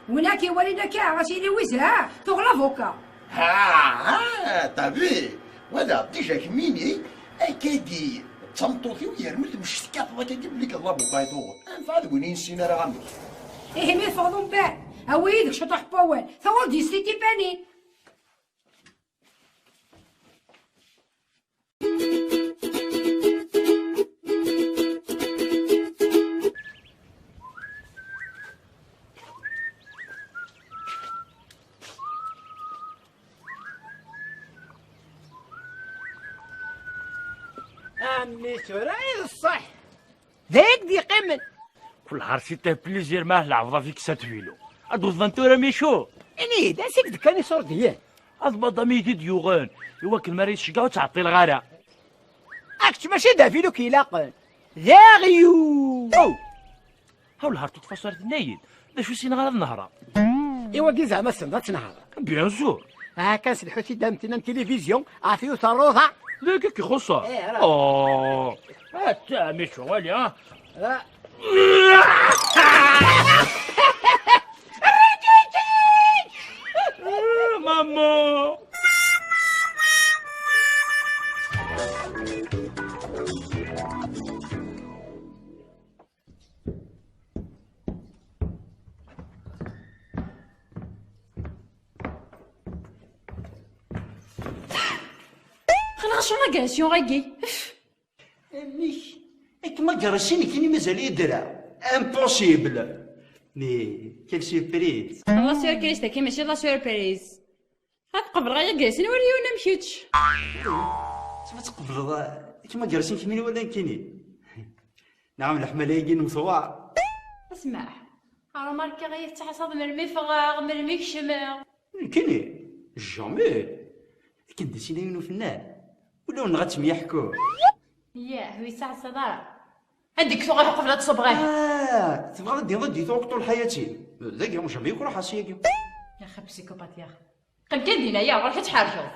S7: وينك ولينا كاع غاسيلي وزها فوق لافوكا
S11: ها طبيعي وهذا ديجا كميني اكادي تمطوطي ويرمي المشتكات الله كيجيب لك الله بوكايتو فهاد وين نسينا راه غامي
S7: ايه مي فاضون بان اويدك شطح باوال ثوال دي سيتي باني
S1: عمي سرايد الصح ذاك دي قمن
S10: كل نهار سيتي بليزير ماه العفضه فيك ساتفيلو ادو فانتورا ميشو
S1: اني داسك دكاني صور ديال
S10: اضبط ميدي ديوغان يوكل مريض شقا وتعطي الغاره
S1: اكش ماشي دافيلو كيلاقن ذاغيو
S10: او هاو الهار تتفسر تنايد باش وسين غير النهار
S1: ايوا كي زعما السنات نهار
S10: بيان سور
S1: كان سلحوتي دامتنا التلفزيون عافيو ثروضه
S10: ذاك كي خصها حتى مشو ولي ها ماما
S5: خلاص شو لاكاسيون غاكي
S8: امي ما كرشيني كيني مازال يدرا امبوسيبل مي كيل سيربريز
S5: لا سيربريز تاكي ماشي لا سيربريز غنقبل غير جالسين وريونا مشيتش
S8: ما تقبل كيما كرشين كيمين ولا كيني نعم الحمل يجي مصوار
S5: اسمع راه ماركا غير تحصد مرمي فغاغ مرمي كشماغ
S8: كيني جامي كنت شي نايمو فنان ولا نغات يحكوا
S5: ياه هو ساعة صدارة هديك ثو غير قبل تصبغيه
S8: تبغى دي ثوق طول حياتي ذاك يوم جامي يكون حاسيك
S5: يا خي بسيكوبات يا اخي قد كدينا يا روحي تحرجوا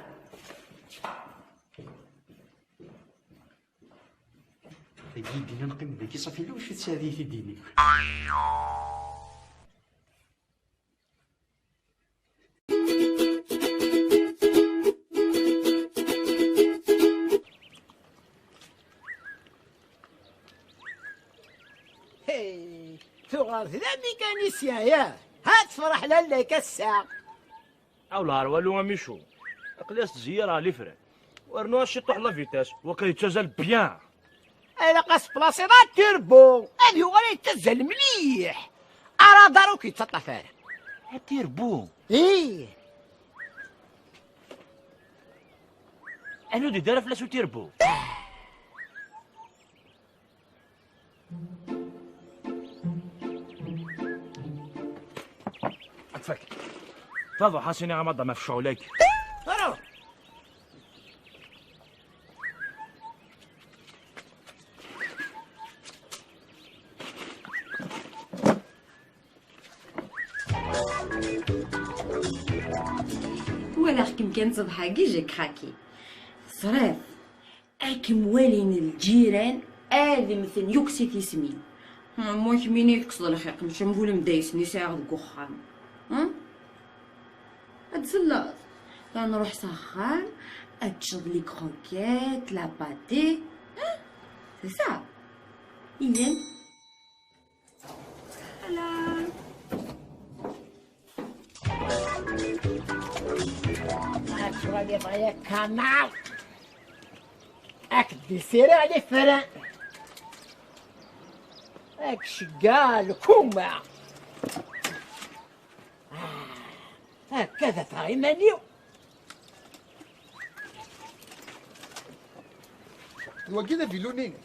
S8: دينا نقيم بك صافي لا واش تسالي في ديني
S1: ثغرة ذا ميكانيسيان ياه هات فرح لك الساعة
S17: او لا والو ميشو قلاس تزيرها لي فران ورنوها شي طوح لا فيتاس وكيتزال بيان.
S1: انا قاس بلاصي لا تيربو هذه هو اللي يتزل مليح ارا دارو كيتسطى فيها
S17: تيربو.
S1: ايه
S17: انو دي دار فلاسو تيربو.
S10: اتفك تفضل حسيني غمضة ما في شغلك.
S7: ولا كم كان تضحكي جاك خاكي صراف اكم والين الجيران ادي مثل يكسي تسمين موش ميني تقصد الخيق مش نقول مدايسني ساعة القخام اتسلط نروح سخان اتشرب لي كروكيت لا باتي سي سا اذن سلام.
S1: شغل يبغي كنار اك ديسيري على فران اك شقال كوما هكذا تراي مانيو
S11: وكذا فيلونين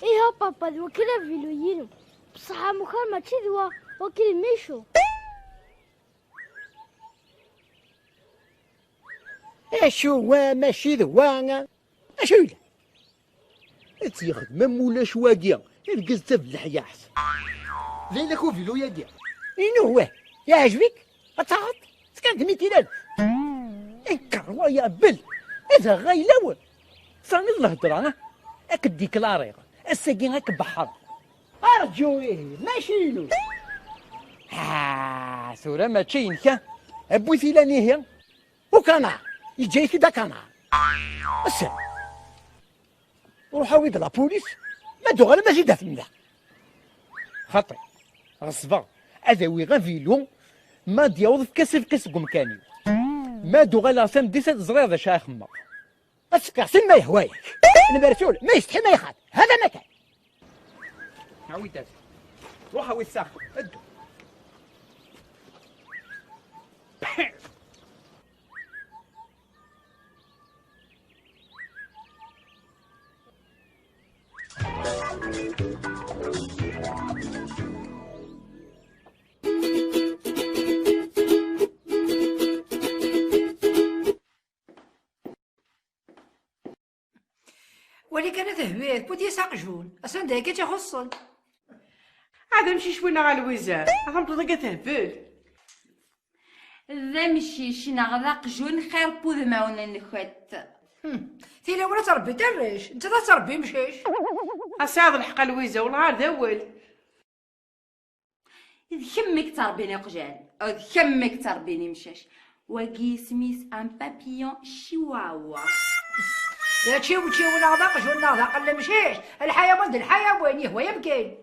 S15: ايه بابا وكذا فيلوينو بصح مخال ماشي ذوا وكل ميشو
S1: اشو وا ماشي ذوانا اشو لا
S3: تيخدم مولاش واقيا القزته بالحياحس
S11: ليلك فيلو ياقيا
S1: إنو هو يعجبك أتعط سكنت 200,000
S3: انكر يا بل هذا غيلون صاني الهضره اك ديكلاري الساقي هاك بحر
S1: أرجويه ماشي له
S3: سورة ما تشينك أبوي ثيلاني هي
S1: وكانا يجي كدا كانا السلام روح ويد لا بوليس ما دوغ ما زيدات من ذا
S3: خطي غصبا هذا وي غافيلو ما ديوض في كاس مكاني ما دوغ لا سام ديسات زرير ذا شايخ ما
S1: اسكاسين ما يهوايك نبرسول ما يستحي ما يخاف هذا مكان
S3: عويدات روح ويد ساخ ادو
S7: ولي كان تهويت بودي ساقجون اصلا دايك تخصن
S6: هذا مشي شوينا على الوزار فهمت ضيقة تهبل
S7: ذا مشي شنا غذاق جون خير بود معونا نخوت تيلا ولا تربي دريش انت لا تربي مشيش
S6: اساعد الحق الويزه والغار دول
S7: كمك تربيني قجال او كمك تربيني مشاش واقي سميس ان بابيون شواوا لا تشيو نغذاق جون نغذاق لا مشيش الحيوان د الحيوان هو يمكن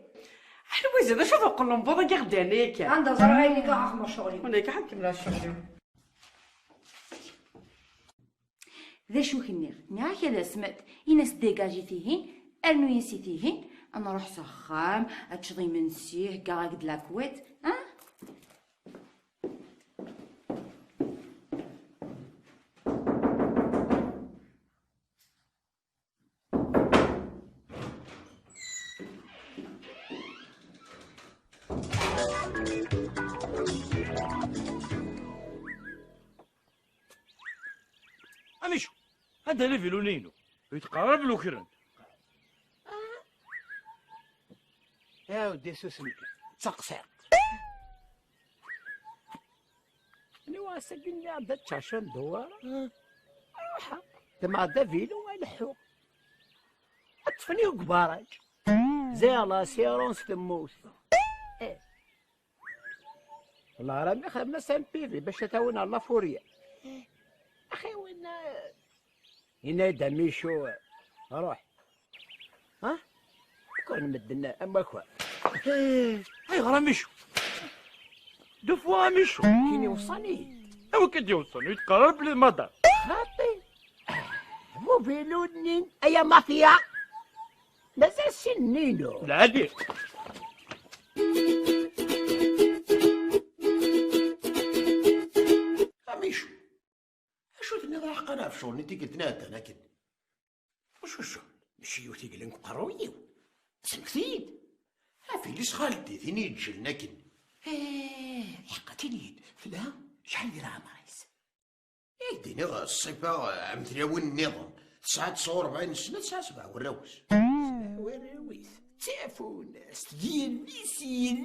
S6: الويزه ذا شوف نقول بوضا غدانيك
S7: عندها زرعيني كاع خمر شغلي
S6: ونيك حكم لا شغلي
S7: ذا شو كنير نيا كذا سمعت يناس ديجاجي فيهن انو ينسي فيهن انا روح سخام اتشضي منسيه كاع قد لاكويت
S10: أميشو هذا ليفل نينو يتقرب له كرن
S1: يا ودي سوسمك تقصير أنا واسقني عبد تشاشن دوار روحها تما هذا فيلو والحو أطفني وكبارج زي لا سيرونس تموس والله راني خدمة سان بيفي باش تاونا لا فوريا أخي وين هنا دميشو روح ها كون مدنا أما كوا
S10: هاي غرام مشو دو فوا مشو
S1: كيني وصاني
S10: هو كي يوصل يتقرب للمدار.
S4: خاطي مو بيلونين ايا مافيا مازال سنينو
S10: العادي.
S11: ميشو اشو تني حق انا في شغل نتي قلت نادا لكن وشو الشغل ماشي يوتي قلن قرويو سمكتيد في ليش خالتي ثيني تجل لكن حقا تنيد فلا شحال دراهم رايس يديني الصفة عام 3 النظام 49 سنة 9 وراوس وراويس تعرفون ديال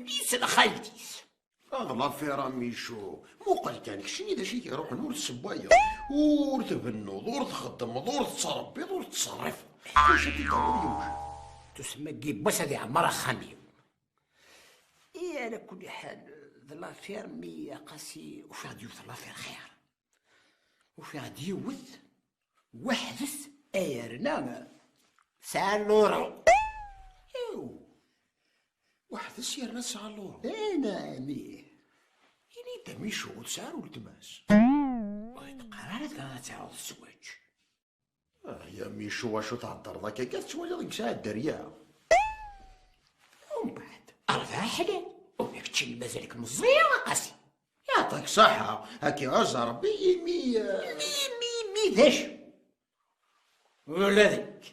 S11: ليس لخالتيس الله فيرا ميشو مو قال كانك شني دا شي كيروح نور السبايا ور تبنوض ور تخدم ور تربي ور تصرف واش انت ضروري
S4: تسمى كيب بس هذه عمرها خامية. إيه على كل حال ذا لافير مي قاسي وفي غادي يوث لافير خير وفي غادي يوث وحدث ايرنا ساعة لورا.
S11: ايوا واحد سيرنا ساعة لورا.
S4: نعم
S11: يعني دا ميشو تسعر والتماس
S4: قرارات كانت تعاود الزواج.
S11: يا ميشو واشو تهضر ذاك كاع تواجد ديك الساعة الدريا
S4: ومن بعد أربعة حلال وياك تشي مازالك مزيان قاسي.
S11: يعطيك صحة هاكي غزة ربي
S4: مي ذاش ولا ذاك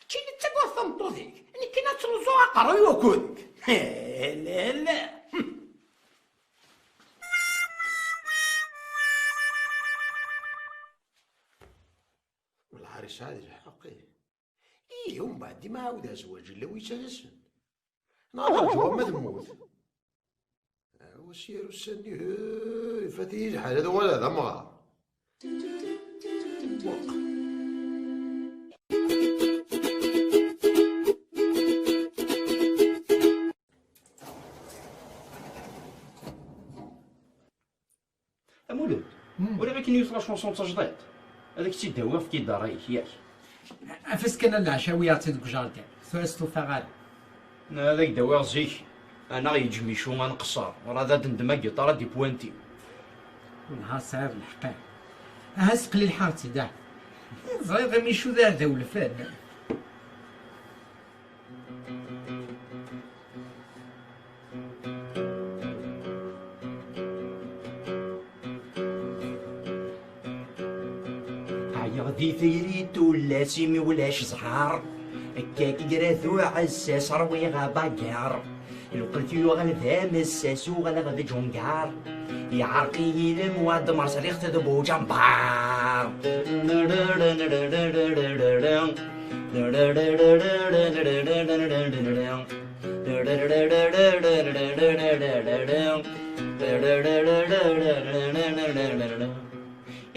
S4: تشي تقوى ثمطو ذيك اللي كنا تنزوها قروي وكودك. لا لا
S11: والعريس هذه الحقي ايه ومن بعد ما عاود زواج الا ويتجسن نهضر جوا ما تموت وسير السني فاتي الحال هذا ولا هذا ما
S2: مولود ولا غير كي يوصل شونسون تجديد هذاك تيداوي في كيداريك ياك
S3: عفاس كان العشاوية عطيت الجاردين ثلاث فغال
S2: هذاك داوي زيك انا غيجمي شو غنقصر وراه هذا دندما كيطاره دي بوانتي
S3: ونهار صعيب الحقيقة هاس قليل حارتي داع صغير غير ميشو دار ذا ولفان
S18: غدي ثيريتو لا سيمي ولاش زهر هكاك قراثو عساس روي غاباكار لو قلتيلو غنذا مساسو غنغذا جونكار يعرقي المواد مرسل يختدبو جنبار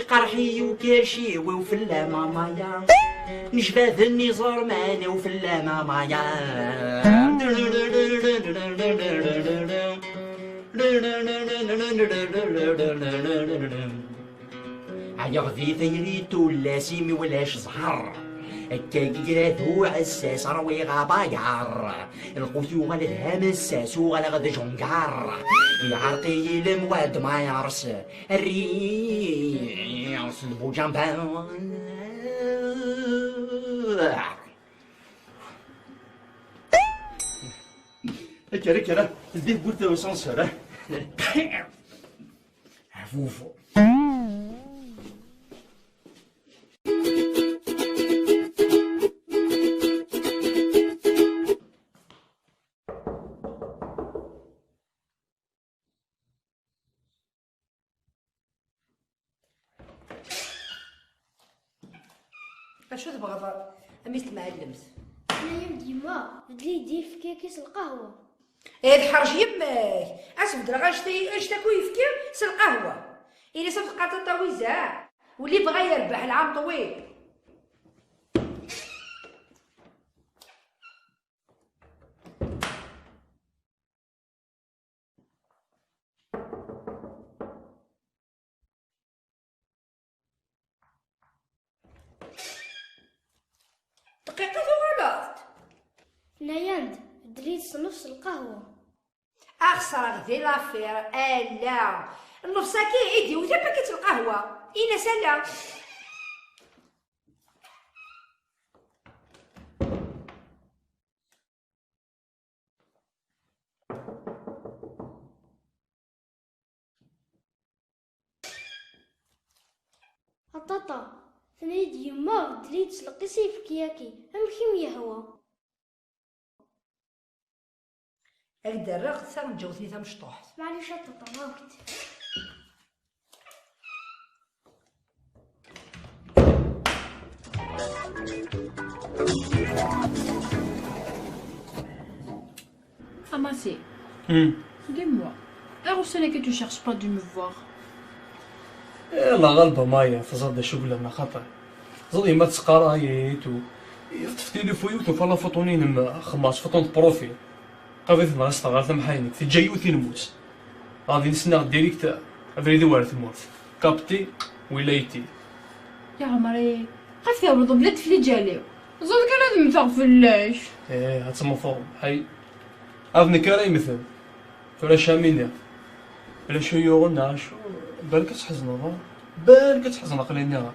S18: قرحي وكاشي وفلا مامايا نشبه النزار معانا وفلا مامايا عيا غذي ثيريتو لا سيمي ولاش زهر هكاك قراثو عساس روي غابايار القوتو غلدها مساسو غلغد جونكار يعرقي المواد ما يرس الريس البوجامبان
S2: هكا راه ندير بورتا وسانسور
S4: عفوفو
S7: شو تبغى اميس المعلمت
S15: انا ديما بدلي يدير في كيس القهوه
S7: الحرج يماك اش بدرا غاشتي اش تاكل يفكر سل القهوه الا صافي قاطه طاويزه واللي بغى يربح العام طويل دقيقة غلط
S15: ناياند بدلي نص القهوه
S7: اخسر غدي لافير لا النفساكي عيدي وتا باكيت القهوه اين سلا.
S15: طاطا ثنيد يما دليل تسلقي سيفك ياكي امكيم يهوى
S7: اقدر رغد سار مجوزني تا مشطوح.
S15: معليش طاطا ما وقت.
S5: Amassé. Dis-moi, alors ce n'est que tu cherches pas de me voir.
S16: يلا غلبة مايا تزاد شغلة ما خطر زادي ما تسقرايت و يفتفتي لي فويوت وفلا فطونين ما خماس فطون بروفيل قضيت ناقص غير ثم حينك في جايوتي نموت غادي نسنا ديريكت افريدي وارث موت كابتي ولايتي
S5: يا عمري خاف يا ولد بلاد في جاليو زاد كان لازم تغفلاش.
S16: ايه هاتسمى فوق حي اذني كراي مثل فلا شامينيا بلا شو يوغنا شو بالك تحزن بالك تحزن قليلنا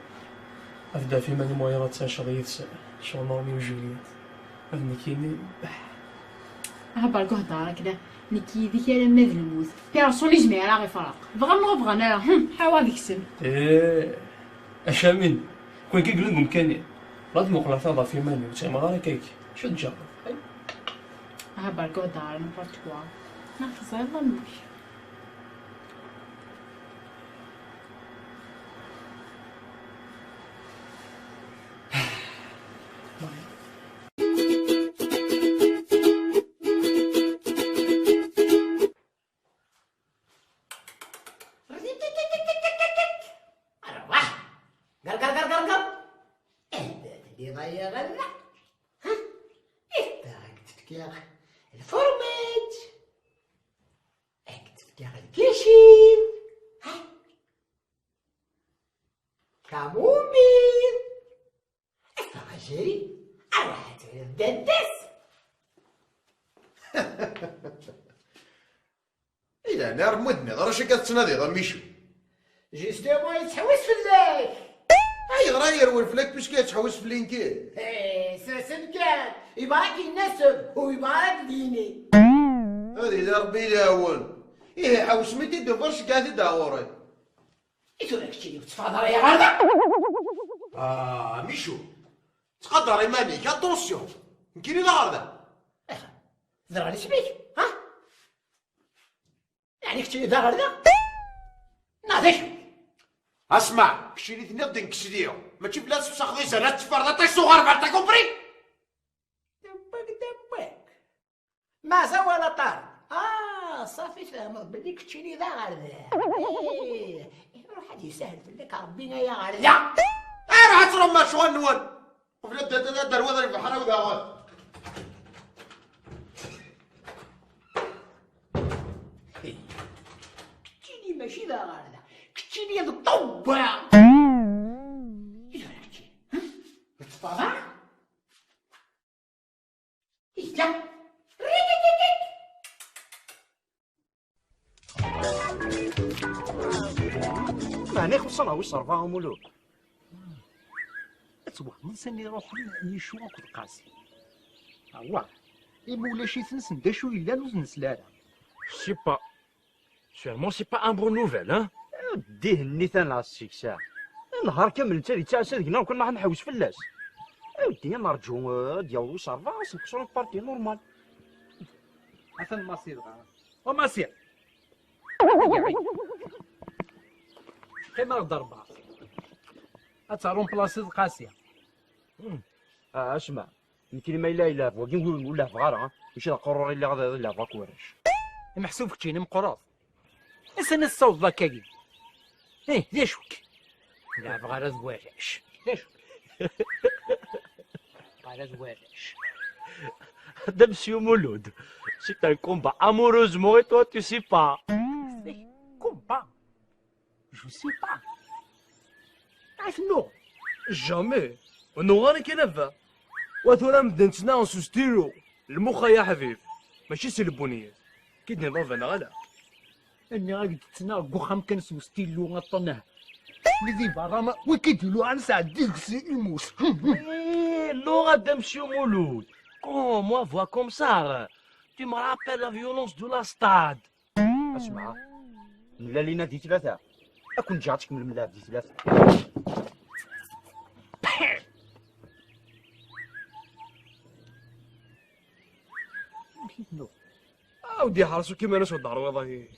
S16: افدا في ماني مويرات تاشغيث شو نورمي وجوليات افني كيني
S5: هبالك هضره كدا نكي ذيك انا ما الموت بيرسون لي جميع غير فرق بغا انا حوا ديك السن.
S16: ايه اشامين كون كيقول لكم كاني راد مقلا فاضا في ماني وتما غير كيك شو تجرب
S5: هبالك هضره نبارت كوا ناخذ زيد ظنوش.
S4: الفورمات تفكير الكيشين كاموميل الفراجيل أروح الدندس.
S11: إلا نار مدني راه كتنادي غا ميشو
S4: جيستيمون يتحوس في الليل.
S11: اي غراير والفلاك باش كيتحوس في لينكين.
S4: ساسن كان يبارك ينسب ويبارك ديني.
S11: هذه دار ربي يلاون. إيه حوس ميتي دفرش كاع تداوري.
S4: إيتو راك تشري وتفاضل يا غردا.
S11: ميشو تقدر إيمانيك اتونسيون كاين لا غردا.
S4: ضرب على سميك ها؟ يعني كتشري دا غردا؟ ناضي شوي.
S11: اسمع كشري تنيض نكسديو ماشي بلا تسخدي زرات تفرطي صغار بعد كومبري.
S4: دبك ما سوى لا طار. صافي فهمت بلي كتشيني ذا غردا. روح هادي يسهل فيك ربينا يا غردا.
S11: روح ترم ما شغل نون وبلا دروضه في البحر وذا غاد.
S4: كتشيني ماشي ذا غردا كتشيني هذا الطوع. إذا كتشيني ها؟ بتطلع؟ إذا
S12: ماني خصنا واش صرفاهم ولو اتوا نسني روح نشوف القاسي الله يمولاش يتنس نداشو الا نوز لا
S17: Je sais pas. Sûrement, c'est pas un bon nouvelle, hein?
S12: ديه النيثان على السكساع نهار كامل انت اللي تعسى دينا وكنا راح نحوس فلاس ودي نرجو ديالو صرفا نسقسو البارتي نورمال
S3: حسن مصير ومصير كيما ضربه اتعرون بلاصه قاسيه.
S12: اسمع يمكن ما الا الا بغا نقول ولا فغاره ماشي القرور اللي غادي يلا فاك ورش
S3: محسوب كتيني مقراض انسان الصوت ذاكاكي ليش وك لا بغا زواجاش ليش بغا زواجاش
S17: Madame Monsieur Mouloud, c'est un combat amoureusement et toi tu sais pas.
S3: Combat? Je sais pas. Non,
S16: jamais. ونغاني كنفا وثورا مدنتنا ونسوستيرو المخ يا حبيب ماشي سلبونية كيدني ضافنا غلا
S3: اني غادي تتنا وخام كنسو ستيلو غطناه لذي برا ما وكيديرو عن ساعة ديك الموس.
S17: Laura Monsieur Mouloud, quand moi vois comme ça, tu me rappelles la violence de la stade.
S12: اسمع ملا لينا دي ثلاثة أكون جاتك من الملعب دي ثلاثة.
S16: ودي حرسو كيما ناس ودار والله.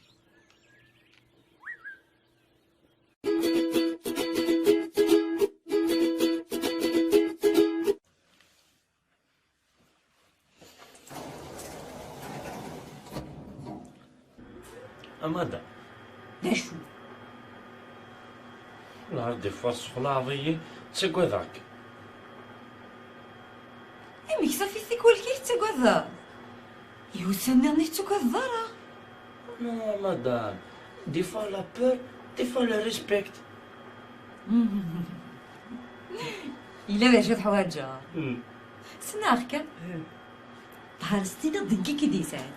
S17: أمادا
S7: شو؟
S17: لا دي فوا الصفلاضية تسقو ذاك.
S7: مي صافي تيكول كي تسقو ذا. يوسني رني تسقو الضارة.
S17: Non, madame. Des fois la peur, des fois le respect.
S7: إلا باش حوايجة. سنا أخكا. طهار ستينا ضنكي كي ديسان.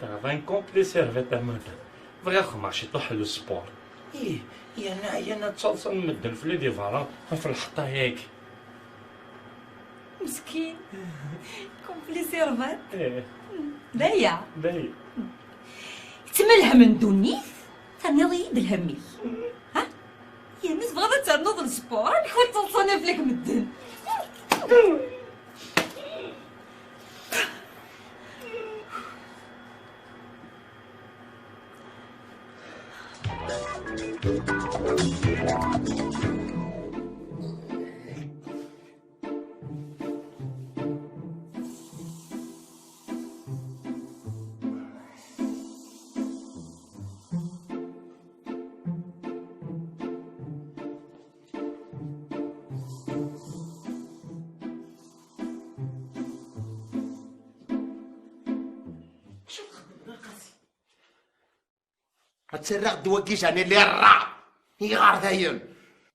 S17: Dans un complet servette à madame. Vraiment, ماشي طح السبور. إيه أنا تصلصل مدن في لي ديفارا في الحطة هيك.
S7: مسكين. كومبلي سيرفات.
S17: إيه.
S7: بايع.
S17: بايع.
S7: تما الهم ندوني ثاني ضيد الهمي. ها؟ يا ناس بغات تنوض السبور راني خويا تصلصاني فيك مدن.
S11: هتسرق دوكيش انا اللي الرع يغار ذاين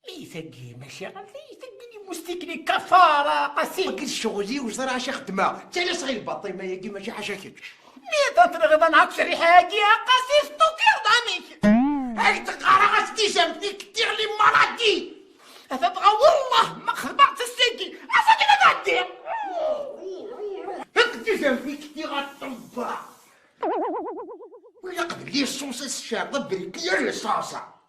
S4: لي ثقي ماشي غادي ثقي مستكني كفاره قاسي
S11: ما كاينش شغلي وزرع شي خدمه انت علاش صغير باطي ما يجي ماشي حاجه كيك
S4: لي تنطلق نعاك شري حاجه قاسي ستوكير داميك
S11: هاك تقرا غاتي جنبتي كثير لي مراتي
S4: هتبغى والله ما خبعت الساقي اصاحبي ما غادي
S11: هاك جنبتي كثير غطبع ولا قبل لي الصوص الشارطه بريكيه للصاصه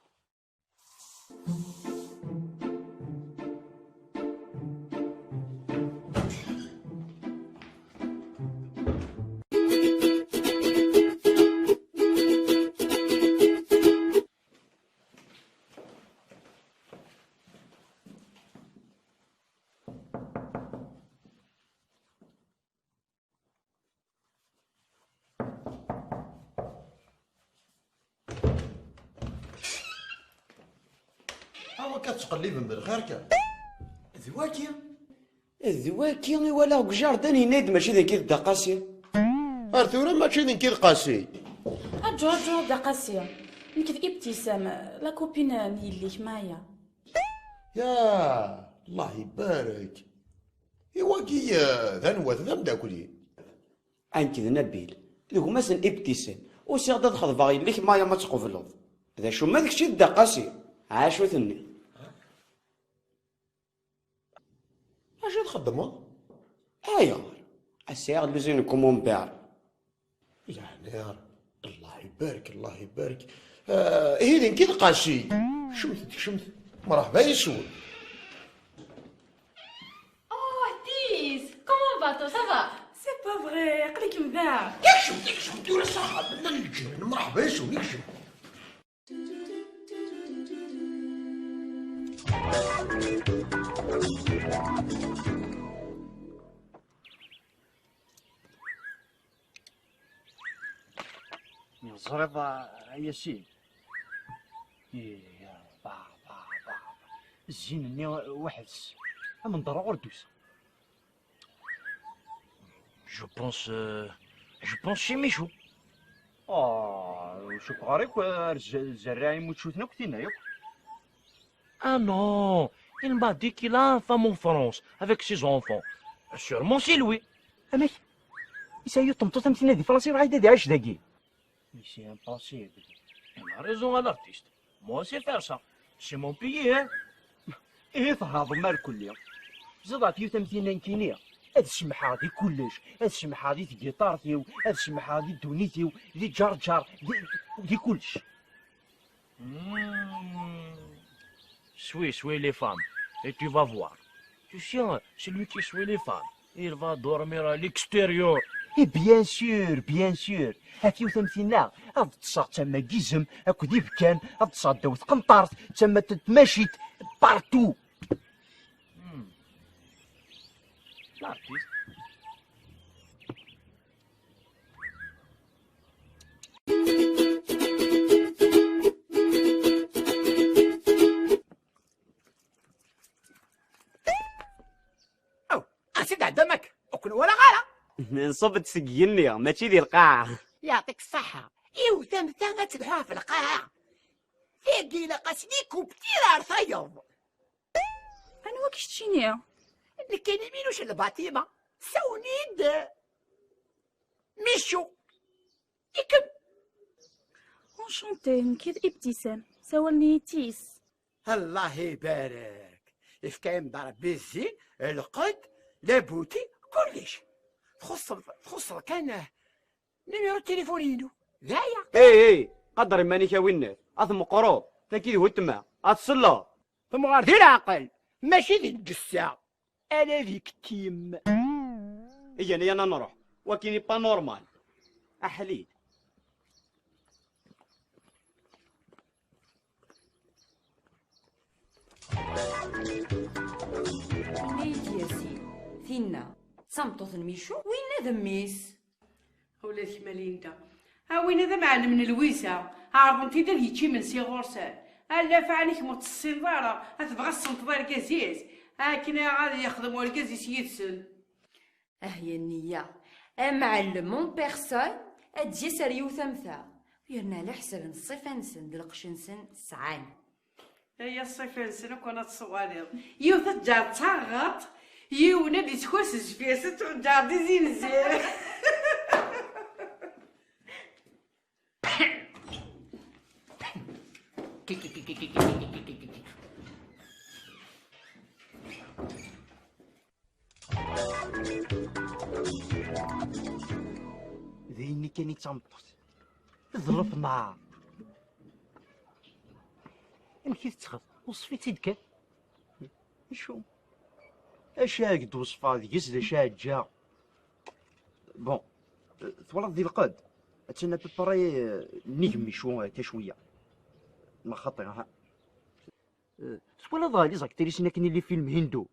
S11: كتقلب بالخير كان
S2: ذواكي ولا قجاردان يناد ماشي ذاك الدقاسي
S11: ارثورا ماشي ذاك القاسي
S5: أجو دقاسية نكذ ابتسام لا كوبين نيليك معايا
S11: يا الله يبارك يواكي ذنوة ذم داكلي
S2: انت نبيل ذوك مثلا ابتسام وسيغدا تخذ باغي ليك مايا ما تقبلض ذا شو ما داكشي الدقاسي عاشو ثني
S11: اش تخدموا
S2: ايوا السياغ لوزين كومون بير
S11: يعني الله يبارك الله يبارك هيدين كي القاسي شمت مرحبا يسول
S5: تيس كومون فاتو سافا سي با فري قليك مباع
S11: يكشم ولا صاحب من الجيران مرحبا يسول يكشم
S12: زريضة ياسين يا با الزين وحس من ضرع وردوس
S17: Je pense chez Michou.
S12: وشوف غريب الزراعي متشوتنا كثيرنا ياك
S17: Ah non, il m'a dit qu'il a une femme en France avec ses enfants. Sûrement c'est lui.
S12: يسايو طمطوط مثلنا دي فرنسي وعايده دي عايش داكي.
S10: سي امبوسيبل. انا ريزون الارتيست. موا سي فير سا. سي مون بيي ها.
S12: ايه تهضم مال كل يوم. زاد عطيو تمثيلنا نكينيا. هاد الشمحة هادي كلش، هاد الشمحة هادي الجيتار ديو، هاد الشمحة هادي الدونيتيو، دي جارجار، دي كلش.
S10: Suis les femmes et tu vas voir. Tu sais, celui qui suit les femmes, il va dormir à l'extérieur.
S12: اي بيان سور هاكيو تمثيلنا هاد تصاغ تما كيزم هاكو دي بكان هاد تصاغ داوت قنطارت تما تتماشيت بارتو.
S10: L'artiste.
S1: أسيد عدمك أكل ولا غالا.
S12: نصب تسقيني ماشي ديال القاعة.
S1: يعطيك الصحة. إيوا ثمثا غتلحوها في القاعة. ثاقي لقاس ليكو بتيرار فيض.
S5: أنا واكش تشينيا؟
S1: اللي كاين يمينوش الباطيمة. سونيد. ميشو. يكم.
S5: انشونتي نكيد ابتسام. سوالني تيس.
S1: الله يبارك. إفكاين ضرب بالزين القد لابوتي كلش. تخص كان نيميرو تليفونينو ذايا.
S12: اي قدر ماني كاوينات اثم قروب تاكيد هو تما اتصلا
S1: ثم غير ذي العقل ماشي ذي القسا. انا ذيك التيم.
S12: اجاني انا نروح وكيني با نورمال احليل.
S7: نيتي يا سيدي فينا صمتوث الميشو وين هذا ميس
S6: ولادك ماليندا وين هذا معلم من الويسه عرض انت دار يجي من سي غورسان الا فعنيك متصنضاره تبغى الصنطدار كازيز كنا غادي يخدموا الكازيس يتسن
S7: هي النيه معلم مون بيرسون ادجي سريو ثمثا يرنا على حساب الصفه نسن دلقش نسن سعان
S6: هي الصفه نسن كنا تصواليض يو تجار تاغط يو نادي تخوسس فيها ست وجار دي زينزير
S12: ذيني كاني تنبط ظرف نار امشي تسخط وصفيتي دكا شو اش هاكد وصفا ديس اش جا بون تولد ذي القد اتنا ببري نجمي شو شويه ما خطي ها ولا ضالي زاك تريسنا كاين اللي فيلم هندو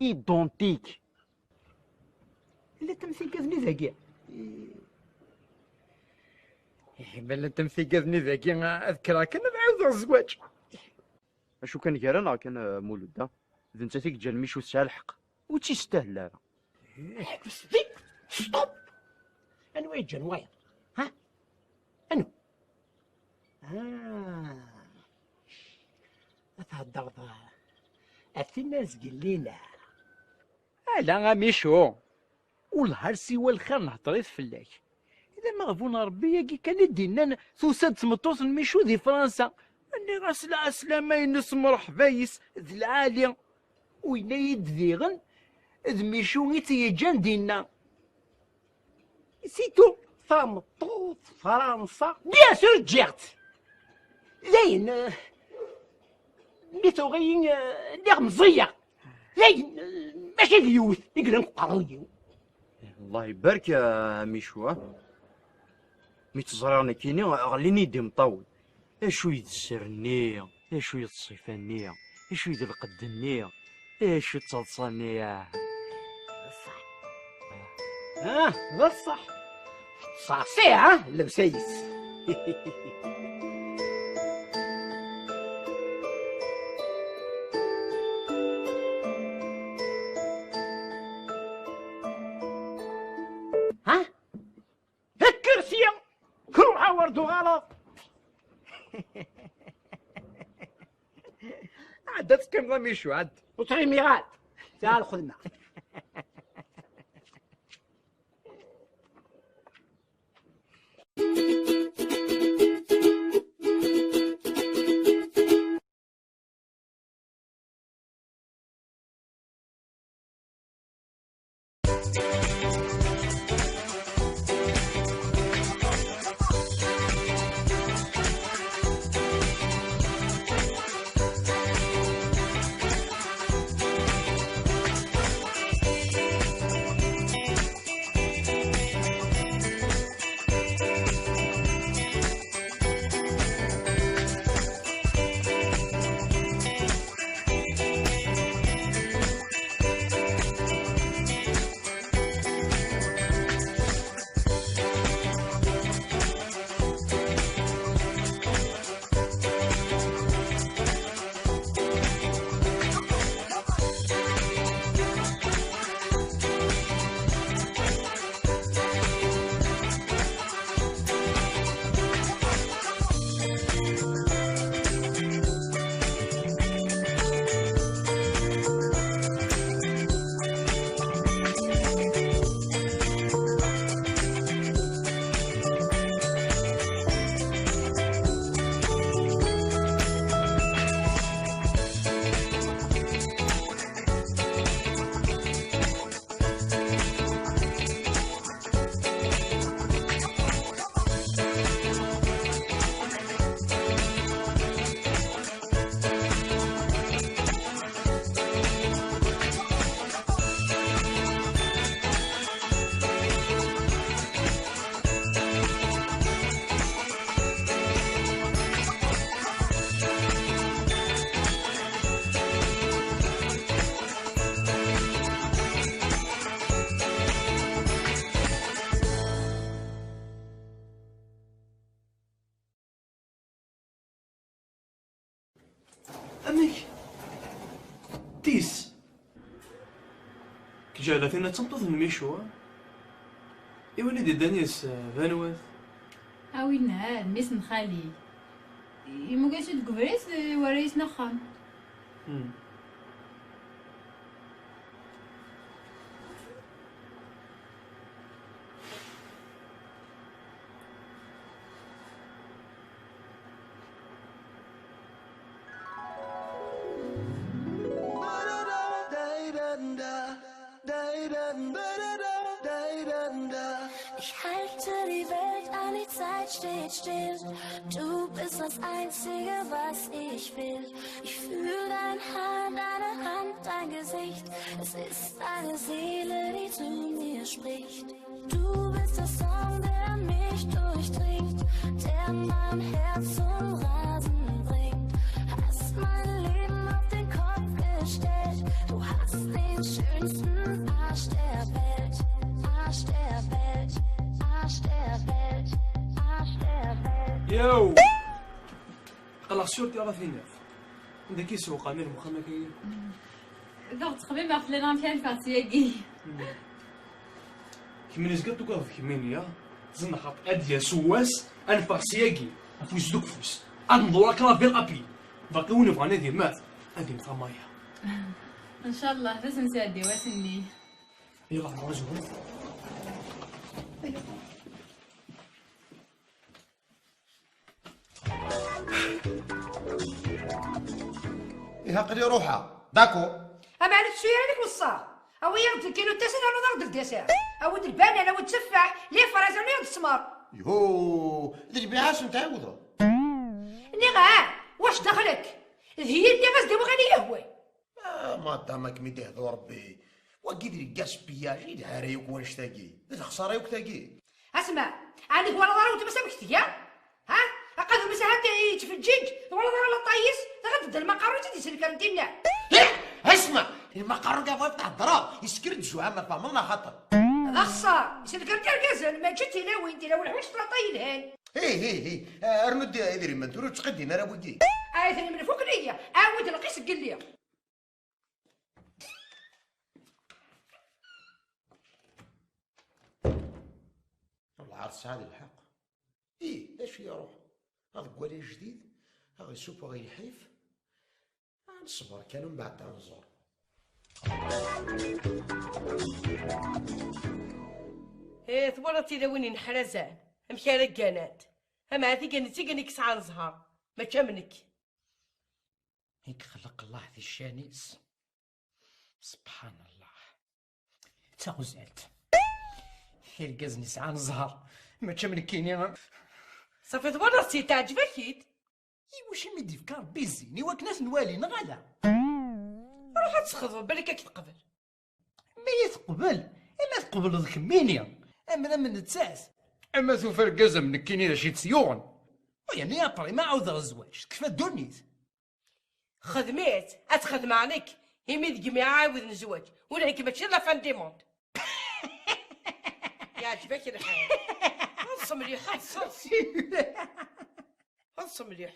S12: ايدونتيك
S1: لا تمثيل كذني ذاكي. بلا تمثيل كذني ذاكي اذكرها كنا نعاودو الزواج.
S12: اشو كان كيرانا كان مولود اذا انت فيك جا الميشو تاع الحق وتيستاهل هذا.
S1: حبس ذي ستوب. انا وين جا نوايا ها انو تهدر اثي الناس قلينا
S3: لا ميشو والهار سوى الخير نهضريت فلاك اذا ما غفونا ربي ياكي كان يدينا ثوساد تمطوط الميشو ذي فرنسا اني غاسل اسلامه ينس مرحبايس ذي العالي وين يدذيغن ذ ميشو يتيجان دينا
S1: سيتو تمطوط فرنسا بيان سور جيت زين ميتوغين اللي غمزيه زين ماشي ديوث يقدر قرويو.
S12: الله يبارك يا ميشو مي تزرعنا كيني غليني يدي مطول اشو يدسرني اشو يتصيفني اشو يدير القدني اشو تصلصني
S1: ذا الصح صاصي لبسيس. الكرسي كروحة وردو غلط. عدت كم ضميشو عد وتريمي غاد تعال خذنا.
S16: أميك تيس كي جا ثينا تنطوط الميشو وليدي دانيس فانوات
S5: وين هاد ميس نخالي يموكاش تقبريس وريس نخام
S19: Ich halte die Welt an, die Zeit steht still. Du bist das Einzige, was ich will. Ich fühle dein Haar, deine Hand, dein Gesicht. Es ist deine Seele, die zu mir spricht. Du bist der Song, der mich durchdringt, der mein Herz zum Rasen bringt. Hast mein Leben auf den Kopf gestellt. Du hast den schönsten Arsch der Welt. Arsch der Welt. Arsch der Welt. Arsch der Welt.
S16: ياو قلق شورتي راه فين عندك كي سوق امير مخنا كي
S5: ضغط تقبل ما خلينا فيها الفاسياكي
S16: كيمين زقت وقف كيمين يا زنا حط اديا سواس انفع سياقي افوز دوك فوس انظرك راه بالابي باقي وين بغا ندير مات ادي مطمايا
S5: ان شاء الله بس نسادي واسني
S16: يلا نرجعوا
S11: يهقلي روحها داكو
S7: اما انا تسوير عليك وصا او ياخذ الكيلو تاع انا ناخذ الدساء او البان انا وتسفح لي فرازه ولا السمار
S11: يهو اللي بيعاش نتعوضوا
S7: نيغا واش دخلك هي اللي غاز دابا غادي يهوي
S11: ما دامك ميدي هذا ربي وكيد لي كاسبياج يدهاري ونشتاقي الخساره يوكتاقي
S7: اسمع عندك ولا ضرا وانت ما سامحتي ها اقدر مساحه يتفجج ولا ضرا لا طايس غادي المقارون تدي سلك ندينا
S11: اسمع المقارون كيف يفتح الضراب يسكر الجوع ما فهمنا خاطر
S7: هذا خسار سلك الكازن ما جيتي لا وين دير ولا واش طلا طايلهن
S11: هي ارمد ادري من تروح تقدينا راه بودي
S7: ثاني من فوق ليا عاود نقيس قال لي
S11: العرس هذا الحق ايش يا روح هذا قوالي جديد هذا يسوق وغير يحيف نصبر كانوا من بعد نزور
S6: ثورتي لوين نحرزان مشارك كانت اما هذه كانت كسعة نزهر ما كامنك
S4: هيك خلق الله ذي الشانيس سبحان الله تغزلت خير قزني ساعة نزهر ما تملكيني
S6: صافي ثورتي تعجبك
S4: واش ميدي فكار بيزيني واك ناس نوالي نغالا
S6: روح تسخذ بالك كي تقبل
S4: ما يتقبل اما تقبل ذكميني اما من نتساس اما ثوفر قزم من كيني شي تسيون يعني ابري ما عاود الزواج كيف دونيت
S6: خدميت اتخدم عليك يميد جميع عاود نزواج ولا هيك ماشي لا فان دي موند يعجبك الحال خلص مليح خلص مليح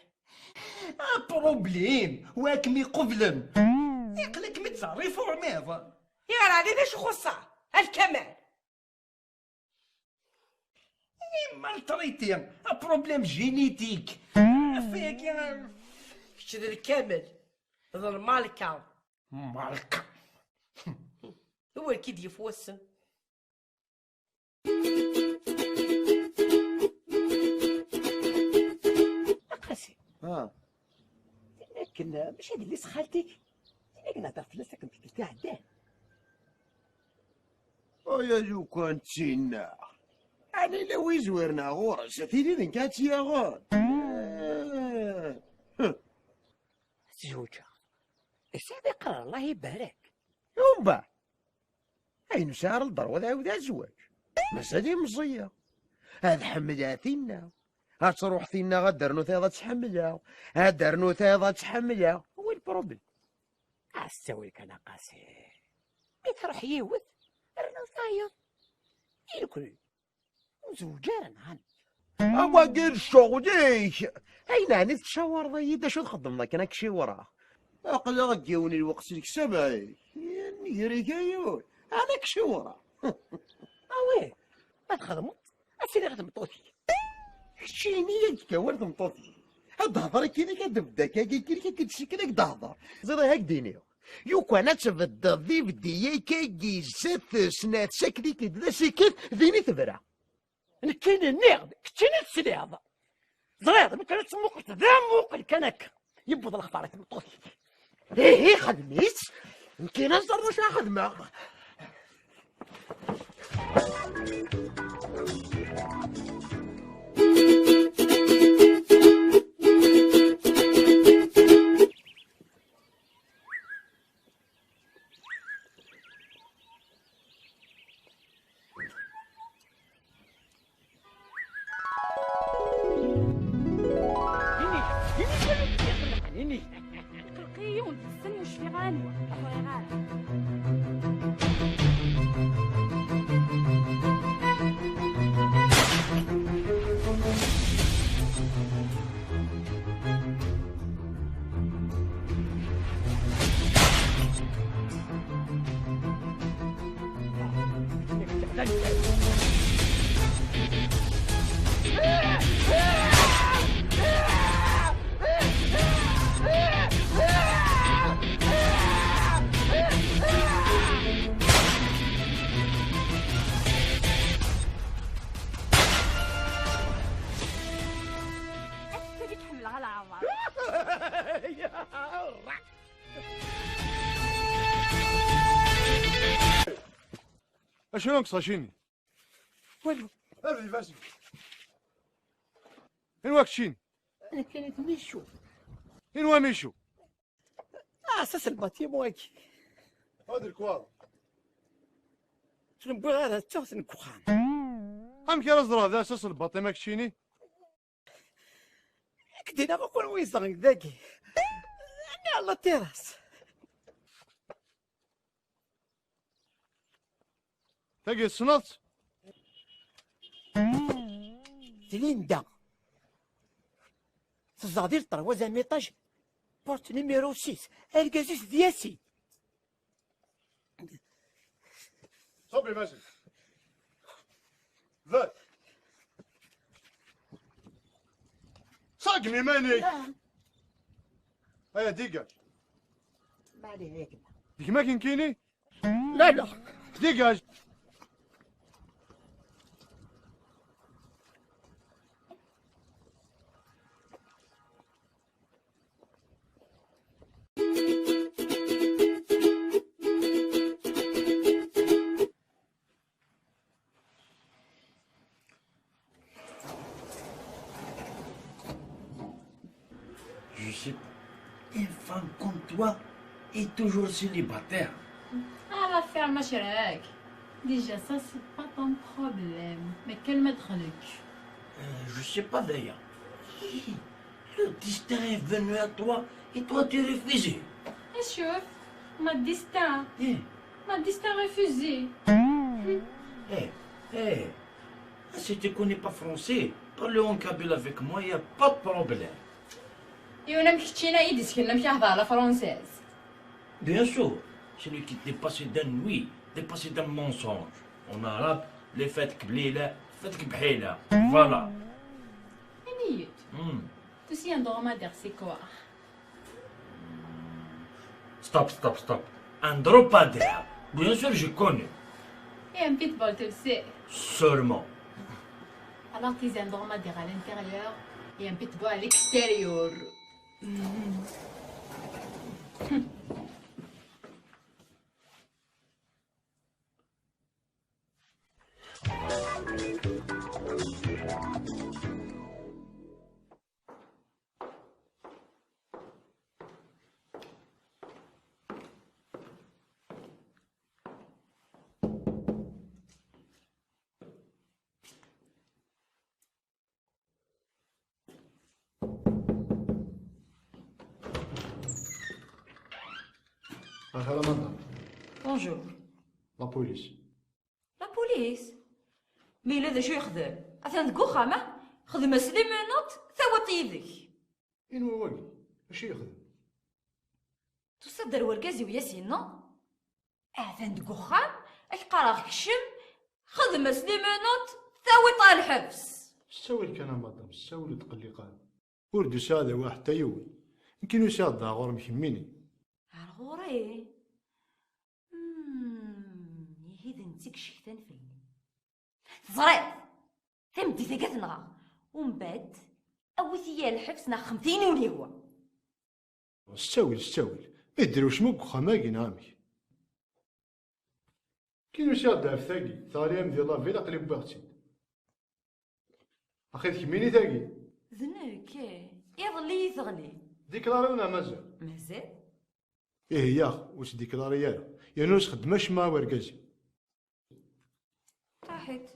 S4: بروبليم واكمي قبلا يقلك متزاري فورميض
S6: يا راني ليش خصها الكمال
S4: مالتريتي بروبليم جينيتيك فيك
S6: شد الكامل هذا المالكا
S4: مالكا
S6: هو الكيد يفوسن
S1: قاسي لكن مش هذه اللي سخالتك لكن نهضر فلوسك انت قلتي عداه
S11: يا جو كانت سينا يعني لو يزورنا غورس ثيري ذن كانت يا غور
S1: زوجة السيدي قرر الله يبارك
S11: يوم بعد أين سار الدار وذا وذا الزواج مسألة مزية هذا حملها فينا هتروح فينا غدر نوثيضة تحملها هدر نوثيضة تحملها هو البروبلم
S1: أستوي لك أنا قاسي بتروح يوث رنا صاير يلكل وزوجان عن
S11: أما قير شغليك أين أنا تشاور ضيدا شو تخدم لك أنا كشي وراه أقل غديون الوقت لك سبعي نجري كايون أنا كشورة
S1: أوي ما تخدمت أسيري غتمطوتي
S11: شيني يتكون تمطوطي هاد هضري كي كتبدا كي كتسكن كتهضر
S1: زيد هكديني يو كان تبدا ذي بدي كي زات سنات ساكني كدا سكت ذيني تبرع نكين النغد كتيني تسليض زريض ما كانت موقت ذا موقل كانك يبوض الخطارة تمطوطي هي خدميت يمكن نزر واش خدمة
S5: قلقيون تستني وش في غاني أخويا غالي
S14: اشنو ناقص شيني؟
S1: والو
S14: ارفي فاسي فين واك شين؟
S1: انا كانت ميشو
S14: فين وا ميشو؟
S1: اساس الباتي مواكي
S14: هادي الكوار
S1: شنو نبغي غير تشوف نكوخان
S14: ام كي رزرا ذا اساس الباطي ماك شيني؟
S1: كدينا غنكون ويزرق ذاكي انا على التراس
S14: تاقي السنط
S1: ليندا تزادير طروازا ميطاج بورت نيميرو 6 الكازيس دياسي
S14: صبي ماشي ذاك صاقني ماني هيا ديقاج
S1: ما عليه هيك
S14: ديك ما كينكيني
S1: لا لا
S14: ديقاج
S18: Je sais, une femme comme toi est toujours célibataire.
S5: Ah, l'affaire مشرك. Déjà, ça, c'est pas ton problème. Mais quel maître Luc?
S18: Je sais pas d'ailleurs. Le destin est venu à toi et toi tu refusé.
S5: شوف ما destin. Ma destin refusé.
S18: Si tu connais pas français, parle en kabyle avec moi, il n'y a pas de problème.
S5: يونا مكتشينا يديس كنا مشاهدة على فرنسيز.
S18: Bien sûr, celui qui est dépassé d'un oui, dépassé d'un mensonge. En arabe, les fêtes kblila, fêtes kbhila. Voilà.
S5: نيت. Tu sais un dromadaire c'est quoi?
S18: Stop. Un dromadaire. Bien sûr, je connais.
S5: Et un pitbull, tu le sais.
S18: Seulement.
S5: Alors tu es un dromadaire à l'intérieur et un pitbull à l'extérieur.
S7: Bonjour.
S14: La police.
S7: La police. مي لا شو يخدم؟ أثناء تقوخامة خدمة سليمانات ثوت يدك.
S14: إنو واقي اش يخدم؟
S7: تصدر وركازي وياسين اذن دكوخان القرا كشم خدمه سليمانات ثاوي طال الحبس.
S20: ساوي كان مدام ساوي تقلي قال ورد ساده واحد تيوي يمكن يساعد غور مكميني
S7: غوري يهيد نتيك شكتان فيني زريط تمدي ثقتنا ومن بعد اوثيا الحبس نخمتيني ولي هو
S20: استوي ما يديروش موك خماكي نعمي كي يساعد عفاكي ثاريام ديال لافيلا قليب باغتي اخي كميني ثاقي
S7: ذنك يظلي يثغلي
S20: ديكلاري ولا مازال ايه يا واش ديكلاري يا نوس خدماش مع ورقازي
S7: راحت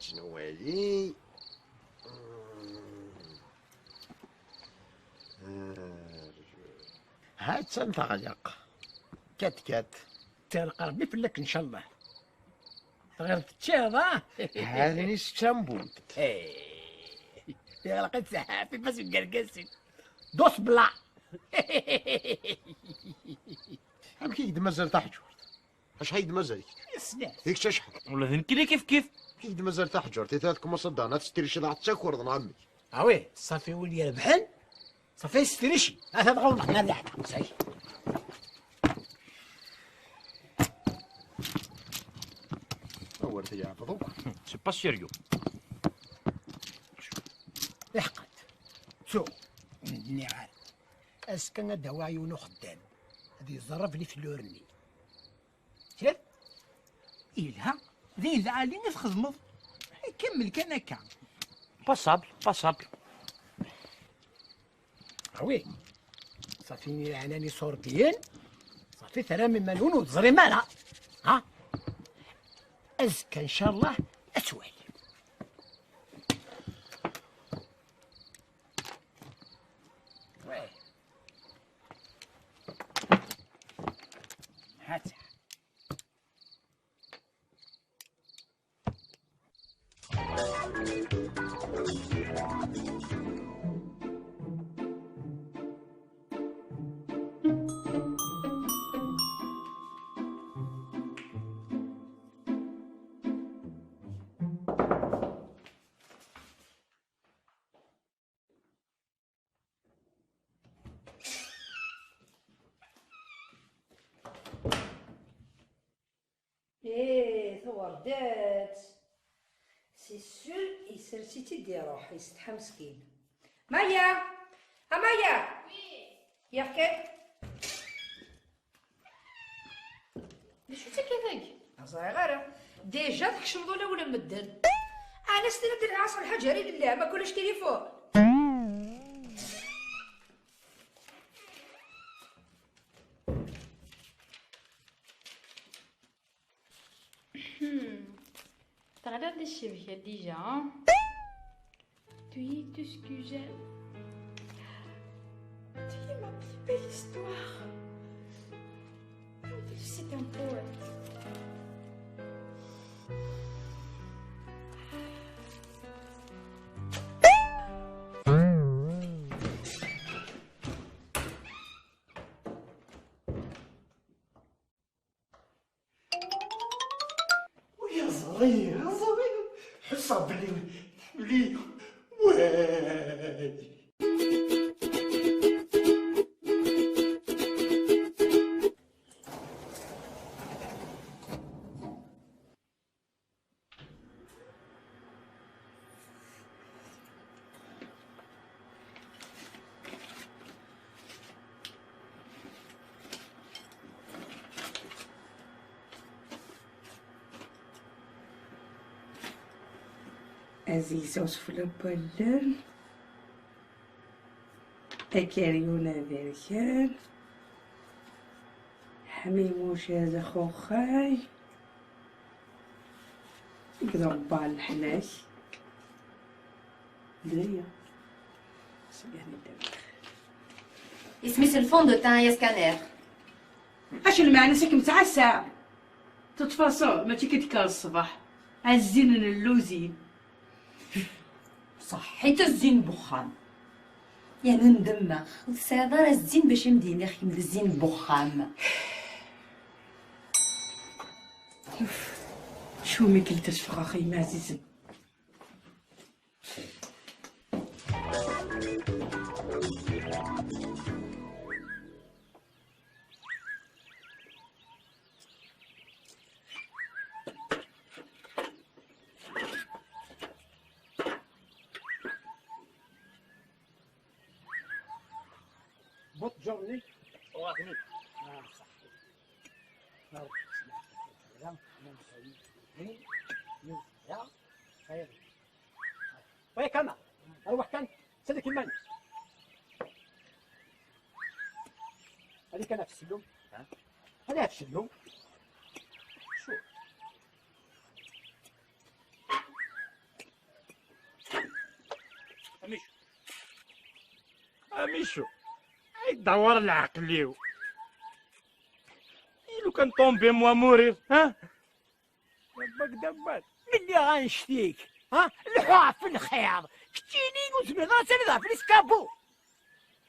S11: شنو هادي هاد تنتغلق كات
S4: تلقى ربي فلك ان شاء الله غير تشاض
S11: هذه ستامبول
S4: يا لقيت سحافي بس مقرقسين دوس بلا
S11: هم كيد مازال تحجر اش هيد مازال هيك تشحن
S10: ولا ذن كده كيف
S11: كيد مازال تحجر تيتاتكم صدانات تستري شي ضاعت تاكور عمي
S4: اوي صافي ولي بحال صافي ستريشي هذا تغول حنا اللحظه صحيح
S11: اول تيا عفضو
S10: سي با سيريو
S4: لحقت شو ندني عاد اسكن دواعي ونو خدام هذه الزرف اللي في اللورني شاف إلها ذي العالي نخدمض كمل كان هكا
S10: باسابل
S4: وي صافيني العناني صورتين صافي ثرى من ملون وتزري مالها ها أزكى إن شاء الله أسوال هات
S7: وردات سي سور يسرسيتي دي روح يستحى مسكين مايا مايا ياك
S5: شو كيفاك
S7: صغيره ديجا تحشمضوا ولا مدن انا ستندير العصر الحجري لله ما كلش تليفون
S5: T'as regardé chez Via déjà, hein? Tu es tout ce que j'aime. Tu es ma plus belle histoire. C'est un poète.
S11: ويا صغير يا صغير حسها بلي تحملي واي
S6: Azisos flippelen. أكاريونا ذركان. حميموش هذا خوخاي. يقدر الحناش. دنيا.
S7: اسمي سلفون دو تان يا سكانير.
S6: اش المعنى ساك متعسى تتفاصل ما تيكتكال الصباح عزين اللوزين
S7: صح حيت الزين بخام يعني ندمغ السيدة الزين باش يمدي لي خيم الزين بخام
S6: شو ما كلتش فخاخي ما عزيزم
S1: بوت جورني واخني صح ويا كما اروح كان سلك المال هذيك انا في السلم هذا في السلم شو
S10: اميشو يدور العقليو لو كان طومبي موا مورير ها دبك دبات
S1: مني غنشتيك ها الحوا في الخيار كتيني وزمي غنسرد في الاسكابو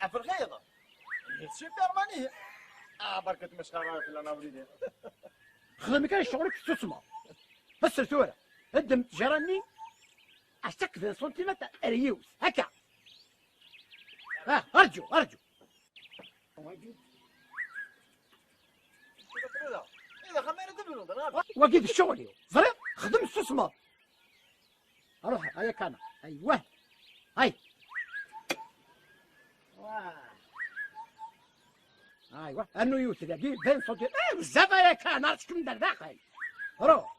S12: في الغيضة سوبر ماني بركة مسخرة في انا وليدي
S1: خدمي كان شغلك تسمع بس السورة الدم تجرني اشتك في سنتيمتر ريوس هكا ارجو وقيت الشغل زريط خدم السسمة اروح هيا كان ايوه هاي ايوه انه يوسف يجيب بين صوتي بزاف هيا كان عرفتك من داخل روح